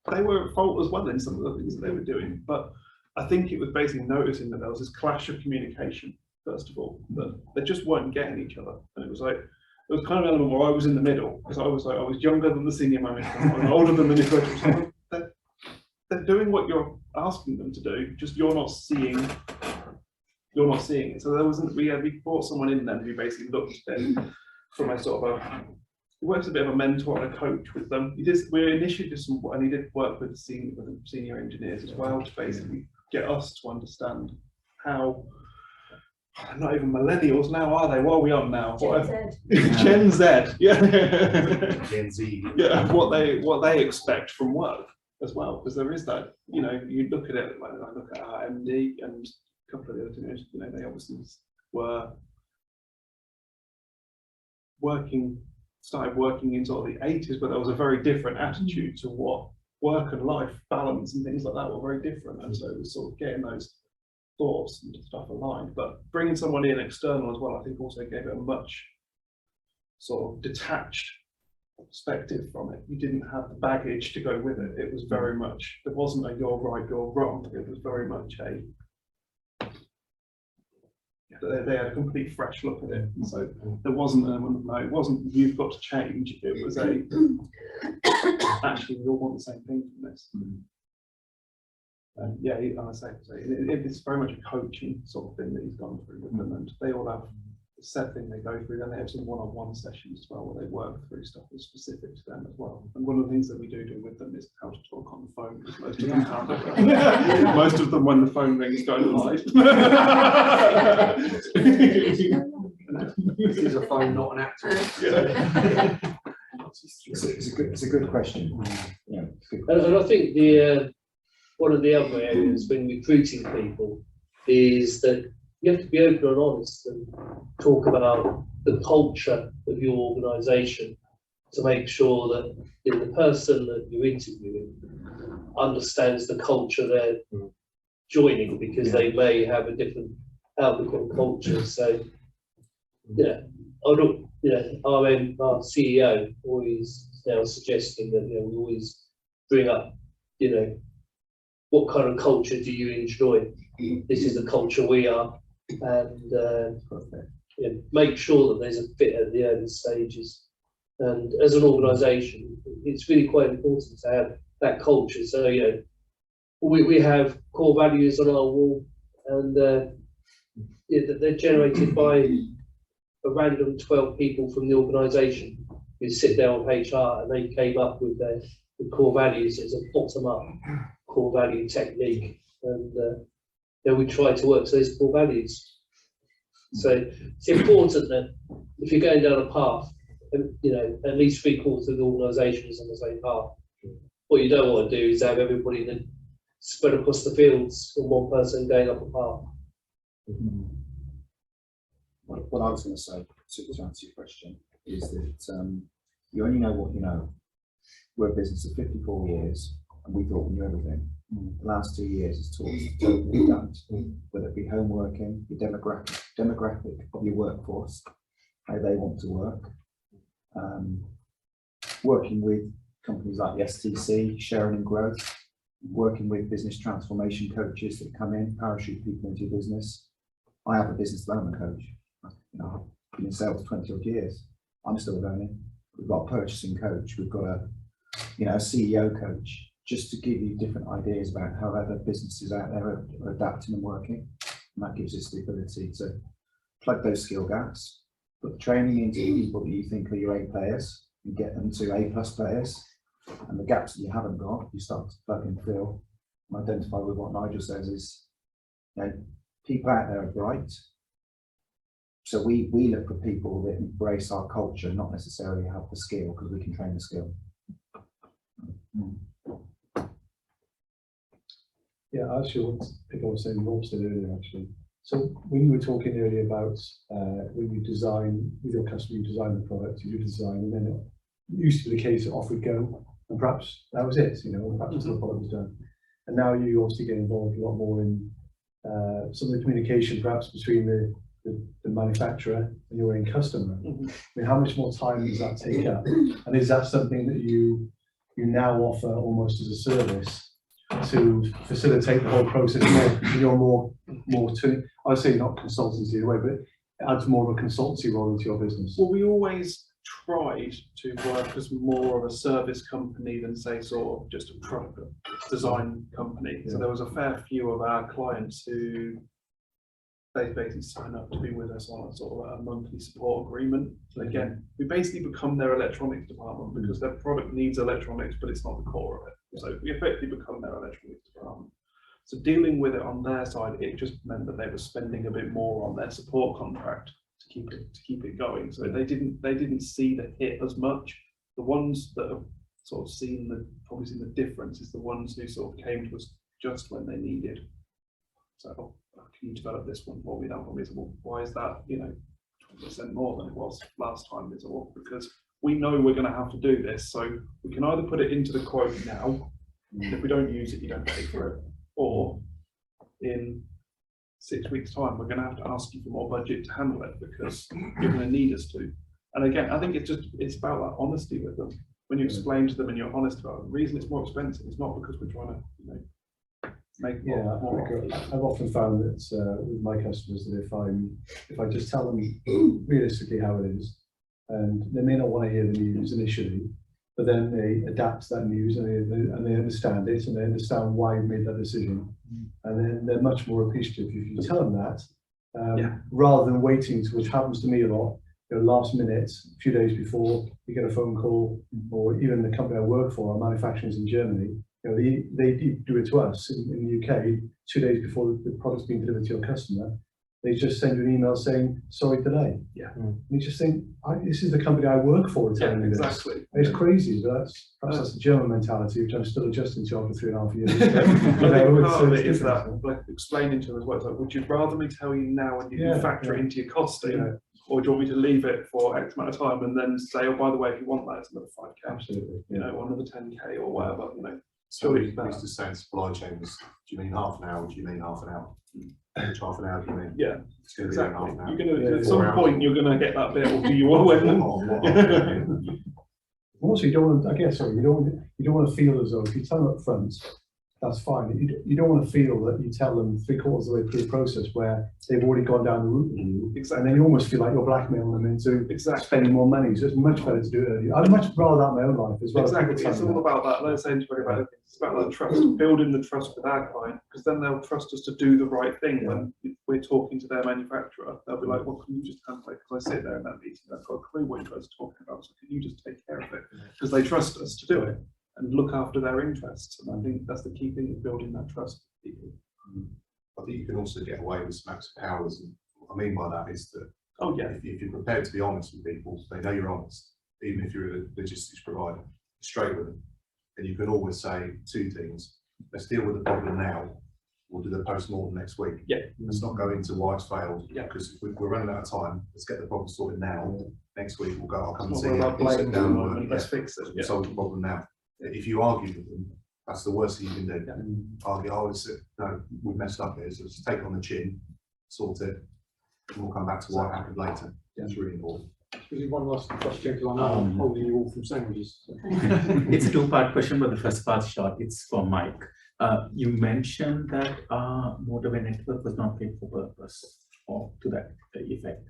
they were at fault as well in some of the things that they were doing. But I think it was basically noticing that there was this clash of communication first of all, that they just weren't getting each other. And it was like, there was kind of an element where I was in the middle, because I was younger than the senior management, I was older than the individuals. They're doing what you're asking them to do, just you're not seeing it. So there wasn't, we brought someone in then who basically looked at it from a sort of he works a bit of a mentor and a coach with them. We initially did some, and he did work with the senior engineers as well to basically get us to understand how, not even millennials now, are they? What are we on now? Gen Z, yeah. Gen Z. Yeah, what they expect from work as well, because there is that, you know, you look at it, like I look at our MD and a couple of the other things, you know, they obviously were started working in sort of the 80s, but there was a very different attitude to what work and life balance and things like that were very different. And so it was sort of getting those thoughts and stuff aligned, but bringing someone in external as well, I think also gave it a much sort of detached perspective from it. You didn't have the baggage to go with it. It was very much, it wasn't a you're right, you're wrong. It was very much they had a complete fresh look at it. And so there wasn't it wasn't you've got to change. It was actually we all want the same thing from this. Yeah, I say it's very much a coaching sort of thing that he's gone through with them, and they all have a set thing they go through. Then they have some one-on-one sessions as well, where they work through stuff that's specific to them as well. And one of the things that we do with them is how to talk on the phone, because most of them can't. Most of them, when the phone rings, don't hide. This is a phone, not an actor. Yeah. It's a good question. Yeah, and I think the one of the other areas when recruiting people is that you have to be open and honest and talk about the culture of your organisation to make sure that the person that you're interviewing understands the culture they're joining, because they may have a different outlook on culture. So, yeah, our CEO always now suggesting that we always bring up, what kind of culture do you enjoy? This is the culture we are, and make sure that there's a fit at the early stages. And as an organisation, it's really quite important to have that culture. So we have core values on our wall, and they're generated by a random 12 people from the organisation who sit down with HR, and they came up with their core values. It's a bottom-up core value technique, and we try to work to those core values. So it's important that if you're going down a path, at least 3/4 of the organisation is on the same path. What you don't want to do is have everybody then spread across the fields and one person going up a path. What I was going to say to answer your question is that you only know what you know. We're a business of 54 years, and we thought we knew everything. The last 2 years has taught us to totally adapt, whether it be home working, the demographic of your workforce, how they want to work, working with companies like the STC, sharing and growth, working with business transformation coaches that come in, parachute people into your business. I have a business development coach. I've been in sales 20 odd years. I'm still learning. We've got a purchasing coach. We've got a CEO coach, just to give you different ideas about how other businesses out there are adapting and working. And that gives us the ability to plug those skill gaps, put training into the people that you think are your A players, and get them to A+ players. And the gaps that you haven't got, you start to plug and fill and identify with what Nigel says is, people out there are bright. So we look for people that embrace our culture, not necessarily have the skill, because we can train the skill. Yeah, actually, I think I was saying Rob said earlier, actually. So when you were talking earlier about when you design, with your customer, you design the product, you do design, and then it used to be the case that off we go, and perhaps that was it, perhaps until the product was done. And now you obviously get involved a lot more in some of the communication, perhaps between the manufacturer and your end customer. I mean, how much more time does that take up? And is that something that you now offer almost as a service, to facilitate the whole process more. You're more to, I would say not consultancy in a way, but it adds more of a consultancy role into your business. Well, we always tried to work as more of a service company than say sort of just a product design company. So there was a fair few of our clients who they basically sign up to be with us on a sort of a monthly support agreement. So again, we basically become their electronics department because their product needs electronics, but it's not the core of it. So we effectively become their electronics department. So dealing with it on their side, it just meant that they were spending a bit more on their support contract to keep it going. So they didn't see the hit as much. The ones that have sort of probably seen the difference is the ones who sort of came to us just when they needed. So can you develop this one for me? That one is, well, why is that, 20% more than it was last time? Is all because we know we're going to have to do this. So we can either put it into the quote now, if we don't use it, you don't pay for it, or in 6 weeks time, we're going to have to ask you for more budget to handle it because you're going to need us to. And again, I think it's about that honesty with them. When you explain to them and you're honest about it, the reason it's more expensive is not because we're trying to, make more. I've often found that with my customers that if I just tell them realistically how it is, and they may not want to hear the news initially, but then they adapt to that news and they understand it and they understand why you made that decision, and then they're much more appreciative if you tell them that, rather than waiting to, which happens to me a lot. Last minute, a few days before, you get a phone call, or even the company I work for, our manufacturers in Germany, they do it to us in the UK 2 days before the product's being delivered to your customer. They just send you an email saying, sorry, delay. Yeah. And you just think, this is the company I work for telling me this. Exactly. It's crazy, but perhaps that's the German mentality, which I'm still adjusting to after 3.5 years. Part of it is that, like, explaining to them as well, it's like, would you rather me tell you now and you can factor it into your costing, or do you want me to leave it for X amount of time and then say, oh, by the way, if you want that, it's another 5K. Absolutely. Or another 10K or whatever, So we used to say in supply chains, do you mean half an hour, or do you mean half an hour? Half an hour, do you mean? Yeah, it's gonna be exactly. half an hour. You're gonna, at some point, you're gonna get that bit, or do you want to? Also, you don't want to, I guess, sorry, you don't want to feel as though if you tell them up front, that's fine. You don't want to feel that you tell them 3/4 of the way through the process where they've already gone down the route with you. Exactly. And then you almost feel like you're blackmailing them into spending more money. So it's much better to do it earlier. I'd much rather that in my own life as well. Exactly. It's all about that. Let's say anybody about it. It's about that trust, building the trust with our client, because then they'll trust us to do the right thing when we're talking to their manufacturer. They'll be like, well, can you just handle it? Because I sit there in that meeting, I've got a clue what you guys are talking about. So can you just take care of it? Because they trust us to do it and look after their interests. And I think that's the key thing, is building that trust with people. I think you can also get away with some max powers, and what I mean by that is that if you're prepared to be honest with people, they know you're honest, even if you're a logistics provider, straight with them. And you can always say two things: let's deal with the problem now, we'll do the post-mortem next week. Let's not go into why it's failed, because if we're running out of time, let's get the problem sorted now. Next week we'll go, I'll come and see you, sit down and work, let's fix it. solve the problem now. If you argue with them, that's the worst thing you can do. Argue, no, we messed up here, so let's take it on the chin, sort it, and we'll come back to what happened later. That's really important. One last question, because I'm holding you all from sandwiches. It's a two-part question, but the first part short. It's for Mike. You mentioned that motorway network was not fit for purpose, or to that effect.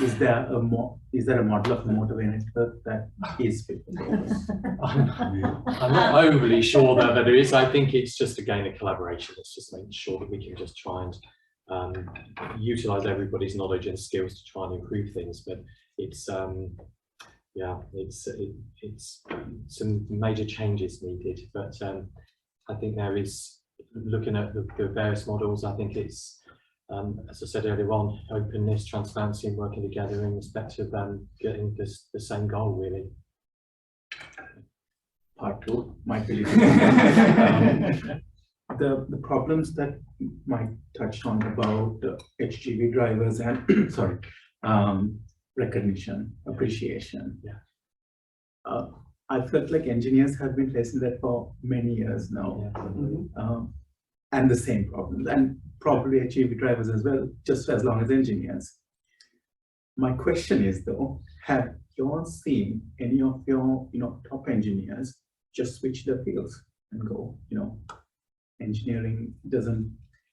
Is there a model of motorway network that is fit for purpose? I'm not overly sure that there is. I think it's just again a collaboration. It's just making sure that we can just try and utilize everybody's knowledge and skills to try and improve things. But it's it's some major changes needed. But I think there is, looking at the various models, I think it's as I said earlier on, openness, transparency, and working together in respect of getting the same goal, really. Part two might be the problems that Mike touched on about the HGV drivers and sorry, recognition, appreciation. I felt like engineers have been facing that for many years now, and the same problems, and probably HGV drivers as well, just as long as engineers. My question is though, have you all seen any of your top engineers just switch their fields and go, engineering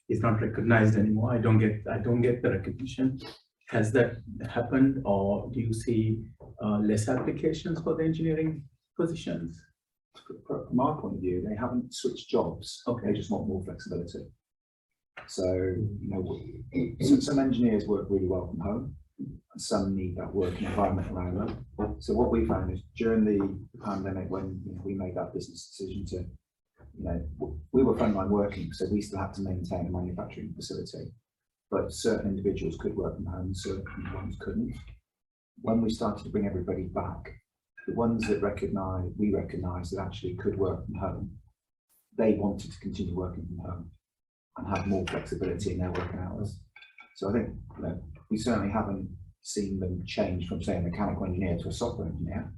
is not recognized anymore. I don't get the recognition. Has that happened, or do you see less applications for the engineering positions? From our point of view, they haven't switched jobs. Okay. They just want more flexibility. So, some engineers work really well from home, and some need that working environment around them. So what we found is during the pandemic, when we made that business decision to, we were frontline working, so we still had to maintain a manufacturing facility, but certain individuals could work from home, certain ones couldn't. When we started to bring everybody back, the ones that we recognised that actually could work from home, they wanted to continue working from home and have more flexibility in their working hours. So I think we certainly haven't seen them change from, say, a mechanical engineer to a software engineer,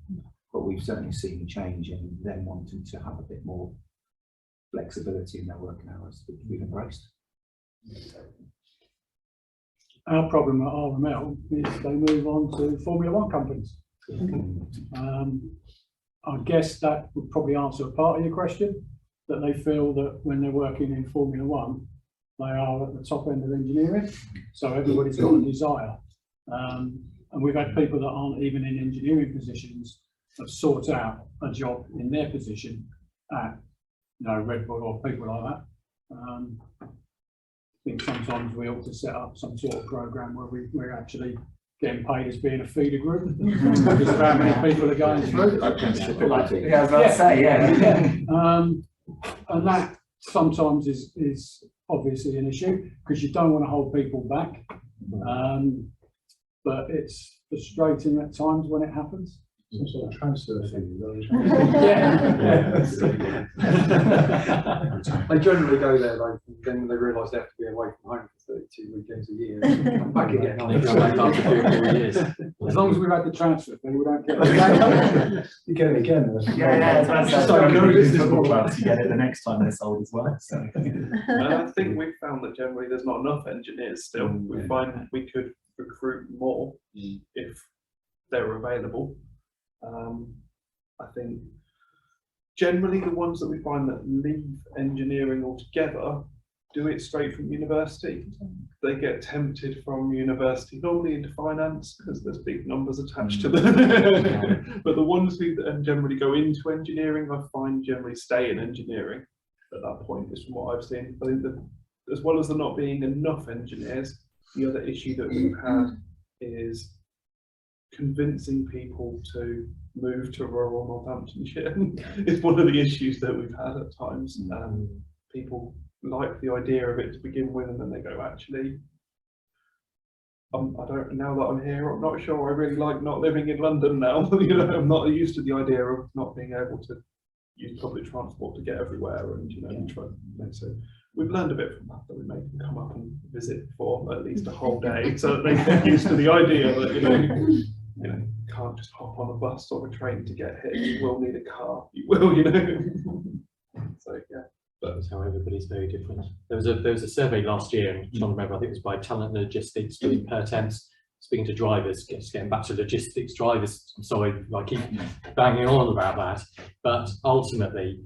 but we've certainly seen a change in them wanting to have a bit more flexibility in their working hours, which we've embraced. Our problem at RML is they move on to Formula One companies. I guess that would probably answer a part of your question, that they feel that when they're working in Formula One, they are at the top end of engineering. So everybody's got a desire. And we've had people that aren't even in engineering positions have sought out a job in their position at Red Bull or people like that. I think sometimes we ought to set up some sort of program where we're actually getting paid as being a feeder group. Because of how many people are going through. Yeah, I was about to say, yeah. And that sometimes is obviously an issue because you don't want to hold people back. But it's frustrating at times when it happens. Some sort of transfer thing. They generally go there, then they realise they have to be away from home for 32 weekends a year. Come back again. As long as we've had the transfer thing, we don't get it. You get it again. You get it the next time they're sold as well. So. I think we've found that generally there's not enough engineers still. We find we could recruit more if they're available. I think generally the ones that we find that leave engineering altogether do it straight from university. They get tempted from university, normally into finance, because there's big numbers attached to them. But the ones who generally go into engineering, I find generally stay in engineering at that point, is from what I've seen. I think that as well as there not being enough engineers, the other issue that we've had is convincing people to move to rural Northamptonshire. It's one of the issues that we've had at times. People like the idea of it to begin with, and then they go, actually, I don't. Now that I'm here, I'm not sure I really like not living in London now. I'm not used to the idea of not being able to use public transport to get everywhere, and so we've learned a bit from that we make them come up and visit for at least a whole day, so that they get used to the idea that you can't just hop on a bus or a train to get here. You will need a car. You will, So yeah. But that's how everybody's very different. There was a survey last year, I'm trying to remember, I think it was by Talent Logistics doing per temps, speaking to drivers, getting back to logistics drivers. I'm sorry, I keep banging on about that, but ultimately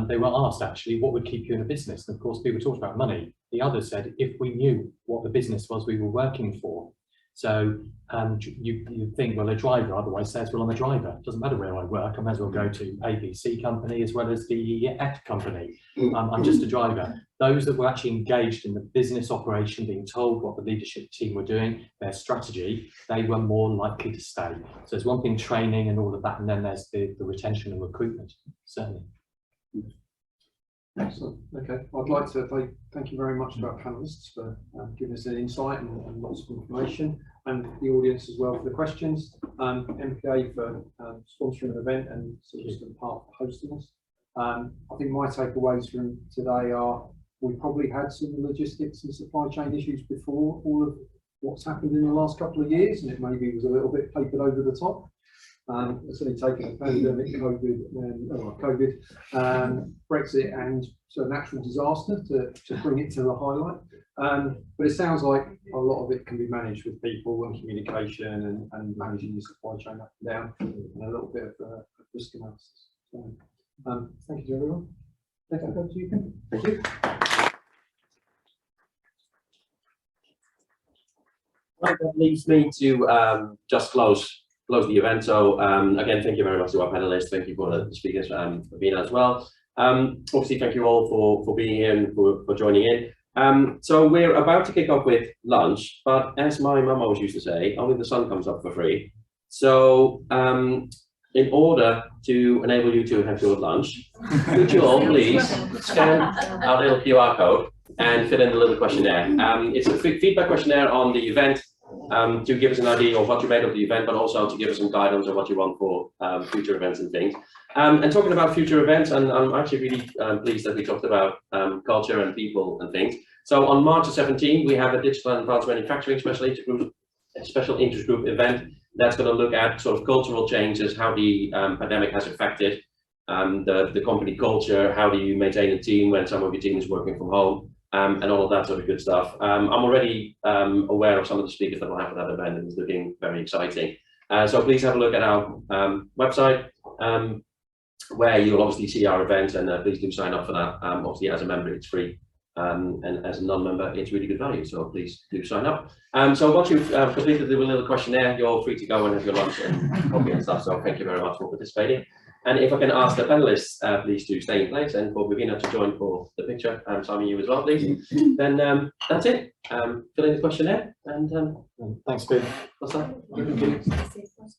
they were asked actually what would keep you in a business, and of course people talked about money. The others said if we knew what the business was we were working for. So you think, well, a driver otherwise says, well, I'm a driver. It doesn't matter where I work. I might as well go to ABC company as well as the X company. I'm just a driver. Those that were actually engaged in the business operation, being told what the leadership team were doing, their strategy, they were more likely to stay. So there's one thing, training and all of that, and then there's the retention and recruitment, certainly. Excellent. Okay, I'd like to thank you very much to our panelists for giving us an insight and lots of information, and the audience as well for the questions. MPA for sponsoring the event and Silverstone Park for hosting us. I think my takeaways from today are we probably had some logistics and supply chain issues before all of what's happened in the last couple of years, and it maybe was a little bit papered over the top. It's only taken a pandemic, COVID, Brexit, and so a natural disaster to bring it to the highlight. But it sounds like a lot of it can be managed with people and communication and managing your supply chain up and down, and a little bit of risk analysis. So, thank you to everyone. Thank you. Thank you. Right, that leaves me to just close the event. So again, thank you very much to our panelists. Thank you for the speakers for being as well. Obviously, thank you all for being here and for joining in. So we're about to kick off with lunch, but as my mum always used to say, only the sun comes up for free. So in order to enable you to have your lunch, could you all please scan our little QR code and fill in the little questionnaire. It's a feedback questionnaire on the event to give us an idea of what you made of the event, but also to give us some guidance on what you want for future events and things. And talking about future events, and I'm actually really pleased that we talked about culture and people and things. So on March 17, we have a digital and advanced manufacturing special interest group event that's going to look at sort of cultural changes, how the pandemic has affected the company culture, how do you maintain a team when some of your team is working from home, and all of that sort of good stuff. I'm already aware of some of the speakers that will have at that event, and it's looking very exciting. So please have a look at our website, where you'll obviously see our events, and please do sign up for that. Obviously, as a member, it's free. And as a non-member, it's really good value, so please do sign up. So once you've completed the little questionnaire, you're free to go and have your lunch and coffee and stuff. So thank you very much for participating. And if I can ask the panelists, please do stay in place, and for Bhavina to join for the picture, Simon, you as well, please. Then that's it. Fill in the questionnaire, and Thanks, Pete. what's that?